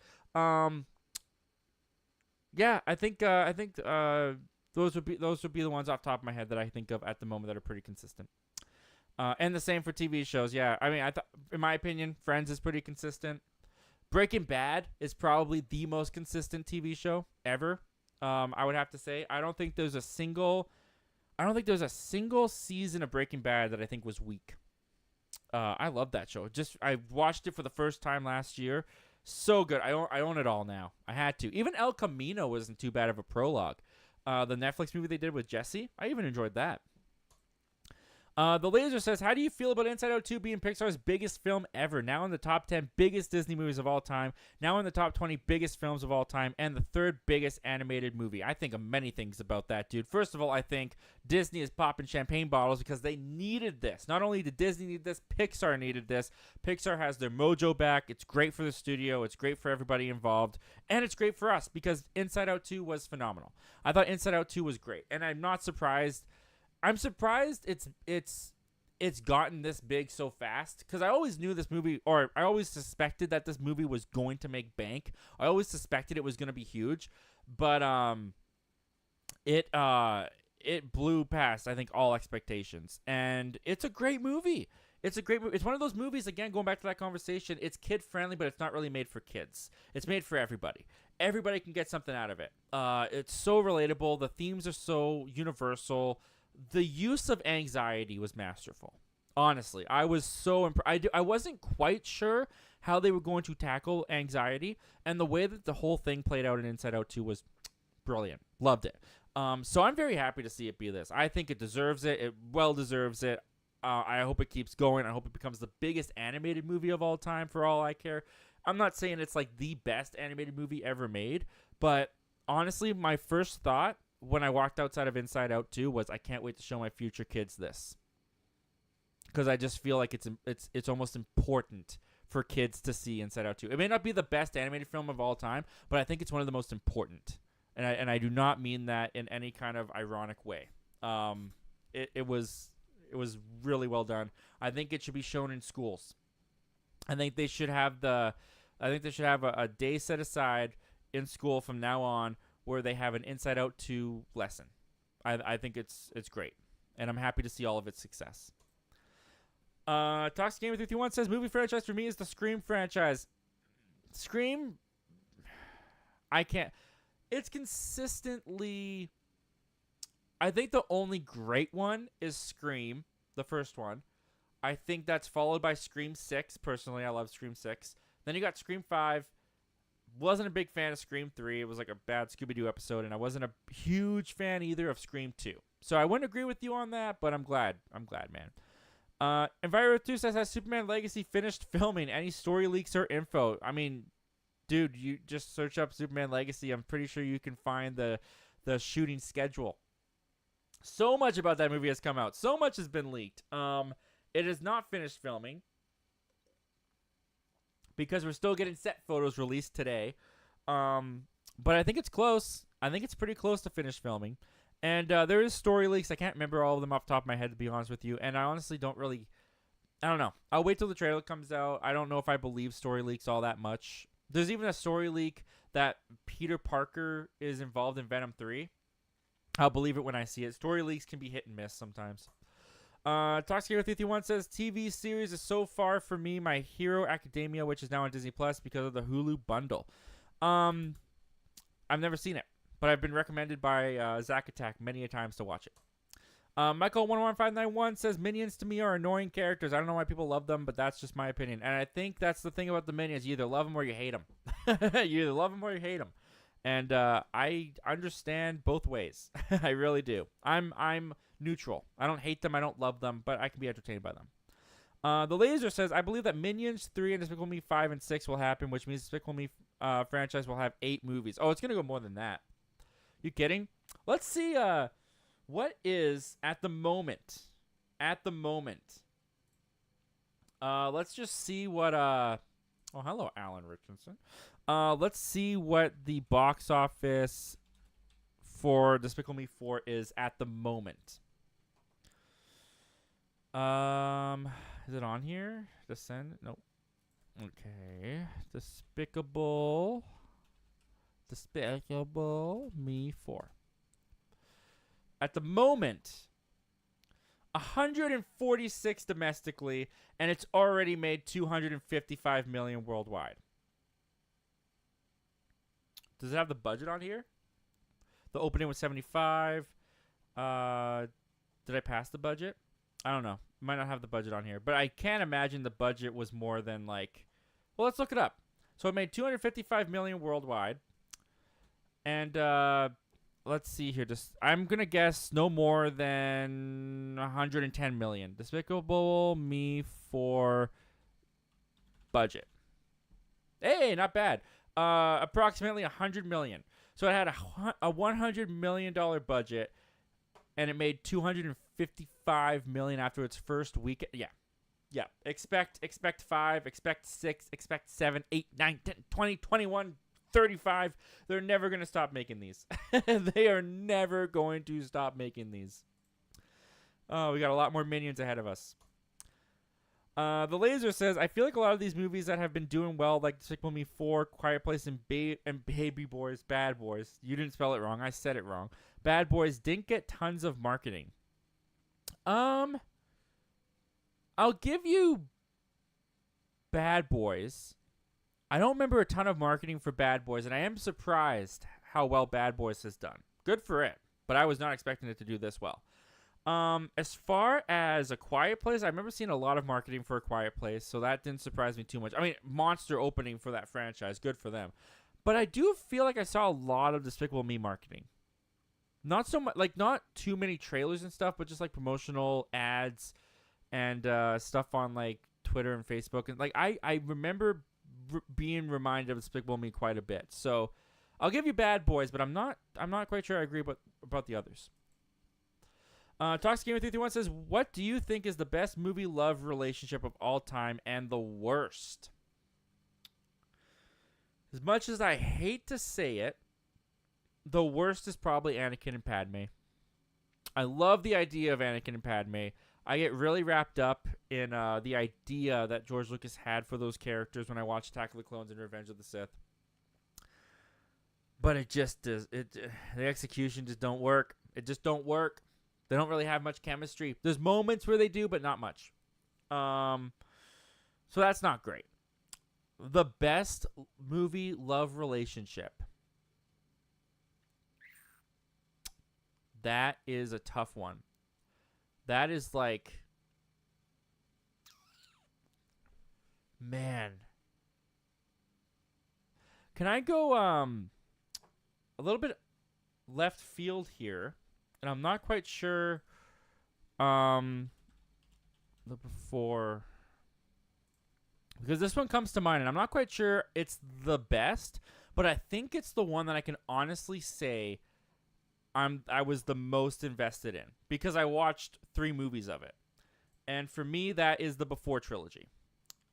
Yeah, I think those would be the ones off the top of my head that I think of at the moment that are pretty consistent. And the same for TV shows. Yeah, I mean, in my opinion, Friends is pretty consistent. Breaking Bad is probably the most consistent TV show ever. I would have to say. I don't think there's a single season of Breaking Bad that I think was weak. I love that show. I watched it for the first time last year. So good. I own it all now. I had to. Even El Camino wasn't too bad of a prologue. The Netflix movie they did with Jesse, I even enjoyed that. The Laser says, how do you feel about Inside Out 2 being Pixar's biggest film ever? Now in the top 10 biggest Disney movies of all time. Now in the top 20 biggest films of all time. And the 3rd biggest animated movie. I think of many things about that, dude. First of all, I think Disney is popping champagne bottles because they needed this. Not only did Disney need this, Pixar needed this. Pixar has their mojo back. It's great for the studio. It's great for everybody involved. And it's great for us because Inside Out 2 was phenomenal. I thought Inside Out 2 was great. And I'm not surprised. I'm surprised it's gotten this big so fast because I always knew this movie, or I always suspected that this movie was going to make bank. I always suspected it was going to be huge, but it blew past I think all expectations, and it's a great movie. It's a great movie. It's one of those movies, again, going back to that conversation, it's kid-friendly, but it's not really made for kids. It's made for everybody. Everybody can get something out of it. It's so relatable. The themes are so universal. The use of anxiety was masterful. Honestly, I was so I wasn't quite sure how they were going to tackle anxiety, and the way that the whole thing played out in Inside Out 2 was brilliant. Loved it. So I'm very happy to see it be this. I think it deserves it. It well deserves it. I hope it keeps going. I hope it becomes the biggest animated movie of all time for all I care. I'm not saying it's like the best animated movie ever made, but honestly, my first thought when I walked outside of Inside Out 2 was I can't wait to show my future kids this. Because I just feel like it's almost important for kids to see Inside Out 2. It may not be the best animated film of all time, but I think it's one of the most important. And I do not mean that in any kind of ironic way. It was really well done. I think it should be shown in schools. I think they should have a day set aside in school from now on where they have an Inside Out 2 lesson. I think it's great, and I'm happy to see all of its success. Toxic Gamer 331 says, movie franchise for me is the Scream franchise. Scream, I can't. It's consistently. I think the only great one is Scream, the first one. I think that's followed by Scream 6. Personally, I love Scream 6. Then you got Scream 5. Wasn't a big fan of Scream 3. It was like a bad Scooby-Doo episode, and I wasn't a huge fan either of Scream 2. So I wouldn't agree with you on that, but I'm glad. I'm glad, man. Enviro2 says, has Superman Legacy finished filming? Any story leaks or info? I mean, dude, you just search up Superman Legacy. I'm pretty sure you can find the shooting schedule. So much about that movie has come out. So much has been leaked. It is not finished filming because we're still getting set photos released today. But I think it's close. I think it's pretty close to finished filming. And there is story leaks. I can't remember all of them off the top of my head, to be honest with you. And I honestly don't really... I don't know. I'll wait till the trailer comes out. I don't know if I believe story leaks all that much. There's even a story leak that Peter Parker is involved in Venom 3. I'll believe it when I see it. Story leaks can be hit and miss sometimes. Toxic331 says, TV series is so far for me My Hero Academia, which is now on Disney Plus because of the Hulu bundle. I've never seen it, but I've been recommended by Zack Attack many a times to watch it. Michael11591 says, Minions to me are annoying characters. I don't know why people love them, but that's just my opinion. And I think that's the thing about the Minions. You either love them or you hate them. You either love them or you hate them. And I understand both ways. I really do. I'm neutral. I don't hate them. I don't love them, but I can be entertained by them. The Laser says, I believe that Minions 3 and Despicable Me 5 and 6 will happen, which means Despicable Me franchise will have 8 movies. Oh, it's going to go more than that. You kidding? Let's see what is at the moment. Let's just see what oh, hello, Alan Richardson. Let's see what the box office for Despicable Me 4 is at the moment. Is it on here? Descend? Nope. Okay. Despicable Me 4. At the moment, 146 domestically, and it's already made 255 million worldwide. Does it have the budget on here? The opening was 75. Did I pass the budget? I don't know. Might not have the budget on here, but I can't imagine the budget was more than like. Well, let's look it up. So it made 255 million worldwide, and let's see here. I'm gonna guess no more than 110 million. Despicable Me 4 budget. Hey, not bad. Approximately 100 million. So it had a $100 million budget, and it made 255 million after its first week. Yeah. Expect 5, expect 6, expect 7, 8, 9, 10, 20, 21, 35. They're never going to stop making these. They are never going to stop making these. Oh, we got a lot more Minions ahead of us. The Laser says, I feel like a lot of these movies that have been doing well, like Despicable Me 4, Quiet Place, and Baby Boys, Bad Boys. You didn't spell it wrong. I said it wrong. Bad Boys didn't get tons of marketing. I'll give you Bad Boys. I don't remember a ton of marketing for Bad Boys, and I am surprised how well Bad Boys has done. Good for it, but I was not expecting it to do this well. As far as A Quiet Place, I remember seeing a lot of marketing for A Quiet Place, so that didn't surprise me too much. I mean, monster opening for that franchise, good for them. But I do feel like I saw a lot of Despicable Me marketing. Not so much, like not too many trailers and stuff, but just like promotional ads and stuff on like Twitter and Facebook. And like I remember being reminded of Despicable Me quite a bit. So I'll give you Bad Boys, but I'm not quite sure I agree about the others. ToxicGamer331 says, what do you think is the best movie-love relationship of all time and the worst? As much as I hate to say it, the worst is probably Anakin and Padme. I love the idea of Anakin and Padme. I get really wrapped up in the idea that George Lucas had for those characters when I watch Attack of the Clones and Revenge of the Sith. But it just does. The execution just don't work. It just don't work. They don't really have much chemistry. There's moments where they do, but not much. So that's not great. The best movie love relationship. That is a tough one. That is like, man. Can I go a little bit left field here? and I'm not quite sure. The before, because this one comes to mind, and I'm not quite sure it's the best, but I think it's the one that I can honestly say I was the most invested in because I watched 3 movies of it, and for me that is the Before trilogy.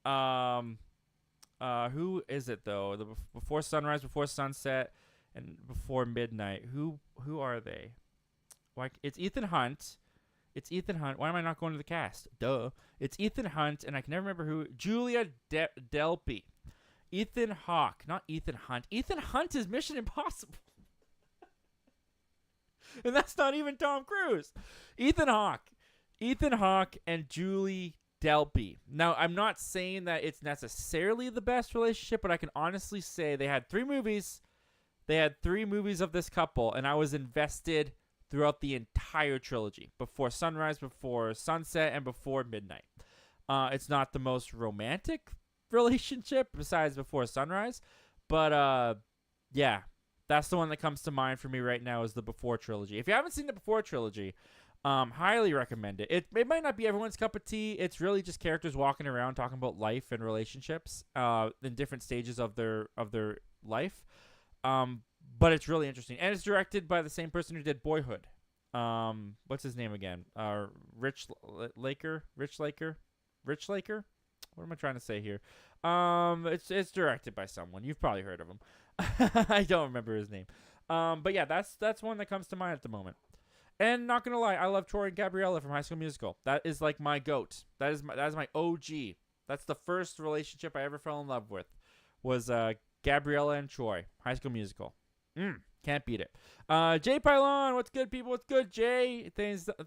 Who is it though? The Before Sunrise, Before Sunset, and Before Midnight. Who are they? Like, it's Ethan Hunt. It's Ethan Hunt. Why am I not going to the cast? Duh. It's Ethan Hunt, and I can never remember who. Julia Delpy. Ethan Hawke, not Ethan Hunt. Ethan Hunt is Mission Impossible. And that's not even Tom Cruise. Ethan Hawke. Ethan Hawke and Julie Delpy. Now, I'm not saying that it's necessarily the best relationship, but I can honestly say they had 3 movies. They had 3 movies of this couple, and I was invested throughout the entire trilogy. Before Sunrise, Before Sunset, and Before Midnight. It's not the most romantic relationship besides Before Sunrise, but yeah, that's the one that comes to mind for me right now is the Before trilogy. If you haven't seen the Before trilogy, highly recommend it. It might not be everyone's cup of tea. It's really just characters walking around talking about life and relationships in different stages of their life. But it's really interesting, and it's directed by the same person who did Boyhood. What's his name again? Rich Laker. What am I trying to say here? It's directed by someone. You've probably heard of him. I don't remember his name. But yeah, that's one that comes to mind at the moment. And not gonna lie, I love Troy and Gabriella from High School Musical. That is like my goat. That is my OG. That's the first relationship I ever fell in love with. Was Gabriella and Troy, High School Musical. Can't beat it. Jay Pylon, what's good, people? What's good, Jay?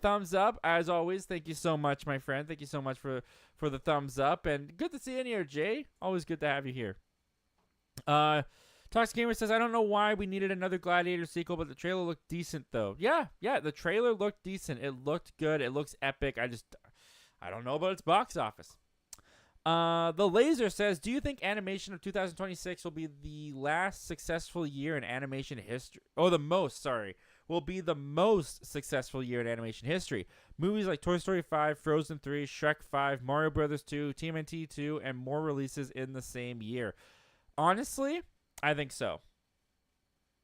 Thumbs up. As always, thank you so much, my friend. Thank you so much for the thumbs up. And good to see you in here, Jay. Always good to have you here. Tox Gamer says, I don't know why we needed another Gladiator sequel, but the trailer looked decent, though. Yeah, the trailer looked decent. It looked good. It looks epic. I don't know about its box office. The Laser says, do you think animation of 2026 will be the last successful year in animation history? Oh, will be the most successful year in animation history. Movies like Toy Story 5, Frozen 3, Shrek 5, Mario Brothers 2, TMNT 2, and more releases in the same year. Honestly, I think so.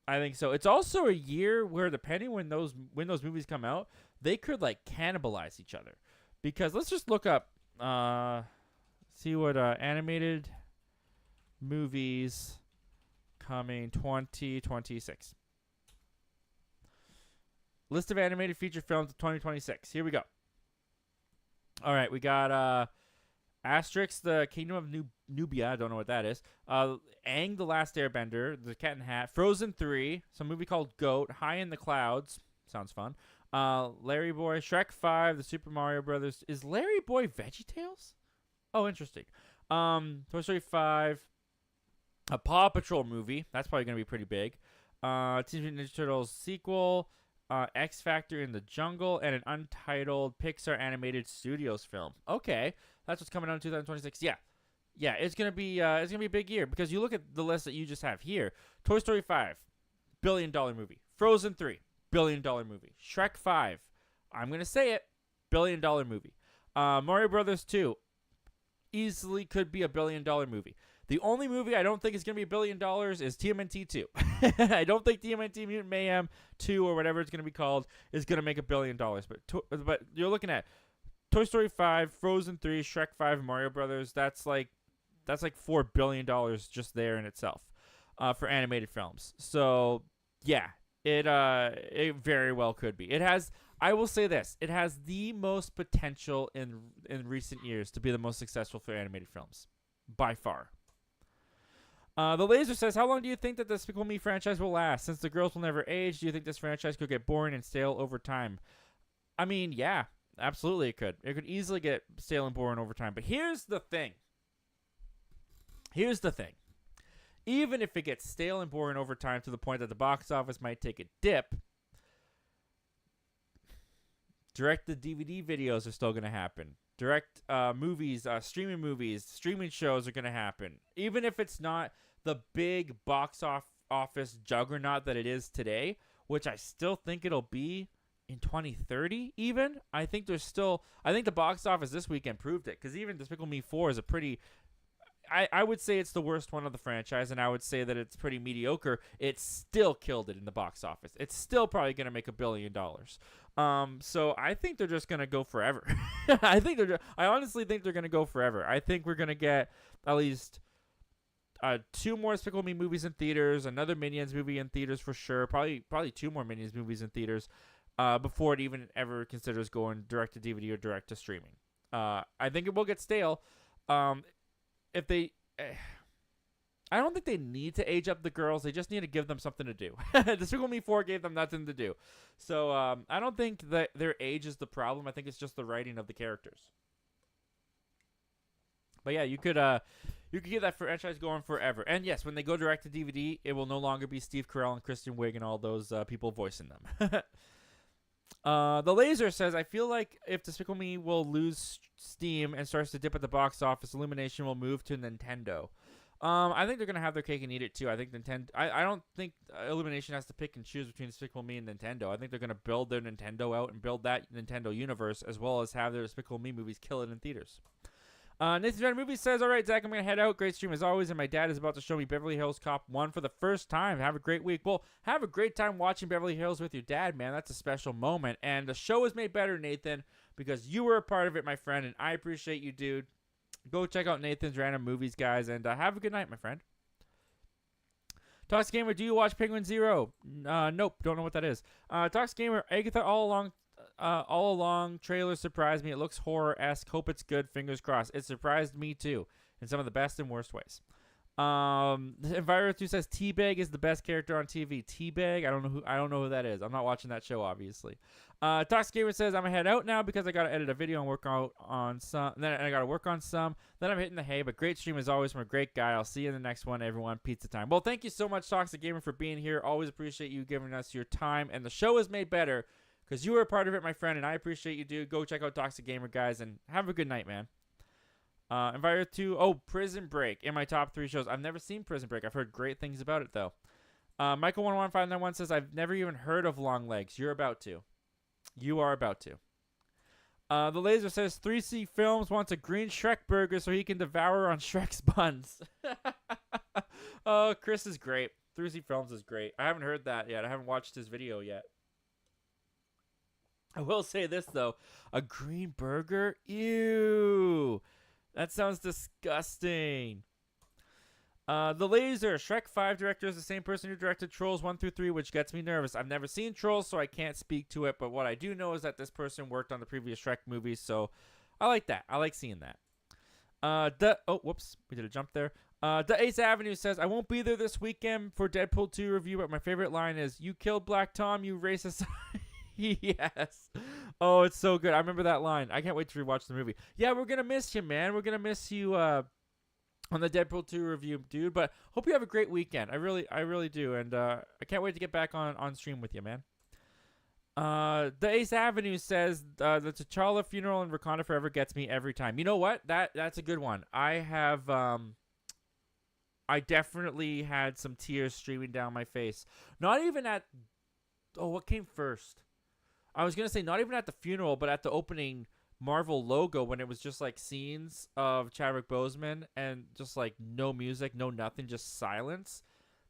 It's also a year where, depending when those movies come out, they could like cannibalize each other. Because let's just look up, see what animated movies coming 2026. List of animated feature films of 2026. Here we go. All right, we got Asterix, the Kingdom of Nubia. I don't know what that is. Aang, the Last Airbender, The Cat in the Hat, Frozen 3, some movie called Goat, High in the Clouds. Sounds fun. Larry Boy, Shrek 5, The Super Mario Brothers. Is Larry Boy VeggieTales? Oh, interesting. Toy Story 5, a Paw Patrol movie. That's probably going to be pretty big. Teenage Mutant Ninja Turtles sequel, X Factor in the Jungle, and an untitled Pixar Animated Studios film. Okay, that's what's coming out in 2026. Yeah, it's gonna be a big year because you look at the list that you just have here. Toy Story 5, $1 billion movie. Frozen 3, $1 billion movie. Shrek 5, I'm gonna say it, $1 billion movie. Mario Brothers 2. Easily could be $1 billion movie. The only movie I don't think is going to be $1 billion is TMNT 2. I don't think TMNT Mutant Mayhem 2 or whatever it's going to be called is going to make $1 billion. But you're looking at Toy Story 5, Frozen 3, Shrek 5, and Mario Brothers. That's like $4 billion just there in itself for animated films. So yeah, it very well could be. I will say this. It has the most potential in recent years to be the most successful for animated films. By far. The Laser says, how long do you think that the Despicable Me franchise will last? Since the girls will never age, do you think this franchise could get boring and stale over time? I mean, yeah, absolutely it could. It could easily get stale and boring over time. But here's the thing. Even if it gets stale and boring over time to the point that the box office might take a dip, direct-to-DVD videos are still going to happen. Direct movies, streaming shows are going to happen. Even if it's not the big box office juggernaut that it is today, which I still think it'll be in 2030 even. I think the box office this weekend proved it, because even Despicable Me 4 is a pretty, I would say it's the worst one of the franchise, and I would say that it's pretty mediocre. It still killed it in the box office. It's still probably going to make $1 billion. So I think they're just going to go forever. I honestly think they're going to go forever. I think we're going to get at least 2 more Despicable Me movies in theaters, another Minions movie in theaters for sure, probably 2 more Minions movies in theaters before it even ever considers going direct to DVD or direct to streaming. I think it will get stale. If they, I don't think they need to age up the girls. They just need to give them something to do. Despicable Me 4 gave them nothing to do. So I don't think that their age is the problem. I think it's just the writing of the characters. But yeah, you could get that franchise going forever. And yes, when they go direct to DVD, it will no longer be Steve Carell and Kristen Wiig and all those people voicing them. The Laser says, I feel like if Despicable Me will lose steam and starts to dip at the box office, Illumination will move to Nintendo. I think they're going to have their cake and eat it too. I think Nintendo. I don't think Illumination has to pick and choose between Despicable Me and Nintendo. I think they're going to build their Nintendo out and build that Nintendo universe, as well as have their Despicable Me movies kill it in theaters. Nathan's Red Movie says, all right, Zach, I'm going to head out. Great stream as always. And my dad is about to show me Beverly Hills Cop 1 for the first time. Have a great week. Well, have a great time watching Beverly Hills with your dad, man. That's a special moment. And the show is made better, Nathan, because you were a part of it, my friend. And I appreciate you, dude. Go check out Nathan's Random Movies, guys. And have a good night, my friend. Tox Gamer, do you watch Penguin Zero? Nope. Don't know what that is. Tox Gamer, Agatha all along trailer surprised me. It looks horror-esque. Hope it's good. Fingers crossed. It surprised me too, in some of the best and worst ways. Enviro2 says Teabag is the best character on TV. Teabag? I don't know who that is. I'm not watching that show, obviously. Tox Gamer says I'm gonna head out now because I gotta edit a video and work out on some. Then I gotta work on some. Then I'm hitting the hay. But great stream as always from a great guy. I'll see you in the next one, everyone. Pizza time. Well, thank you so much, Toxic Gamer, for being here. Always appreciate you giving us your time. And the show is made better because you were a part of it, my friend, and I appreciate you, dude. Go check out Toxic Gamer, guys, and have a good night, man. Enviro2, Prison Break in my top 3 shows. I've never seen Prison Break. I've heard great things about it, though. Michael11591 says, I've never even heard of Long Legs. You're about to. You are about to. The Laser says, 3C Films wants a green Shrek burger so he can devour on Shrek's buns. Oh, Chris is great. 3C Films is great. I haven't heard that yet. I haven't watched his video yet. I will say this, though. A green burger? Ew. That sounds disgusting. The Laser. Shrek 5 director is the same person who directed Trolls 1 through 3, which gets me nervous. I've never seen Trolls, so I can't speak to it. But what I do know is that this person worked on the previous Shrek movies, so I like that. I like seeing that. Oh, whoops. We did a jump there. The Ace Avenue says, I won't be there this weekend for Deadpool 2 review, but my favorite line is, you killed Black Tom, you racist... Yes. Oh, it's so good. I remember that line. I can't wait to rewatch the movie. Yeah, we're gonna miss you, man. We're gonna miss you on the Deadpool 2 review, dude. But hope you have a great weekend. I really do. And I can't wait to get back on stream with you, man. The Ace Avenue says the T'Challa funeral in Wakanda Forever gets me every time. You know what? That's a good one. I definitely had some tears streaming down my face. Not even at what came first? I was going to say not even at the funeral, but at the opening Marvel logo when it was just like scenes of Chadwick Boseman and just like no music, no nothing, just silence.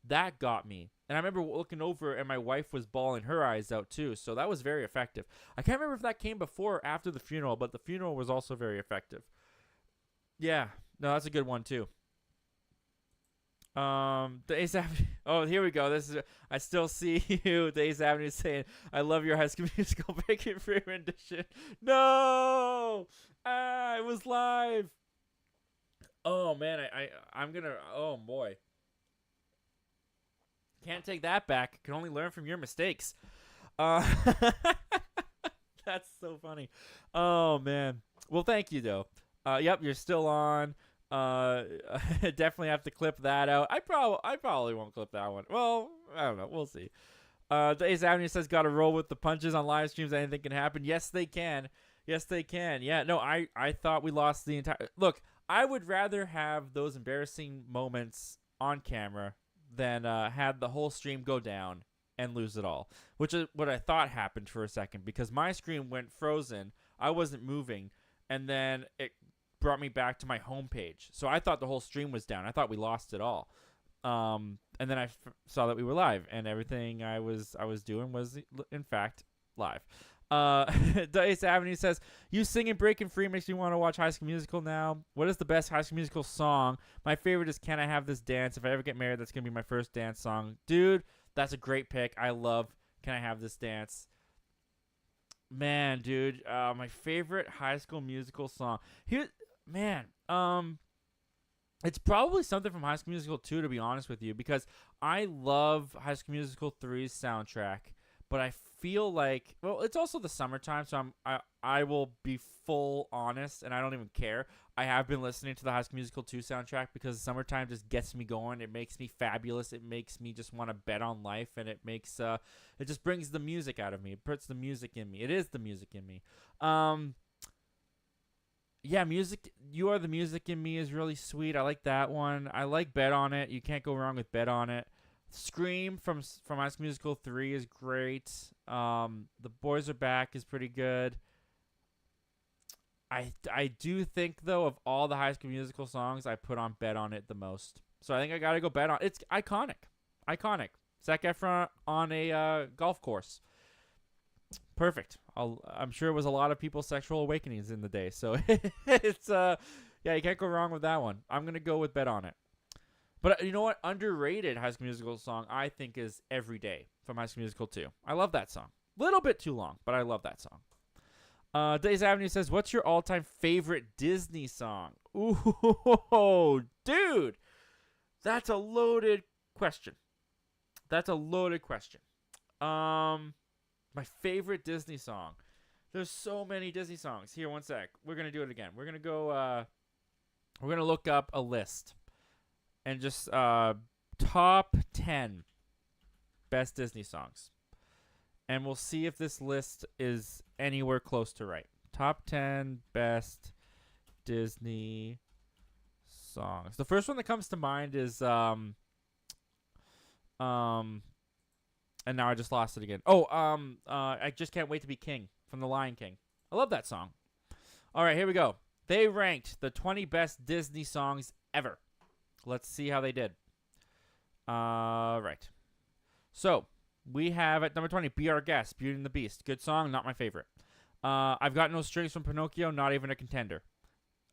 That got me. And I remember looking over and my wife was bawling her eyes out too. So that was very effective. I can't remember if that came before or after the funeral, but the funeral was also very effective. Yeah. No, that's a good one too. The Ace Avenue. Oh, here we go. This is. I still see you. The Ace Avenue saying, "I love your High School Musical Bacon Free rendition." No, it was live. Oh man, I'm gonna. Oh boy, can't take that back. Can only learn from your mistakes. That's so funny. Oh man. Well, thank you though. Yep, you're still on. Definitely have to clip that out. I probably won't clip that one. Well, I don't know. We'll see. The Ace Avenue says, gotta roll with the punches on live streams. Anything can happen. Yes, they can. Yes, they can. Yeah, no, I thought we lost the entire... Look, I would rather have those embarrassing moments on camera than have the whole stream go down and lose it all, which is what I thought happened for a second because my screen went frozen. I wasn't moving, and then it brought me back to my home page. So I thought the whole stream was down. I thought we lost it all. And then I saw that we were live, and everything I was doing was in fact live. Dice Avenue says, "You singing Breaking Free makes me want to watch High School Musical now. What is the best High School Musical song? My favorite is Can I Have This Dance? If I ever get married, that's gonna be my first dance song." Dude, that's a great pick. I love Can I Have This Dance. Man, dude, my favorite High School Musical song. It's probably something from High School Musical 2, to be honest with you, because I love High School Musical 3's soundtrack, but I feel like, well, it's also the summertime, so I will be full honest, and I don't even care. I have been listening to the High School Musical 2 soundtrack because summertime just gets me going. It makes me fabulous. It makes me just want to bet on life, and it just brings the music out of me. It puts the music in me. It is the music in me. Yeah, music. You Are the Music in Me is really sweet. I like that one. I like Bet on It. You can't go wrong with Bet on It. Scream from High School Musical 3 is great. The Boys Are Back is pretty good. I do think, though, of all the High School Musical songs, I put on Bet on It the most. So I think I got to go Bet on it. It's iconic. Iconic. Zac Efron on a golf course. Perfect. I'm sure it was a lot of people's sexual awakenings in the day. So it's yeah, you can't go wrong with that one. I'm going to go with Bet on It. But you know what? Underrated High School Musical song I think is Every Day from High School Musical 2. I love that song. Little bit too long, but I love that song. Days Avenue says, "What's your all-time favorite Disney song?" Ooh, dude. That's a loaded question. My favorite Disney song. There's so many Disney songs. Here, one sec. We're going to do it again. We're going to go, we're going to look up a list. And just top 10 best Disney songs. And we'll see if this list is anywhere close to right. Top 10 best Disney songs. The first one that comes to mind is and now I just lost it again. I Just Can't Wait to Be King from The Lion King. I love that song. All right, here we go. They ranked the 20 best Disney songs ever. Let's see how they did. Right. So, we have at number 20, Be Our Guest, Beauty and the Beast. Good song, not my favorite. I've Got No Strings from Pinocchio, not even a contender.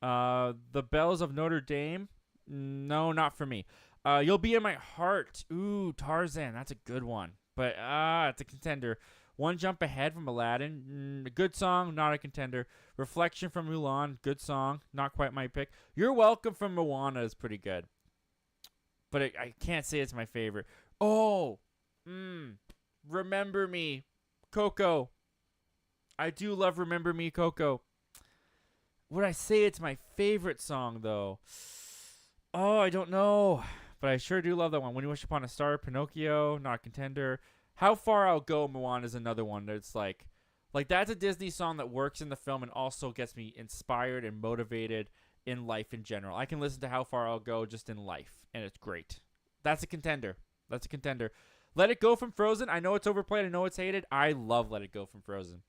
The Bells of Notre Dame, no, not for me. You'll Be in My Heart. Ooh, Tarzan, that's a good one. But it's a contender. One Jump Ahead from Aladdin. Good song, not a contender. Reflection from Mulan. Good song, not quite my pick. You're Welcome from Moana is pretty good. But I can't say it's my favorite. Remember Me. Coco. I do love Remember Me, Coco. Would I say it's my favorite song, though? Oh, I don't know. But I sure do love that one. When You Wish Upon a Star, Pinocchio, not a contender. How Far I'll Go, Moana is another one that's like that's a Disney song that works in the film and also gets me inspired and motivated in life in general. I can listen to How Far I'll Go just in life, and it's great. That's a contender. Let It Go from Frozen. I know it's overplayed. I know it's hated. I love Let It Go from Frozen.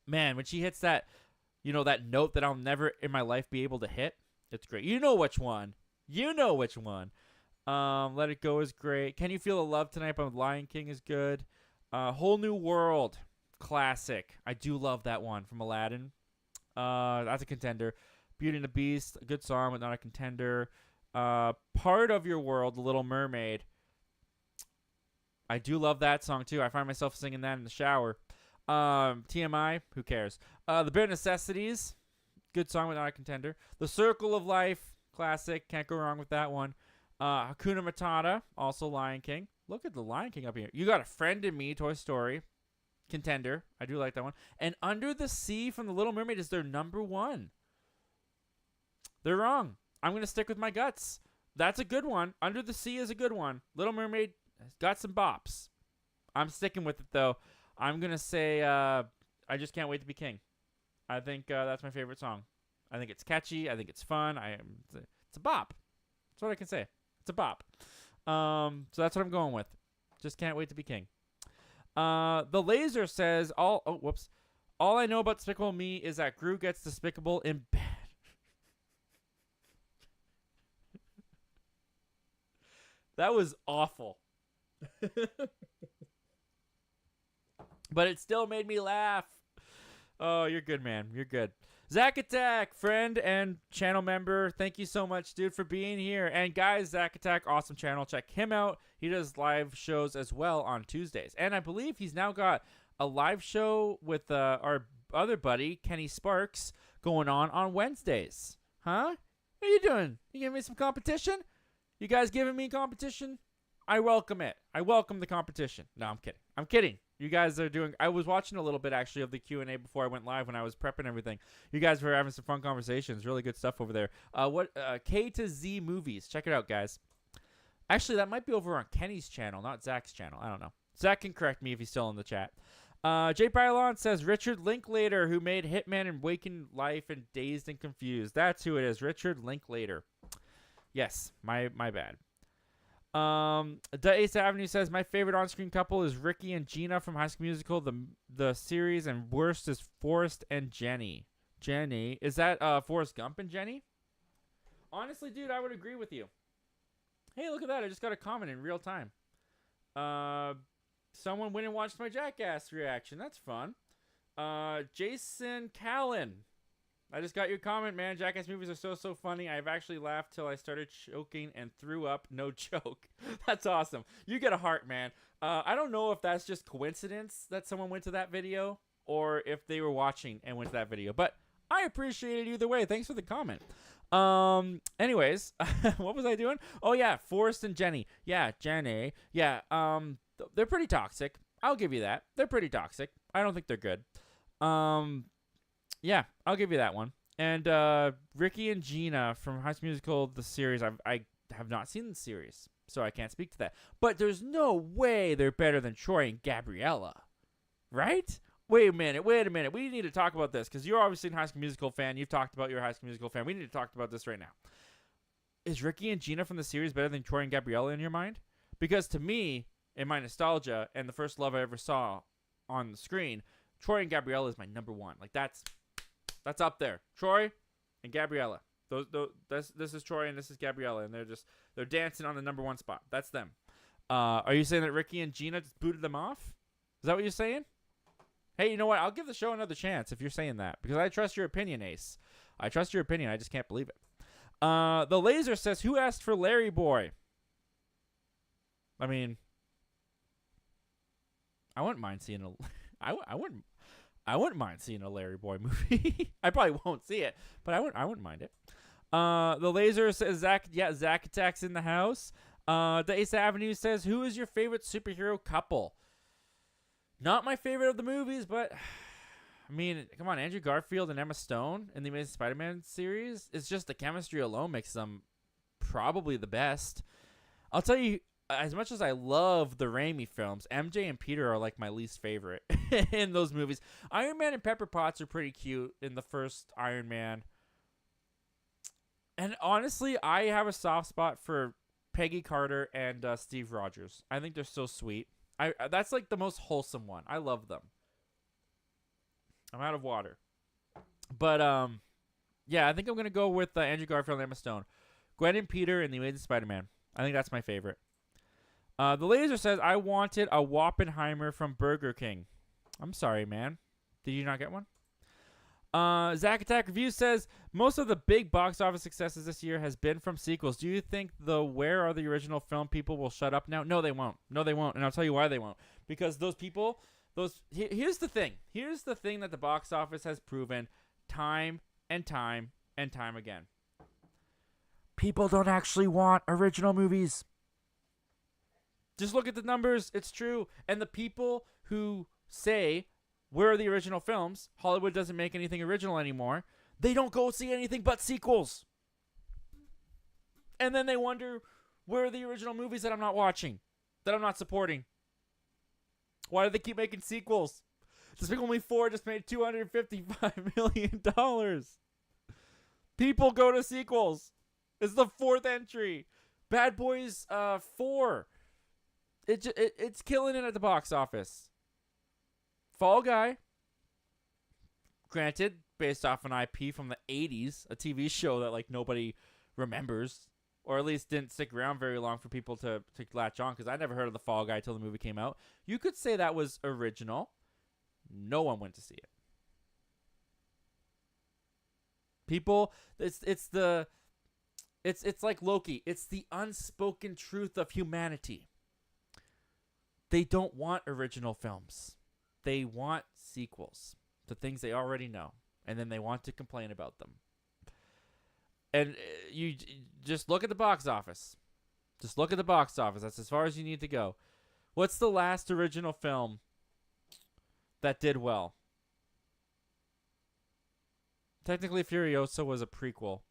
Man, when she hits that, that note that I'll never in my life be able to hit, it's great. You know which one. Let It Go is great. Can You Feel the Love Tonight by Lion King is good. Whole New World, classic. I do love that one from Aladdin. That's a contender. Beauty and the Beast, a good song, but not a contender. Part of Your World, The Little Mermaid. I do love that song, too. I find myself singing that in the shower. TMI, who cares? The Bare Necessities, good song, but not a contender. The Circle of Life, classic. Can't go wrong with that one. Hakuna Matata, also Lion King. Look at the Lion King up here. You Got a Friend in Me, Toy Story. Contender. I do like that one. And Under the Sea from The Little Mermaid is their number one. They're wrong. I'm going to stick with my guts. That's a good one. Under the Sea is a good one. Little Mermaid has got some bops. I'm sticking with it, though. I'm going to say I Just Can't Wait to Be King. I think that's my favorite song. I think it's catchy. I think it's fun. It's a bop. That's what I can say. It's a bop. So that's what I'm going with. Just can't wait to be king. The laser says all I know about Despicable Me is that Gru gets despicable in bed. That was awful. But it still made me laugh. Oh, you're good, man. You're good. Zack Attack, friend and channel member, thank you so much, dude, for being here. And guys, Zack Attack, awesome channel. Check him out. He does live shows as well on Tuesdays. And I believe he's now got a live show with our other buddy, Kenny Sparks, going on Wednesdays. Huh? What are you doing? You giving me some competition? You guys giving me competition? I welcome it. I welcome the competition. No, I'm kidding. I'm kidding. You guys are doing... I was watching a little bit, actually, of the Q&A before I went live when I was prepping everything. You guys were having some fun conversations. Really good stuff over there. K to Z Movies. Check it out, guys. Actually, that might be over on Kenny's channel, not Zach's channel. I don't know. Zach can correct me if he's still in the chat. Jay Pylon says, Richard Linklater, who made Hitman and Waking Life and Dazed and Confused. That's who it is. Richard Linklater. Yes, my bad. The Ace Avenue says, my favorite on-screen couple is Ricky and Gina from High School Musical, the series, and worst is Forrest and Jenny. Jenny, is that Forrest Gump and Jenny? Honestly, dude, I would agree with you. Hey, look at that. I just got a comment in real time. Someone went and watched my Jackass reaction. That's fun. Jason Callan. I just got your comment, man. Jackass movies are so funny. I've actually laughed till I started choking and threw up. No joke. That's awesome. You get a heart, man. I don't know if that's just coincidence that someone went to that video or if they were watching and went to that video. But I appreciate it either way. Thanks for the comment. Anyways, what was I doing? Oh, yeah. Forrest and Jenny. Yeah, Jenny. Yeah, they're pretty toxic. I'll give you that. They're pretty toxic. I don't think they're good. Yeah, I'll give you that one. And Ricky and Gina from High School Musical, the series, I have not seen the series, so I can't speak to that. But there's no way they're better than Troy and Gabriella, right? Wait a minute. We need to talk about this because you're obviously a High School Musical fan. You've talked about your High School Musical fan. We need to talk about this right now. Is Ricky and Gina from the series better than Troy and Gabriella in your mind? Because to me, in my nostalgia and the first love I ever saw on the screen, Troy and Gabriella is my number one. Like that's up there. Troy and Gabriella. This is Troy and this is Gabriella, and they're dancing on the number one spot. That's them. Are you saying that Ricky and Gina just booted them off? Is that what you're saying? Hey, you know what? I'll give the show another chance if you're saying that because I trust your opinion, Ace. I trust your opinion. I just can't believe it. The Laser says, "Who asked for Larry Boy?" I mean, I wouldn't mind seeing a. I wouldn't mind seeing a Larry Boy movie. I probably won't see it, but I wouldn't mind it. The Laser says Zach Attack's in the house. The Ace Avenue says, who is your favorite superhero couple? Not my favorite of the movies, but I mean, come on, Andrew Garfield and Emma Stone in the Amazing Spider-Man series. It's just the chemistry alone makes them probably the best. I'll tell you, as much as I love the Raimi films, MJ and Peter are like my least favorite in those movies. Iron Man and Pepper Potts are pretty cute in the first Iron Man. And honestly, I have a soft spot for Peggy Carter and Steve Rogers. I think they're so sweet. That's like the most wholesome one. I love them. I'm out of water. But yeah, I think I'm going to go with Andrew Garfield and Emma Stone. Gwen and Peter in the Amazing Spider-Man. I think that's my favorite. The Laser says, I wanted a Whoppenheimer from Burger King. I'm sorry, man. Did you not get one? Zack Attack Review says, most of the big box office successes this year has been from sequels. Do you think the Where Are the Original Film people will shut up now? No, they won't. No, they won't. And I'll tell you why they won't. Because those people, here's the thing. Here's the thing that the box office has proven time and time and time again. People don't actually want original movies. Just look at the numbers. It's true. And the people who say, where are the original films? Hollywood doesn't make anything original anymore. They don't go see anything but sequels. And then they wonder, where are the original movies that I'm not watching? That I'm not supporting? Why do they keep making sequels? Despicable Me 4 just made $255 million. People go to sequels. It's the fourth entry. Bad Boys 4. It's killing it at the box office. Fall Guy, granted, based off an IP from the 80s, a TV show that like nobody remembers, or at least didn't stick around very long for people to latch on, because I never heard of the Fall Guy till the movie came out. You could say that was original. No one went to see it. People, it's like Loki. It's the unspoken truth of humanity. They don't want original films. They want sequels to things they already know, and then they want to complain about them. And you just look at the box office. Just look at the box office. That's as far as you need to go. What's the last original film that did well? Technically, Furiosa was a prequel.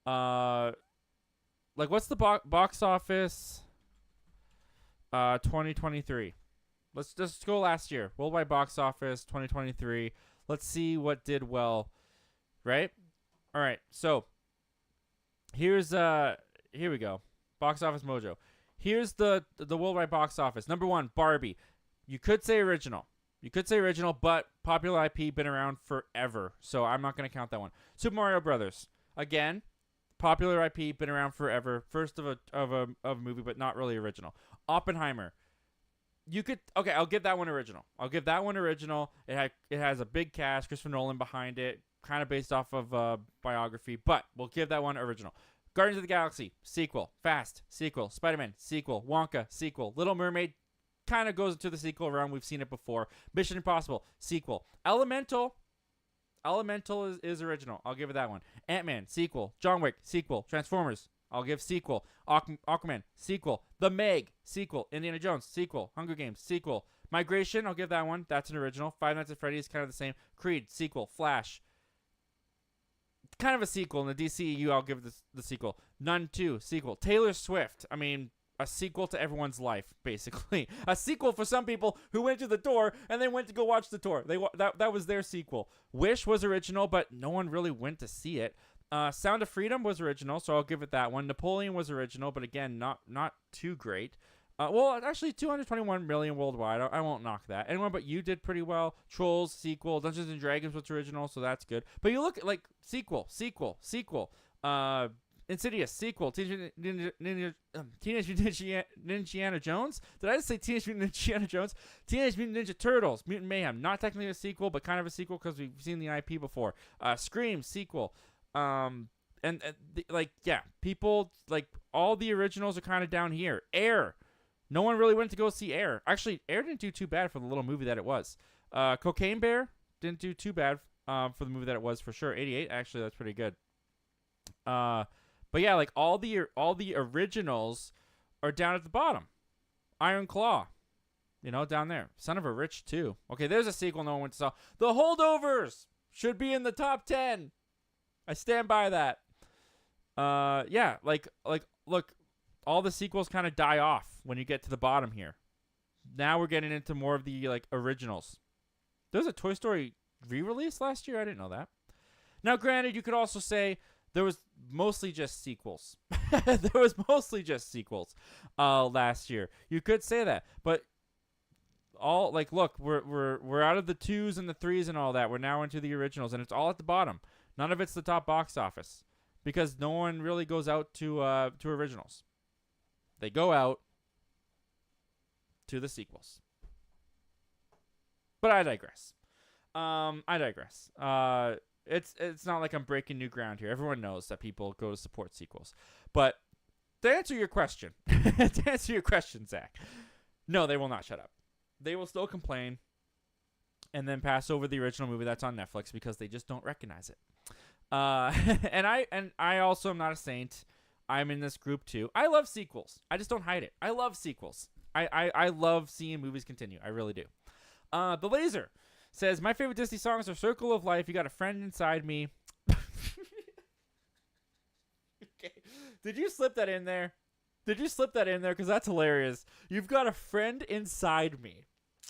Like, what's the box office? 2023. Let's just go last year. Worldwide box office 2023. Let's see what did well. Right? All right. So here we go. Box Office Mojo. Here's the worldwide box office. Number 1, Barbie. You could say original. But popular IP, been around forever. So I'm not going to count that one. Super Mario Brothers. Again, popular IP, been around forever. First of a movie, but not really original. Oppenheimer. I'll give that one original. It has a big cast, Christopher Nolan behind it, kind of based off of a biography, but we'll give that one original. Guardians of the Galaxy, sequel. Fast, sequel. Spider-Man, sequel. Wonka, sequel. Little Mermaid kind of goes into the sequel realm. We've seen it before. Mission Impossible, sequel. Elemental is original. I'll give it that one. Ant-Man, sequel. John Wick, sequel. Transformers, I'll give sequel. Aquaman, sequel. The Meg, sequel. Indiana Jones, sequel. Hunger Games, sequel. Migration, I'll give that one. That's an original. Five Nights at Freddy's, kind of the same. Creed, sequel. Flash, kind of a sequel. In the DCEU, I'll give this the sequel. Nun 2, sequel. Taylor Swift, I mean, a sequel to everyone's life, basically. A sequel for some people who went to the tour and then went to go watch the tour. That was their sequel. Wish was original, but no one really went to see it. Sound of Freedom was original, so I'll give it that one. Napoleon was original, but again, not too great. Well, actually, 221 million worldwide. I won't knock that. Anyone But You did pretty well. Trolls, sequel. Dungeons and Dragons was original, so that's good. But you look at, like, sequel. Insidious, sequel. Teenage Mutant Ninja Jones? Did I just say Teenage Mutant Ninja Jones? Teenage Mutant Ninja Turtles, Mutant Mayhem. Not technically a sequel, but kind of a sequel because we've seen the IP before. Scream, sequel. People, like, all the originals are kind of down here. Air. No one really went to go see Air. Actually, Air didn't do too bad for the little movie that it was. Cocaine Bear didn't do too bad for the movie that it was, for sure. 88, actually, that's pretty good. But yeah, like, all the originals are down at the bottom. Iron Claw, down there. Son of a Rich 2. Okay, there's a sequel no one went to saw. The Holdovers should be in the top 10. I stand by that. Yeah, like, look, all the sequels kind of die off when you get to the bottom here. Now we're getting into more of the, like, originals. There was a Toy Story re-release last year? I didn't know that. Now, granted, you could also say there was mostly just sequels. Last year. You could say that, but look, we're out of the 2s and the 3s and all that. We're now into the originals, and it's all at the bottom. None of it's the top box office because no one really goes out to originals. They go out to the sequels. But I digress. It's not like I'm breaking new ground here. Everyone knows that people go to support sequels. But to answer your question, Zach, no, they will not shut up. They will still complain and then pass over the original movie that's on Netflix because they just don't recognize it. And I also am not a saint. I'm in this group too. I love sequels. I just don't hide it. I love sequels. I love seeing movies continue. I really do. The Laser says, my favorite Disney songs are Circle of Life, You Got a Friend Inside Me. Okay. Did you slip that in there? Because that's hilarious. You've got a friend inside me.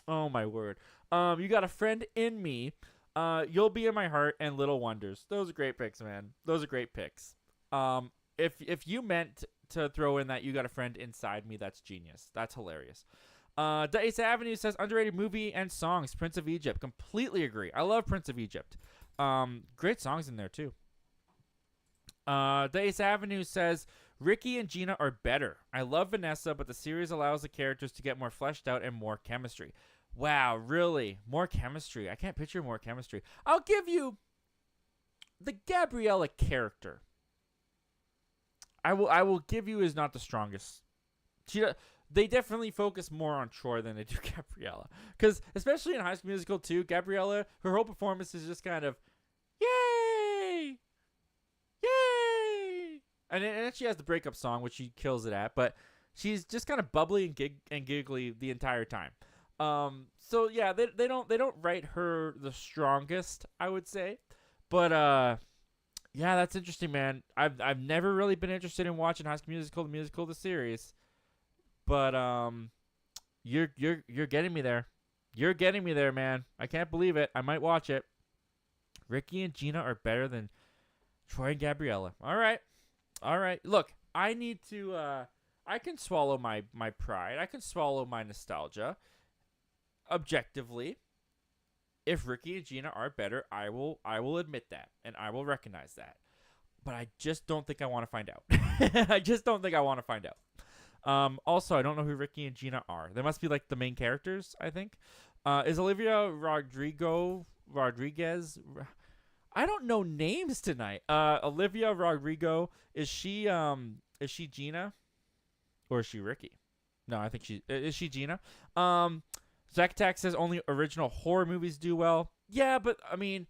Oh, my word. You got a friend in me. You'll Be in My Heart and Little Wonders. Those are great picks, man. Those are great picks. If you meant to throw in that you got a friend inside me. That's genius. That's hilarious. The Ace Avenue says underrated movie and songs. Prince of Egypt. Completely agree. I love Prince of Egypt. Great songs in there too. The Ace Avenue says Ricky and Gina are better. I love Vanessa, but the series allows the characters to get more fleshed out and more chemistry. Wow, really? More chemistry. I can't picture more chemistry. I'll give you the Gabriella character. I will give you is not the strongest. They definitely focus more on Troy than they do Gabriella. Because especially in High School Musical 2, Gabriella, her whole performance is just kind of, yay! Yay! And then she has the breakup song, which she kills it at. But she's just kind of bubbly and giggly the entire time. So yeah, they don't write her the strongest, I would say. But yeah, that's interesting, man. I've never really been interested in watching High School Musical, the series. But you're getting me there. You're getting me there, man. I can't believe it. I might watch it. Ricky and Gina are better than Troy and Gabriella. All right. Look, I need to I can swallow my pride. I can swallow my nostalgia. Objectively, if Ricky and Gina are better, I will admit that, and I will recognize that. But I just don't think I want to find out. I just don't think I want to find out. Also, I don't know who Ricky and Gina are. They must be like the main characters, I think. Is Olivia Rodriguez? I don't know names tonight. Olivia Rodrigo, is she Gina, or is she Ricky? No, I think is she Gina. Zacatac says only original horror movies do well. Yeah, but I mean,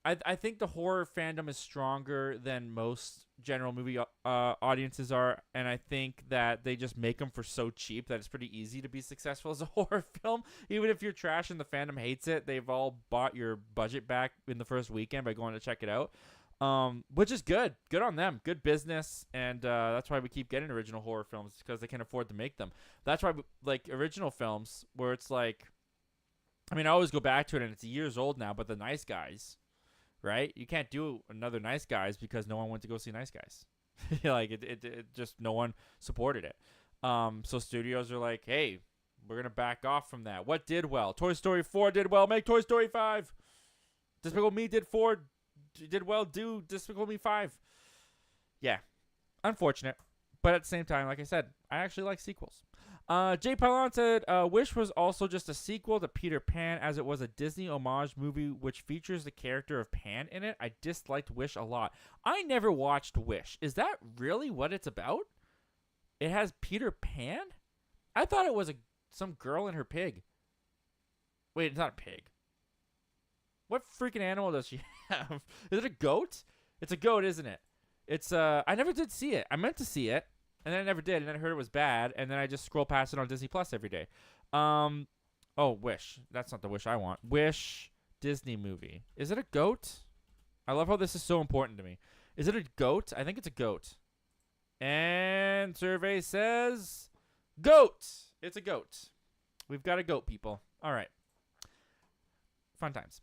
I think the horror fandom is stronger than most general movie audiences are, and I think that they just make them for so cheap that it's pretty easy to be successful as a horror film. Even if you're trash and the fandom hates it, they've all bought your budget back in the first weekend by going to check it out, which is good. Good on them. Good business, and that's why we keep getting original horror films, because they can afford to make them. That's why, like, original films where it's like, I mean, I always go back to it, and it's years old now, but The Nice Guys, right? You can't do another Nice Guys because no one went to go see Nice Guys. Like, it just, no one supported it. So studios are like, hey, we're going to back off from that. What did well? Toy Story 4 did well. Make Toy Story 5. Despicable Me did well. Do Despicable Me 5. Yeah. Unfortunate. But at the same time, like I said, I actually like sequels. Jay Pylon said, Wish was also just a sequel to Peter Pan, as it was a Disney homage movie which features the character of Pan in it. I disliked Wish a lot. I never watched Wish. Is that really what it's about? It has Peter Pan? I thought it was some girl and her pig. Wait, it's not a pig. What freaking animal does she have? Is it a goat? It's a goat, isn't it? It's I never did see it. I meant to see it, and then I never did, and then I heard it was bad, and then I just scroll past it on Disney Plus every day. Oh, Wish. That's not the Wish I want. Wish Disney movie. Is it a goat? I love how this is so important to me. Is it a goat? I think it's a goat. And survey says goat. It's a goat. We've got a goat, people. All right. Fun times.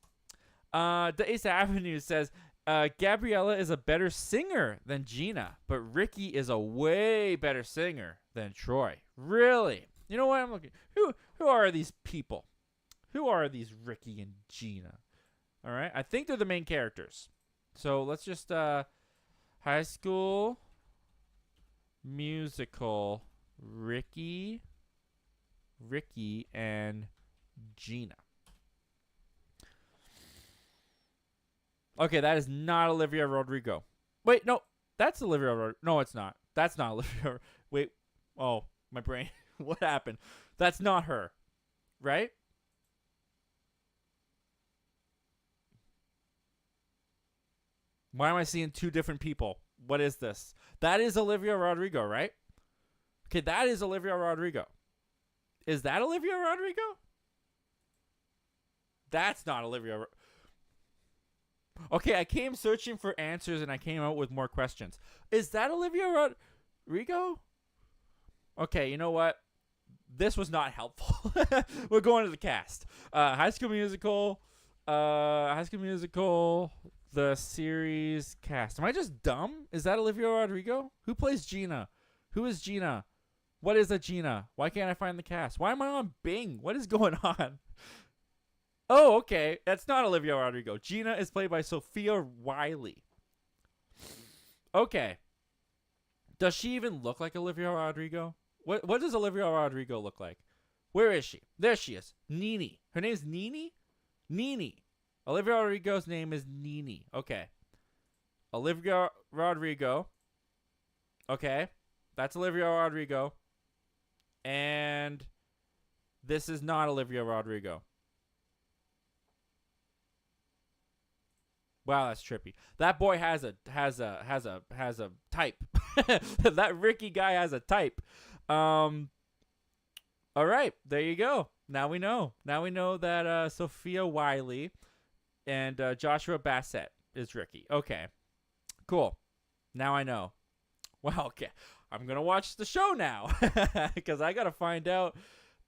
The Ace Avenue says, Gabriella is a better singer than Gina, but Ricky is a way better singer than Troy. Really? You know what I'm looking? Who are these people? Who are these Ricky and Gina? All right. I think they're the main characters. So let's just High School Musical Ricky and Gina. Okay, that is not Olivia Rodrigo. Wait, no, that's Olivia Rodrigo. No, it's not. That's not Olivia. Wait, oh, my brain. What happened? That's not her, right? Why am I seeing two different people? What is this? That is Olivia Rodrigo, right? Okay, that is Olivia Rodrigo. Is that Olivia Rodrigo? That's not Olivia Rodrigo. Okay, I came searching for answers and I came out with more questions. Is that Olivia Rodrigo? Okay, you know what? This was not helpful. We're going to the cast. High School Musical, the series cast. Am I just dumb? Is that Olivia Rodrigo? Who plays Gina? Who is Gina? What is a Gina? Why can't I find the cast? Why am I on Bing? What is going on? Oh, okay. That's not Olivia Rodrigo. Gina is played by Sophia Wiley. Okay. Does she even look like Olivia Rodrigo? What does Olivia Rodrigo look like? Where is she? There she is. Nene. Her name's Nene? Nene. Olivia Rodrigo's name is Nene. Okay. Olivia Rodrigo. Okay. That's Olivia Rodrigo. And this is not Olivia Rodrigo. Wow, that's trippy. That boy has a type. That Ricky guy has a type. All right, there you go. Now we know. Now we know that Sophia Wiley and Joshua Bassett is Ricky. Okay, cool. Now I know. Well, okay. I'm gonna watch the show now because I gotta find out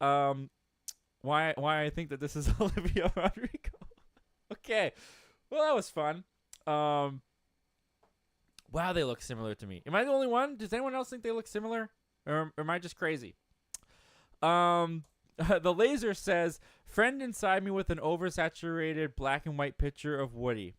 why I think that this is Olivia Rodrigo. Okay. Well, that was fun. Wow, they look similar to me. Am I the only one? Does anyone else think they look similar? Or am I just crazy? The laser says, friend inside me with an oversaturated black and white picture of Woody.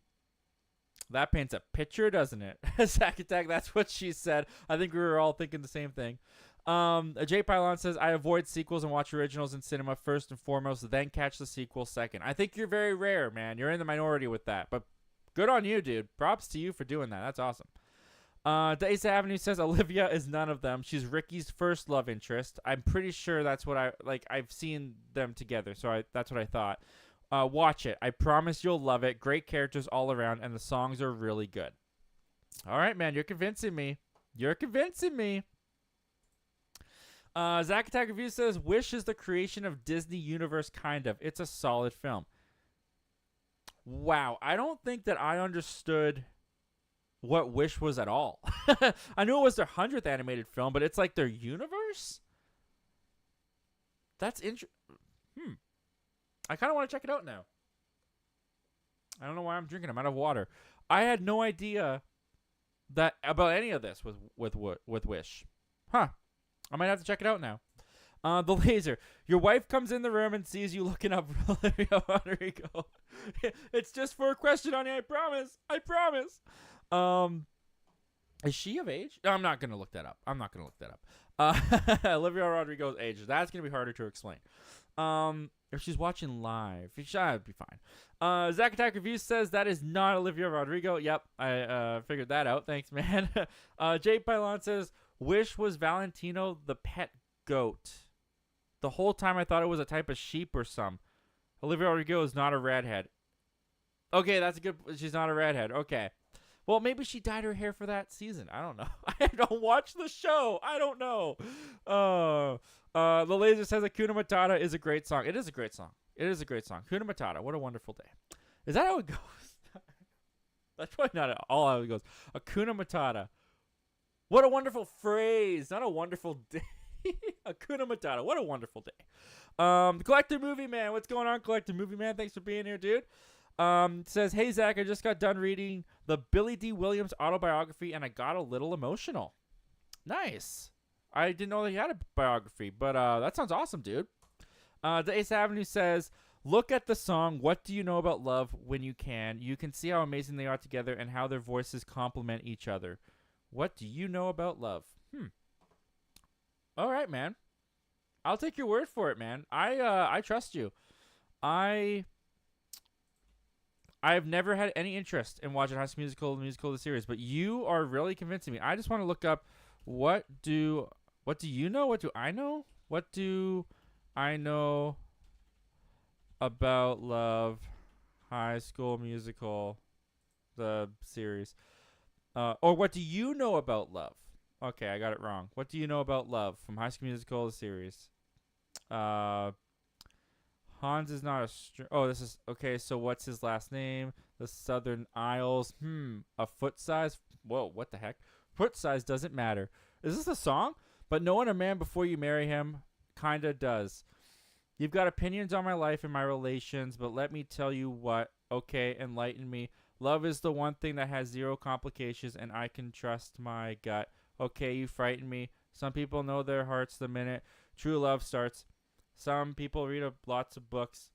That paints a picture, doesn't it? Zack Attack, that's what she said. I think we were all thinking the same thing. J Pylon says, I avoid sequels and watch originals in cinema first and foremost, then catch the sequel second. I think you're very rare, man. You're in the minority with that. But good on you, dude. Props to you for doing that. That's awesome. Days Avenue says, Olivia is none of them. She's Ricky's first love interest. I'm pretty sure that's what I've seen them together, so that's what I thought. Watch it. I promise you'll love it. Great characters all around, and the songs are really good. All right, man. You're convincing me. You're convincing me. Zack Attack Review says, Wish is the creation of Disney Universe, kind of. It's a solid film. Wow. I don't think that I understood what Wish was at all. I knew it was their 100th animated film, but it's like their universe? That's interesting. I kind of want to check it out now. I don't know why I'm drinking. I'm out of water. I had no idea that about any of this with Wish. Huh. I might have to check it out now. The laser. Your wife comes in the room and sees you looking up Olivia Rodrigo. It's just for a question, honey. I promise. I promise. Is she of age? No, I'm not going to look that up. Olivia Rodrigo's age. That's going to be harder to explain. If she's watching live, should be fine. Zack Attack Review says that is not Olivia Rodrigo. Yep, I figured that out. Thanks, man. Jay Pylon says, Wish was Valentino the pet goat. The whole time I thought it was a type of sheep or some. Olivia Rodrigo is not a redhead. Okay, that's a good... She's not a redhead. Okay. Well, maybe she dyed her hair for that season. I don't know. I don't watch the show. I don't know. The laser says Hakuna Matata is a great song. It is a great song. Hakuna Matata. What a wonderful day. Is that how it goes? That's probably not all how it goes. Hakuna Matata. What a wonderful phrase. Not a wonderful day. Hakuna Matata. What a wonderful day. Collector Movie Man. What's going on, Collector Movie Man? Thanks for being here, dude. Says, hey, Zach, I just got done reading the Billy D. Williams autobiography, and I got a little emotional. Nice. I didn't know that he had a biography, but that sounds awesome, dude. The Ace Avenue says, look at the song, What Do You Know About Love, when you can. You can see how amazing they are together and how their voices complement each other. What do you know about love? All right, man. I'll take your word for it, man. I trust you. I've never had any interest in watching High School Musical, the musical, the series, but you are really convincing me. I just want to look up what do you know? What do I know? What do I know about love? High School Musical, the series. Or what do you know about love? Okay, I got it wrong. What do you know about love from High School Musical, the series? Hans is not a... this is... Okay, so what's his last name? The Southern Isles. A foot size? Whoa, what the heck? Foot size doesn't matter. Is this a song? But knowing a man before you marry him kinda does. You've got opinions on my life and my relations, but let me tell you what. Okay, enlighten me. Love is the one thing that has zero complications, and I can trust my gut. Okay, you frighten me. Some people know their hearts the minute true love starts. Some people read lots of books.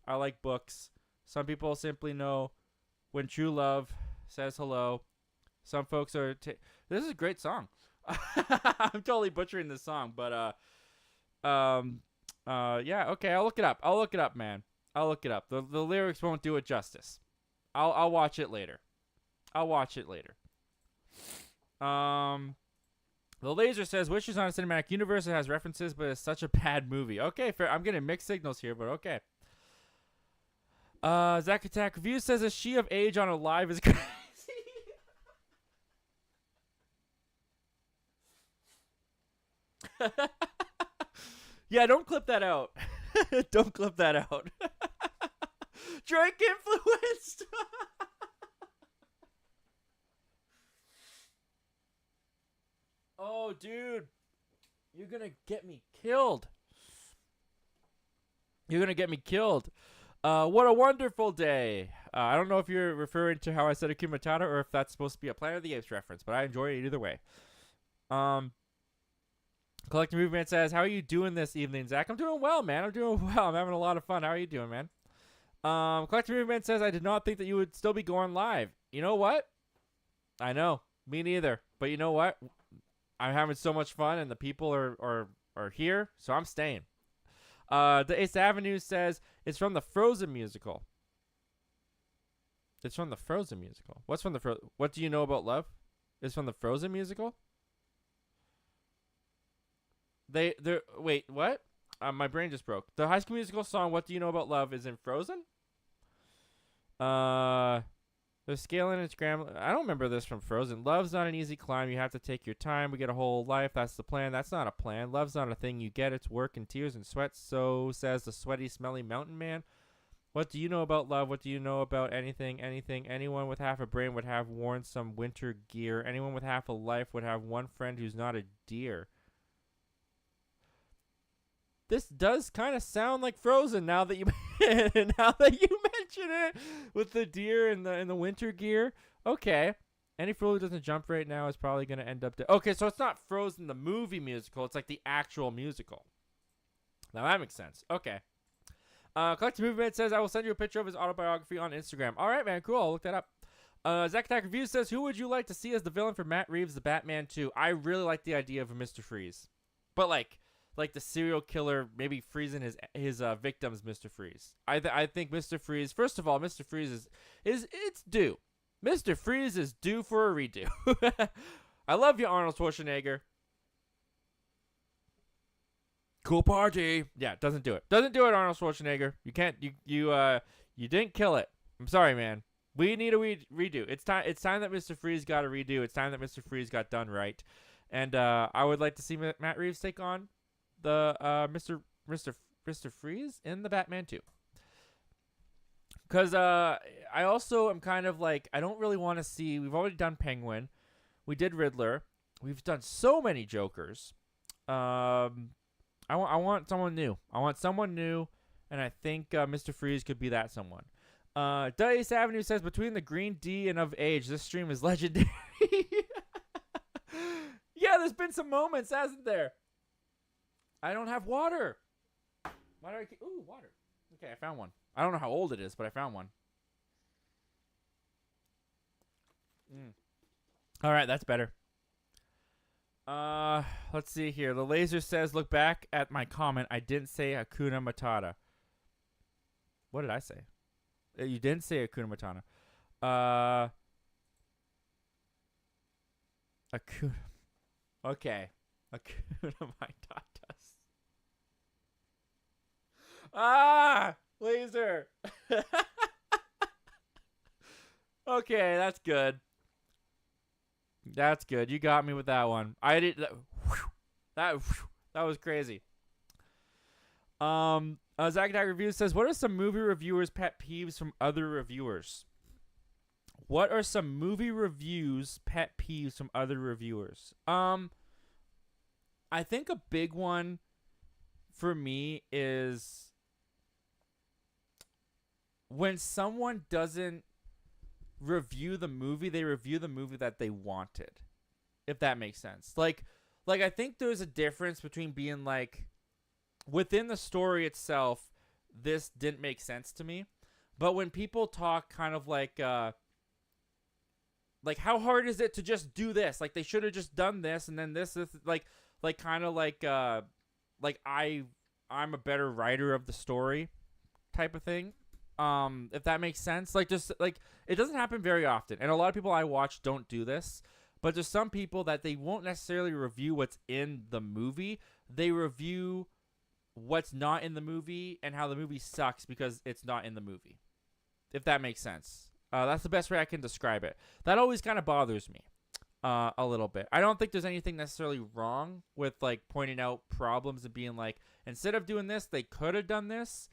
I like books. Some people simply know when true love says hello. Some folks are... This is a great song. I'm totally butchering this song, but... yeah, okay, I'll look it up, man. I'll look it up. The lyrics won't do it justice. I'll watch it later. The Laser says, Wish is not a cinematic universe. It has references, but it's such a bad movie. Okay, fair. I'm getting mixed signals here, but okay. Zack Attack Review says, Is she of age on a live is crazy. Yeah, don't clip that out. Don't clip that out. Drake influenced. Oh, dude. You're going to get me killed. What a wonderful day. I don't know if you're referring to how I said Hakuna Matata or if that's supposed to be a Planet of the Apes reference, but I enjoy it either way. Collective Movement says, How are you doing this evening, Zach? I'm doing well, man. I'm having a lot of fun. How are you doing, man? Collective Movement says, I did not think that you would still be going live. You know what? I know. Me neither. But you know what? I'm having so much fun, and the people are here, so I'm staying. The 8th Avenue says, it's from the Frozen musical. It's from the Frozen musical. What's from the What do you know about love? It's from the Frozen musical? Wait, what? My brain just broke. The High School Musical song "What Do You Know About Love" is in Frozen. They're scaling and scrambling. I don't remember this from Frozen. Love's not an easy climb. You have to take your time. We get a whole life. That's the plan. That's not a plan. Love's not a thing you get. It's work and tears and sweat. So says the sweaty, smelly mountain man. What do you know about love? What do you know about anything? Anyone with half a brain would have worn some winter gear. Anyone with half a life would have one friend who's not a deer. This does kind of sound like Frozen now that you mention it with the deer and the winter gear. Okay, any fool who doesn't jump right now is probably gonna end up. Okay, so it's not Frozen the movie musical; it's like the actual musical. Now that makes sense. Okay. Collective Movement says, I will send you a picture of his autobiography on Instagram. All right, man, cool. I'll look that up. Zack Attack Review says, who would you like to see as the villain for Matt Reeves' The Batman 2? I really like the idea of a Mr. Freeze, but like the serial killer maybe freezing his victims, Mr. Freeze. I think Mr. Freeze. First of all, Mr. Freeze is it's due. Mr. Freeze is due for a redo. I love you, Arnold Schwarzenegger. Cool party. Yeah, doesn't do it. Doesn't do it, Arnold Schwarzenegger. You can't. You didn't kill it. I'm sorry, man. We need a redo. It's time that Mr. Freeze got a redo. It's time that Mr. Freeze got done right. And I would like to see Matt Reeves take on the Mr. Freeze in the Batman 2. Because I also am kind of like, I don't really want to see. We've already done Penguin. We did Riddler. We've done so many Jokers. I want someone new. And I think Mr. Freeze could be that someone. Dice Avenue says, between the green D and of age, this stream is legendary. Yeah, there's been some moments, hasn't there? I don't have water. Why do I keep... Ooh, water. Okay, I found one. I don't know how old it is, but I found one. All right, that's better. Let's see here. The Laser says, look back at my comment. I didn't say Hakuna Matata. What did I say? You didn't say Hakuna Matata. Hakuna. Okay. Hakuna Matata. Ah! Laser! Okay, that's good. That's good. You got me with that one. I did that was crazy. Zack Attack Review says, what are some movie reviewers' pet peeves from other reviewers? What are some movie reviews' pet peeves from other reviewers? I think a big one for me is when someone doesn't review the movie, they review the movie that they wanted, if that makes sense. Like like, I think there's a difference between being like, within the story itself, this didn't make sense to me. But when people talk kind of like how hard is it to just do this? Like, they should have just done this and then this like kind of like I'm a better writer of the story type of thing. If that makes sense. Like, just like, it doesn't happen very often. And a lot of people I watch don't do this. But there's some people that they won't necessarily review what's in the movie. They review what's not in the movie and how the movie sucks because it's not in the movie. If that makes sense. That's the best way I can describe it. That always kind of bothers me a little bit. I don't think there's anything necessarily wrong with like pointing out problems and being like, instead of doing this, they could have done this.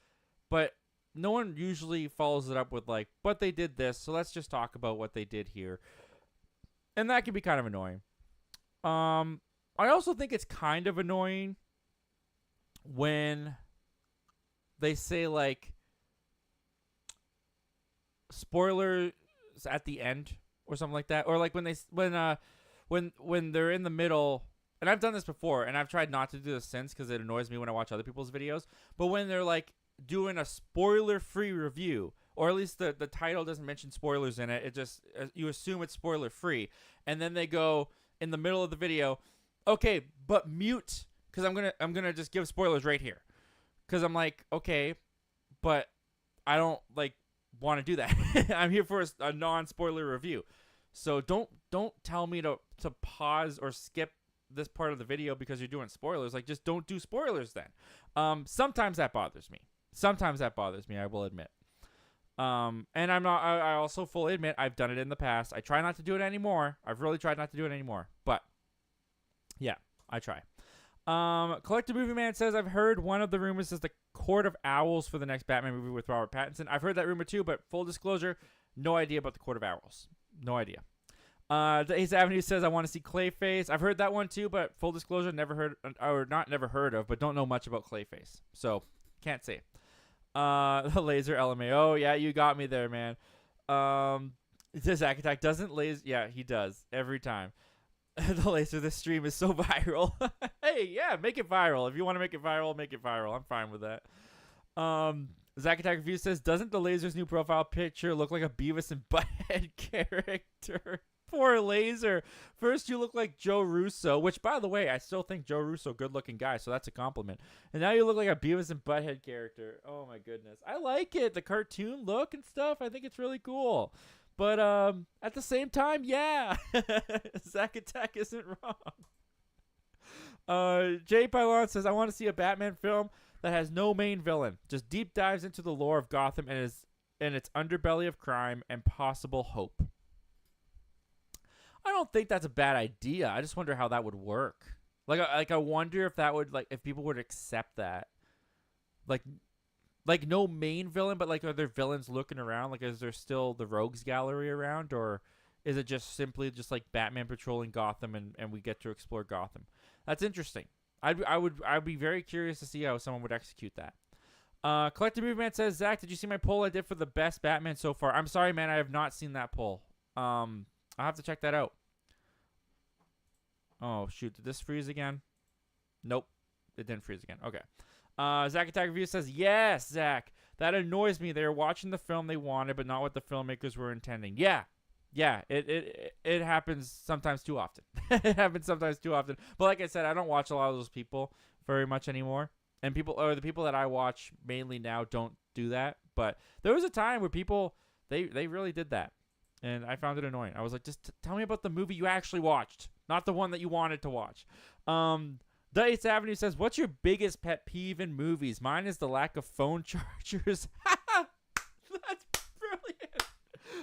But no one usually follows it up with like, but they did this, so let's just talk about what they did here. And that can be kind of annoying. I also think it's kind of annoying when they say like spoilers at the end or something like that, or like when they're in the middle. And I've done this before, and I've tried not to do this since because it annoys me when I watch other people's videos. But when they're like doing a spoiler-free review, or at least the title doesn't mention spoilers in it, it just, you assume it's spoiler-free, and then they go in the middle of the video, okay, but mute, because I'm gonna just give spoilers right here, because I'm like, okay, but I don't like want to do that. I'm here for a non-spoiler review, so don't tell me to pause or skip this part of the video because you're doing spoilers. Like, just don't do spoilers then. Sometimes that bothers me. I will admit. And I also fully admit I've done it in the past. I try not to do it anymore. I've really tried not to do it anymore. But yeah, I try. Collector Movie Man says, I've heard one of the rumors is the Court of Owls for the next Batman movie with Robert Pattinson. I've heard that rumor too, but full disclosure, no idea about the Court of Owls. No idea. The Ace Avenue says, I want to see Clayface. I've heard that one too, but full disclosure, never heard of, but don't know much about Clayface. So, can't say. The Laser LMAO. Yeah, you got me there, man. It says Zack Attack doesn't laser. Yeah, he does. Every time. The Laser, this stream is so viral. Hey, yeah, make it viral. If you want to make it viral, make it viral. I'm fine with that. Zack Attack Review says, doesn't the Laser's new profile picture look like a Beavis and Butthead character? Poor Laser. First you look like Joe Russo, which, by the way, I still think Joe Russo good-looking guy, so that's a compliment. And now you look like a Beavis and Butthead character. Oh my goodness. I like it. The cartoon look and stuff. I think it's really cool. But at the same time, yeah. Zack Attack isn't wrong. Jay Pylon says, I want to see a Batman film that has no main villain. Just deep dives into the lore of Gotham and its underbelly of crime and possible hope. I don't think that's a bad idea. I just wonder how that would work. Like I wonder if that would, like, if people would accept that. Like no main villain, but like, are there villains looking around? Like, is there still the rogues gallery around, or is it just simply just like Batman patrolling Gotham and we get to explore Gotham? That's interesting. I'd be very curious to see how someone would execute that. Collector Movie Man says, Zach, did you see my poll I did for the best Batman so far? I'm sorry, man, I have not seen that poll. I'll have to check that out. Oh, shoot. Did this freeze again? Nope. It didn't freeze again. Okay. Zach Attack Review says, yes, Zach. That annoys me. They were watching the film they wanted, but not what the filmmakers were intending. Yeah. Yeah. It happens sometimes too often. It happens sometimes too often. But like I said, I don't watch a lot of those people very much anymore. And the people that I watch mainly now don't do that. But there was a time where people, they really did that. And I found it annoying. I was like, just tell me about the movie you actually watched, not the one that you wanted to watch. The 8th Avenue says, what's your biggest pet peeve in movies? Mine is the lack of phone chargers. That's brilliant.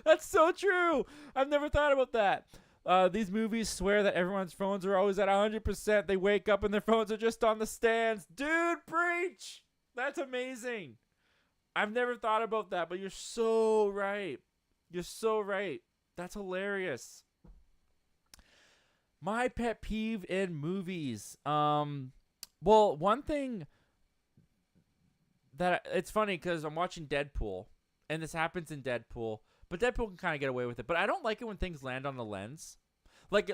That's so true. I've never thought about that. These movies swear that everyone's phones are always at 100%. They wake up and their phones are just on the stands. Dude, preach. That's amazing. I've never thought about that, but you're so right. You're so right. That's hilarious. My pet peeve in movies. Well, one thing that it's funny because I'm watching Deadpool, and this happens in Deadpool, but Deadpool can kind of get away with it. But I don't like it when things land on the lens. Like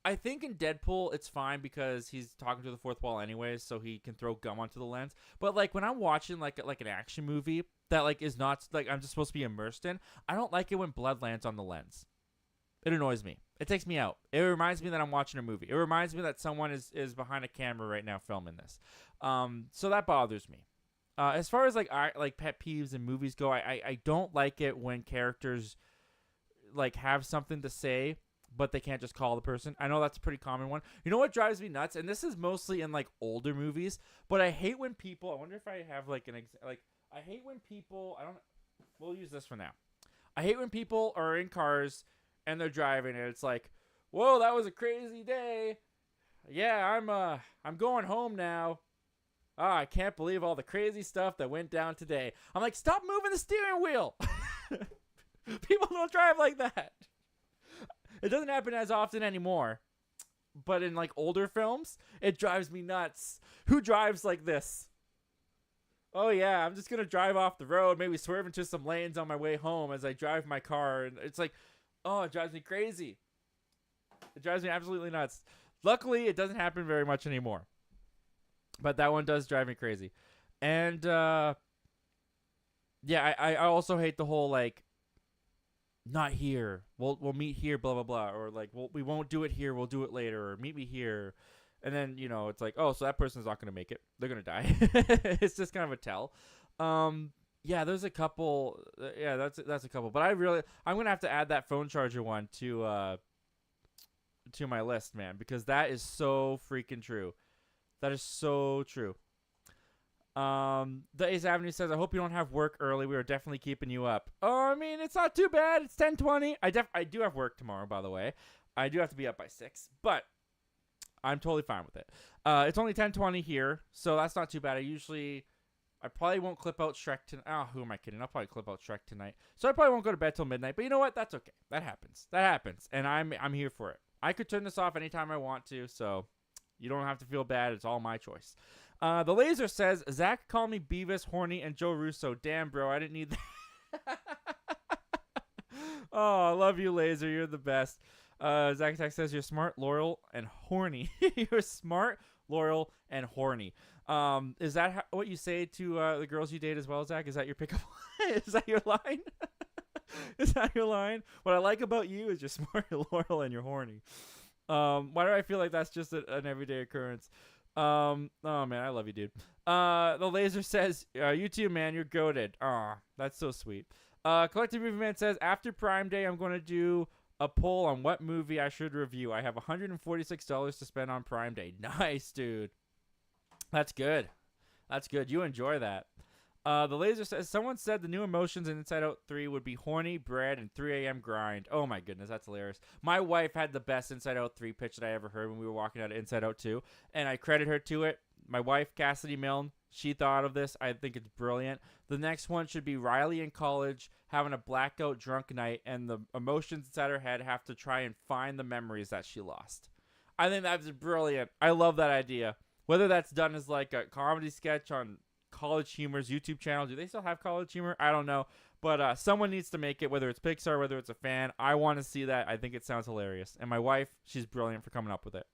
I think in Deadpool it's fine because he's talking to the fourth wall anyways, so he can throw gum onto the lens. But like when I'm watching like an action movie that like is not like I'm just supposed to be immersed in, I don't like it when blood lands on the lens. It annoys me. It takes me out. It reminds me that I'm watching a movie. It reminds me that someone is behind a camera right now filming this. So that bothers me. As far as like pet peeves in movies go, I don't like it when characters like have something to say but they can't just call the person. I know that's a pretty common one. You know what drives me nuts? And this is mostly in like older movies, but I hate when people, I wonder if I have like I hate when people, we'll use this for now. I hate when people are in cars and they're driving and it's like, whoa, that was a crazy day. Yeah, I'm going home now. I can't believe all the crazy stuff that went down today. I'm like, stop moving the steering wheel. People don't drive like that. It doesn't happen as often anymore. But in like older films, it drives me nuts. Who drives like this? Oh yeah, I'm just going to drive off the road, maybe swerve into some lanes on my way home as I drive my car. And it's like, oh, it drives me crazy. It drives me absolutely nuts. Luckily, it doesn't happen very much anymore. But that one does drive me crazy. And yeah, I also hate the whole like, not here. We'll meet here, blah blah blah, or like we won't do it here. We'll do it later, or meet me here. And then it's like, oh, so that person's not gonna make it. They're gonna die. It's just kind of a tell. Yeah, there's a couple. Yeah, that's a couple. But I'm gonna have to add that phone charger one to my list, man, because that is so freaking true. That is so true. The Ace Avenue says, I hope you don't have work early. We are definitely keeping you up. Oh, I mean, it's not too bad. It's 10:20. I do have work tomorrow, by the way. I do have to be up by 6, but I'm totally fine with it. It's only 10:20 here, so that's not too bad. I probably won't clip out Shrek tonight. Oh, who am I kidding? I'll probably clip out Shrek tonight. So I probably won't go to bed till midnight, but you know what? That's okay. That happens. And I'm here for it. I could turn this off anytime I want to, so you don't have to feel bad. It's all my choice. The Laser says, Zach called me Beavis, Horny, and Joe Russo. Damn, bro, I didn't need that. Oh, I love you, Laser. You're the best. Zach Tech says, you're smart, loyal, and horny. You're smart, loyal, and horny. Is that what you say to the girls you date as well, Zach? Is that your pickup line? Is that your line? Is that your line? What I like about you is you're smart, you're loyal, and you're horny. Why do I feel like that's just an everyday occurrence? Oh man, I love you, dude. The Laser says, you too, man, you're goated. Aw, that's so sweet. Collective Movie Man says, after Prime Day, I'm going to do a poll on what movie I should review. I have $146 to spend on Prime Day. Nice, dude. That's good. That's good. You enjoy that. The Laser says, someone said the new emotions in Inside Out 3 would be horny, bread, and 3 a.m. grind. Oh my goodness, that's hilarious. My wife had the best Inside Out 3 pitch that I ever heard when we were walking out of Inside Out 2, and I credit her to it. My wife, Cassidy Milne, she thought of this. I think it's brilliant. The next one should be Riley in college having a blackout drunk night, and the emotions inside her head have to try and find the memories that she lost. I think that's brilliant. I love that idea. Whether that's done as like a comedy sketch on College Humor's YouTube channel. Do they still have College Humor? I don't know. But someone needs to make it, whether it's Pixar, whether it's a fan. I want to see that. I think it sounds hilarious. And my wife, she's brilliant for coming up with it.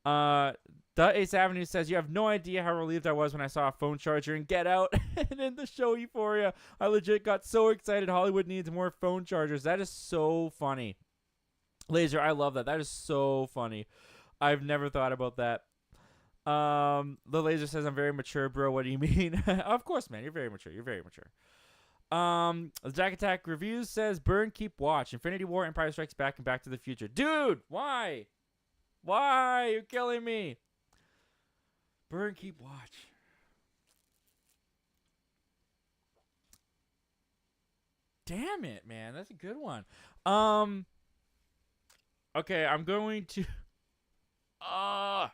The Ace Avenue says, you have no idea how relieved I was when I saw a phone charger in Get Out and in the show Euphoria. I legit got so excited. Hollywood needs more phone chargers. That is so funny. Laser, I love that. That is so funny. I've never thought about that. The Laser says, I'm very mature, bro. What do you mean? Of course, man. You're very mature. You're very mature. The Jack Attack Reviews says, burn, keep, watch. Infinity War, Empire Strikes Back, and Back to the Future. Dude, why? Why? You're killing me. Burn, keep, watch. Damn it, man. That's a good one. Okay, I'm going to... I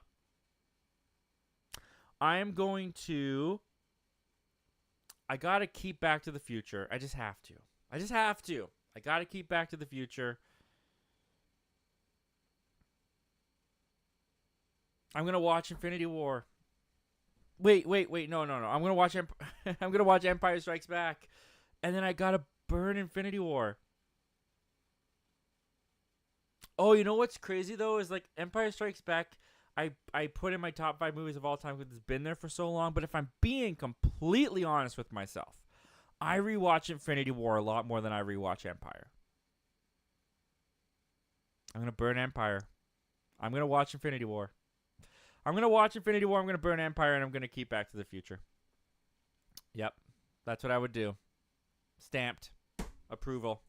am going to... I gotta keep Back to the Future. I just have to. I gotta keep Back to the Future. I'm gonna watch Infinity War. Wait. No. I'm gonna watch I'm gonna watch Empire Strikes Back. And then I gotta burn Infinity War. Oh, you know what's crazy though is like Empire Strikes Back. I put in my top 5 movies of all time because it's been there for so long. But if I'm being completely honest with myself, I rewatch Infinity War a lot more than I rewatch Empire. I'm gonna burn Empire. I'm gonna watch Infinity War. I'm gonna watch Infinity War. I'm gonna burn Empire, and I'm gonna keep Back to the Future. Yep, that's what I would do. Stamped. Approval.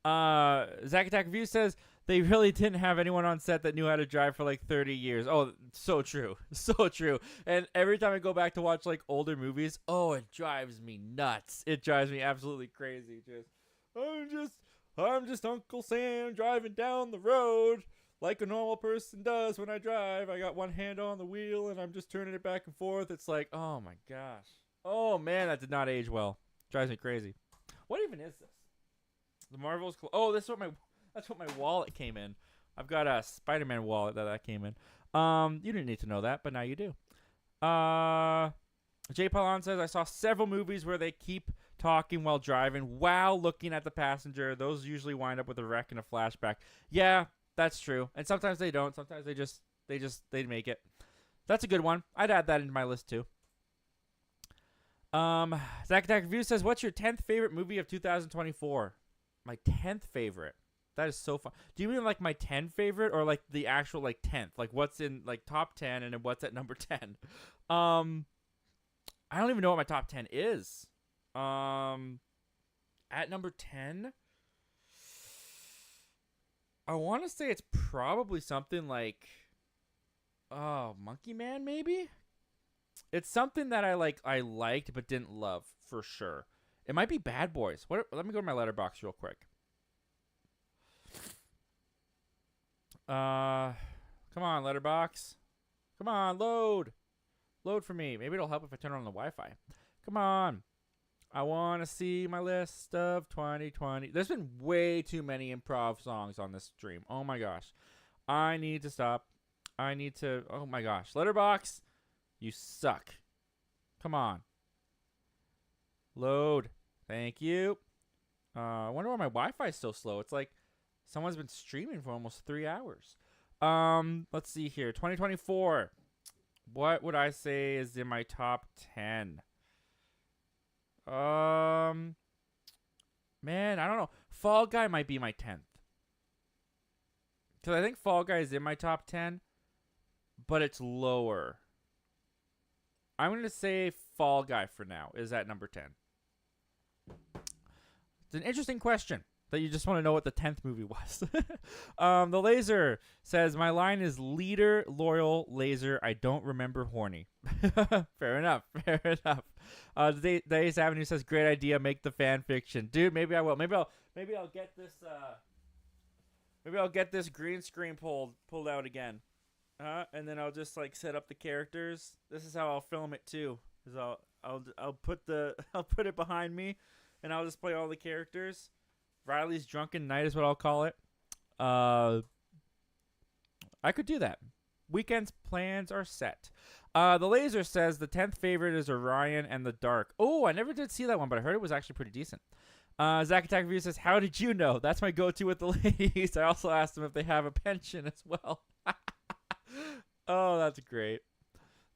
Zack Attack Review says they really didn't have anyone on set that knew how to drive for like 30 years. Oh, so true. So true. And every time I go back to watch like older movies, oh, it drives me nuts. It drives me absolutely crazy. I'm just Uncle Sam driving down the road like a normal person does when I drive. I got one hand on the wheel and I'm just turning it back and forth. It's like, oh my gosh. Oh man, that did not age well. Drives me crazy. What even is this? The Marvels. Oh, that's what my wallet came in. I've got a Spider-Man wallet that came in. You didn't need to know that, but now you do. Jay Paulon says I saw several movies where they keep talking while driving while looking at the passenger. Those usually wind up with a wreck and a flashback. Yeah, that's true. And sometimes they don't. Sometimes they make it. That's a good one. I'd add that into my list too. Zack Attack Review says, what's your 10th favorite movie of 2024? My 10th favorite. That is so fun. Do you mean like my 10 favorite or like the actual like 10th? Like what's in like top 10 and then what's at number 10? I don't even know what my top 10 is. At number 10, I want to say it's probably something like Monkey Man maybe? It's something that I liked but didn't love for sure. It might be Bad Boys. Let me go to my letterbox real quick. Come on, letterbox. Come on, load. Load for me. Maybe it'll help if I turn on the Wi-Fi. Come on. I want to see my list of 2020. There's been way too many improv songs on this stream. Oh my gosh. I need to stop. Oh my gosh. Letterbox, you suck. Come on. Load. Thank you. I wonder why my Wi-Fi is so slow. It's like someone's been streaming for almost 3 hours. Let's see here. 2024. What would I say is in my top 10? Man, I don't know. Fall Guy might be my 10th. Because I think Fall Guy is in my top 10, but it's lower. I'm going to say Fall Guy for now is at number 10. It's an interesting question that you just want to know what the 10th movie was. The Laser says, my line is leader, loyal, laser. I don't remember horny. Fair enough. Fair enough. The Ace Avenue says, great idea. Make the fan fiction. Dude, maybe I will. Maybe I'll get this, maybe I'll get this green screen pulled out again. And then I'll just like set up the characters. This is how I'll film it too. Is I'll put it behind me, and I'll just play all the characters. Riley's Drunken Night is what I'll call it. I could do that. Weekend's plans are set. The Laser says the 10th favorite is Orion and the Dark. Oh, I never did see that one, but I heard it was actually pretty decent. Zack Attack Review says, how did you know? That's my go-to with the ladies. I also asked them if they have a pension as well. Oh, that's great.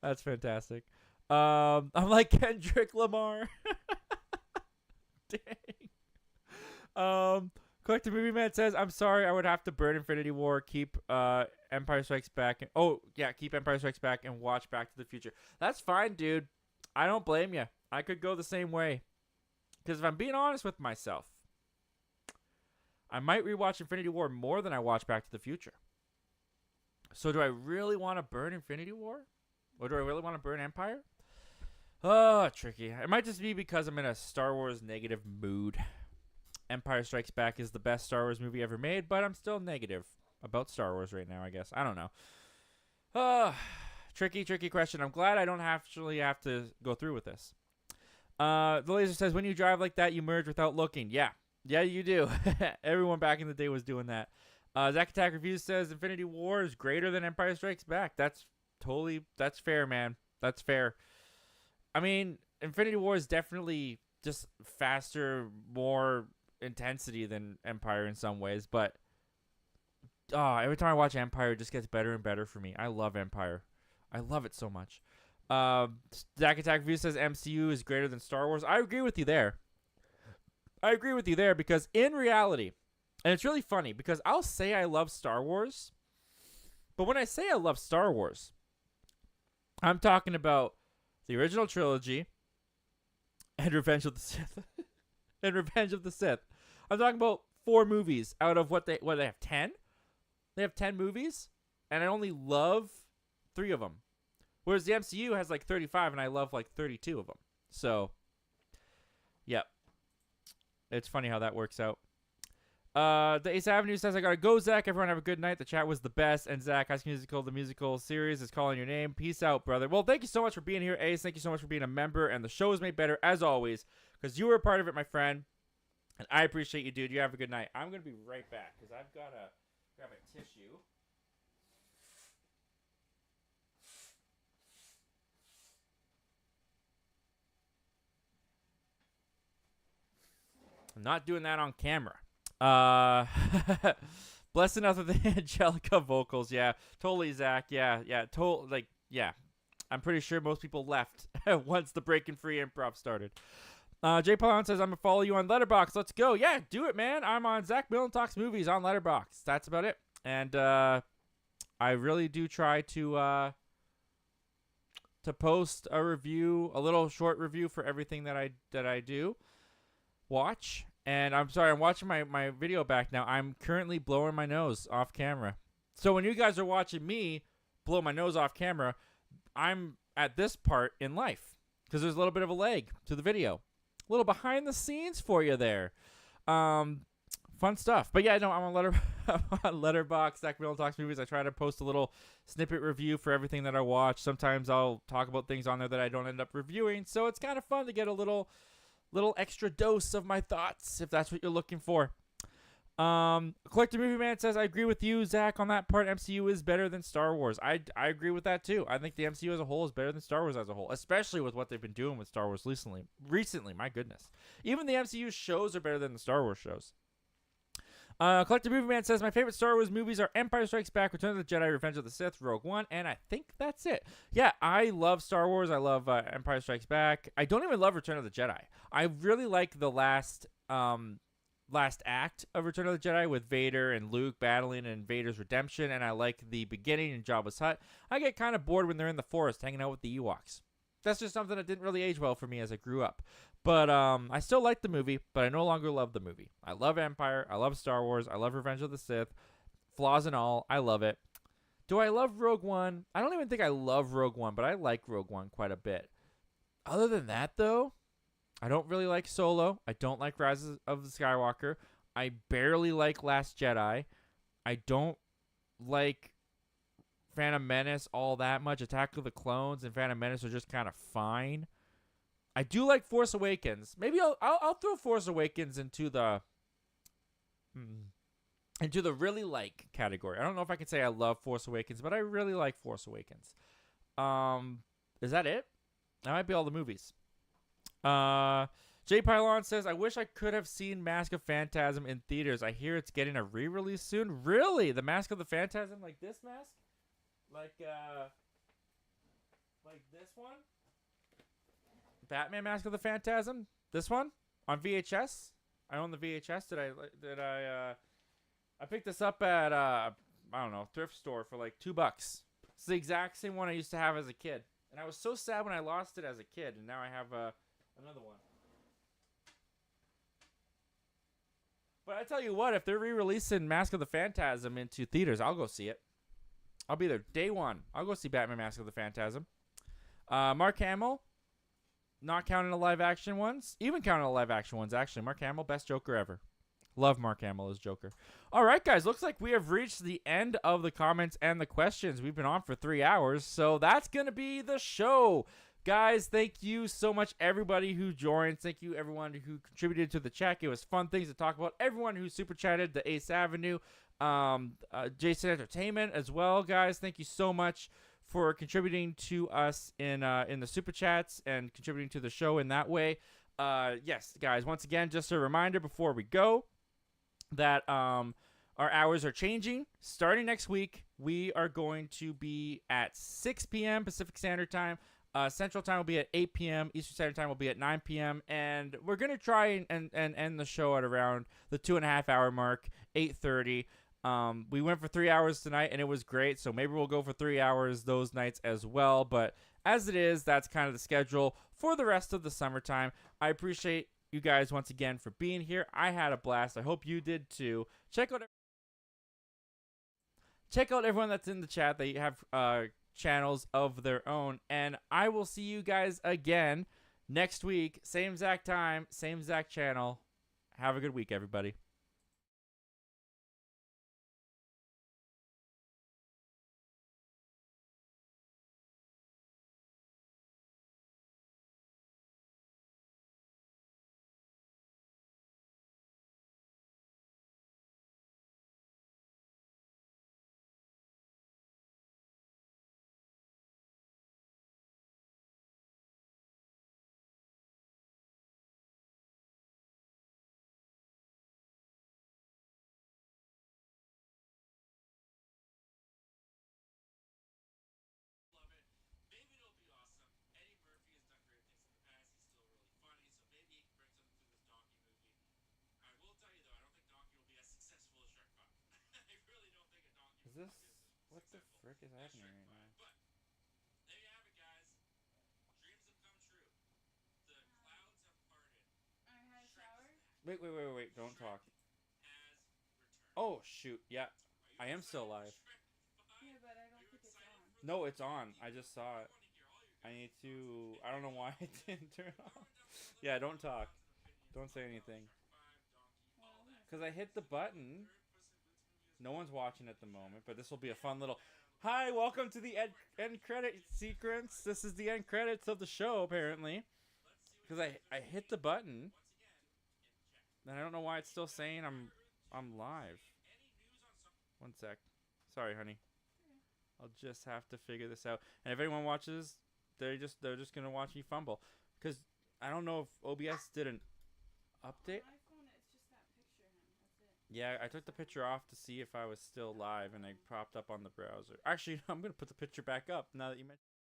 That's fantastic. I'm like Kendrick Lamar. Dang. Collector Movie Man says, I'm sorry, I would have to burn Infinity War, keep Empire Strikes Back. Keep Empire Strikes Back and watch Back to the Future. That's fine, dude. I don't blame you. I could go the same way. Because if I'm being honest with myself, I might rewatch Infinity War more than I watch Back to the Future. So do I really want to burn Infinity War? Or do I really want to burn Empire? Oh, tricky. It might just be because I'm in a Star Wars negative mood. Empire Strikes Back is the best Star Wars movie ever made, but I'm still negative about Star Wars right now, I guess. I don't know. Tricky question. I'm glad I don't actually have to go through with this. The Laser says, when you drive like that, you merge without looking. Yeah, you do. Everyone back in the day was doing that. Zack Attack Reviews says Infinity War is greater than Empire Strikes Back. That's fair, man. That's fair. I mean, Infinity War is definitely just faster, more intensity than Empire in some ways, but every time I watch Empire, it just gets better and better for me. I love Empire. I love it so much. Zack Attack Review says MCU is greater than Star Wars. I agree with you there. Because in reality, and it's really funny because I'll say I love Star Wars, but when I say I love Star Wars, I'm talking about the original trilogy and Revenge of the Sith. I'm talking about 4 movies out of what they have 10? They have 10 movies, and I only love 3 of them. Whereas the MCU has like 35, and I love like 32 of them. So, yep. It's funny how that works out. The Ace Avenue says, I gotta go, Zach. Everyone have a good night. The chat was the best. And Zach, High School Musical, the musical series is calling your name. Peace out, brother. Well, thank you so much for being here, Ace. Thank you so much for being a member. And the show is made better, as always, because you were a part of it, my friend. And I appreciate you, dude. You have a good night. I'm going to be right back because I've got to grab a tissue. I'm not doing that on camera. Blessed enough with the Angelica vocals. Yeah, totally, Zach. Yeah. I'm pretty sure most people left once the Breaking Free improv started. Jay Paulon says, I'm going to follow you on Letterboxd. Let's go. Yeah, do it, man. I'm on Zach Milne Talks Movies on Letterboxd. That's about it. And I really do try to post a review, a little short review for everything that I do watch. And I'm sorry, I'm watching my video back now. I'm currently blowing my nose off camera. So when you guys are watching me blow my nose off camera, I'm at this part in life because there's a little bit of a lag to the video. A little behind the scenes for you there. Fun stuff. But yeah, no, I'm on Letterboxd, Zach Milne Talks Movies. I try to post a little snippet review for everything that I watch. Sometimes I'll talk about things on there that I don't end up reviewing. So it's kind of fun to get a little extra dose of my thoughts, if that's what you're looking for. Collector Movie Man says, I agree with you, Zach, on that part. MCU is better than Star Wars. I agree with that, too. I think the MCU as a whole is better than Star Wars as a whole, especially with what they've been doing with Star Wars recently, my goodness. Even the MCU shows are better than the Star Wars shows. Collector Movie Man says, my favorite Star Wars movies are Empire Strikes Back, Return of the Jedi, Revenge of the Sith, Rogue One, and I think that's it. Yeah, I love Star Wars. I love Empire Strikes Back. I don't even love Return of the Jedi. I really like the last act of Return of the Jedi with Vader and Luke battling and Vader's redemption, and I like the beginning in Jabba's hut. I get kind of bored when they're in the forest hanging out with the Ewoks. That's just something that didn't really age well for me as I grew up. But I still like the movie, but I no longer love the movie. I love Empire. I love Star Wars. I love Revenge of the Sith. Flaws and all, I love it. Do I love Rogue One? I don't even think I love Rogue One, but I like Rogue One quite a bit. Other than that, though, I don't really like Solo. I don't like Rise of the Skywalker. I barely like Last Jedi. I don't like Phantom Menace all that much. Attack of the Clones and Phantom Menace are just kind of fine. I do like Force Awakens. Maybe I'll throw Force Awakens into the really like category. I don't know if I can say I love Force Awakens, but I really like Force Awakens. Is that it? That might be all the movies. Jay Pylon says, I wish I could have seen Mask of Phantasm in theaters. I hear it's getting a re-release soon. Really? The Mask of the Phantasm? Like this mask? Like this one? Batman Mask of the Phantasm? This one? On VHS? I own the VHS. I picked this up at, I don't know, thrift store for like $2. It's the exact same one I used to have as a kid. And I was so sad when I lost it as a kid. And now I have another one. But I tell you what, if they're re-releasing Mask of the Phantasm into theaters, I'll go see it. I'll be there day one. I'll go see Batman Mask of the Phantasm. Mark Hamill, not counting the live-action ones. Even counting the live-action ones, actually. Mark Hamill, best Joker ever. Love Mark Hamill as Joker. All right, guys. Looks like we have reached the end of the comments and the questions. We've been on for 3 hours, so that's going to be the show. Guys, thank you so much, everybody who joined. Thank you, everyone who contributed to the chat. It was fun things to talk about. Everyone who super chatted, the Ace Avenue, Jason Entertainment as well, guys. Thank you so much for contributing to us in the super chats and contributing to the show in that way. Yes, guys. Once again, just a reminder before we go that Our hours are changing. Starting next week, we are going to be at 6 p.m. Pacific Standard Time. Central Time will be at 8 p.m. Eastern Standard Time will be at 9 p.m. And we're going to try and end the show at around the 2.5 hour mark, 8:30. We went for 3 hours tonight, and it was great. So maybe we'll go for 3 hours those nights as well. But as it is, that's kind of the schedule for the rest of the summertime. I appreciate you guys once again for being here. I had a blast. I hope you did too. Check out everyone that's in the chat. They have channels of their own. And I will see you guys again next week. Same exact time, same exact channel. Have a good week, everybody. Is this... What the frick is happening right now? Wait. Don't talk. Oh, shoot. Yeah. I am still live. Yeah, but I don't think it's on. No, it's on. I just saw it. I need to... I don't know why it didn't turn off. Yeah, don't talk. Don't say anything. Because I hit the button. No one's watching at the moment, but this will be a fun little... Hi, welcome to the end credit sequence. This is the end credits of the show, apparently. Because I hit the button. And I don't know why it's still saying I'm live. One sec. Sorry, honey. I'll just have to figure this out. And if anyone watches, they're just gonna watch me fumble. Because I don't know if OBS did an update. On my phone, it's just that picture of him. That's it. Yeah, I took the picture off to see if I was still live, and I popped up on the browser. Actually, I'm gonna put the picture back up now that you mentioned.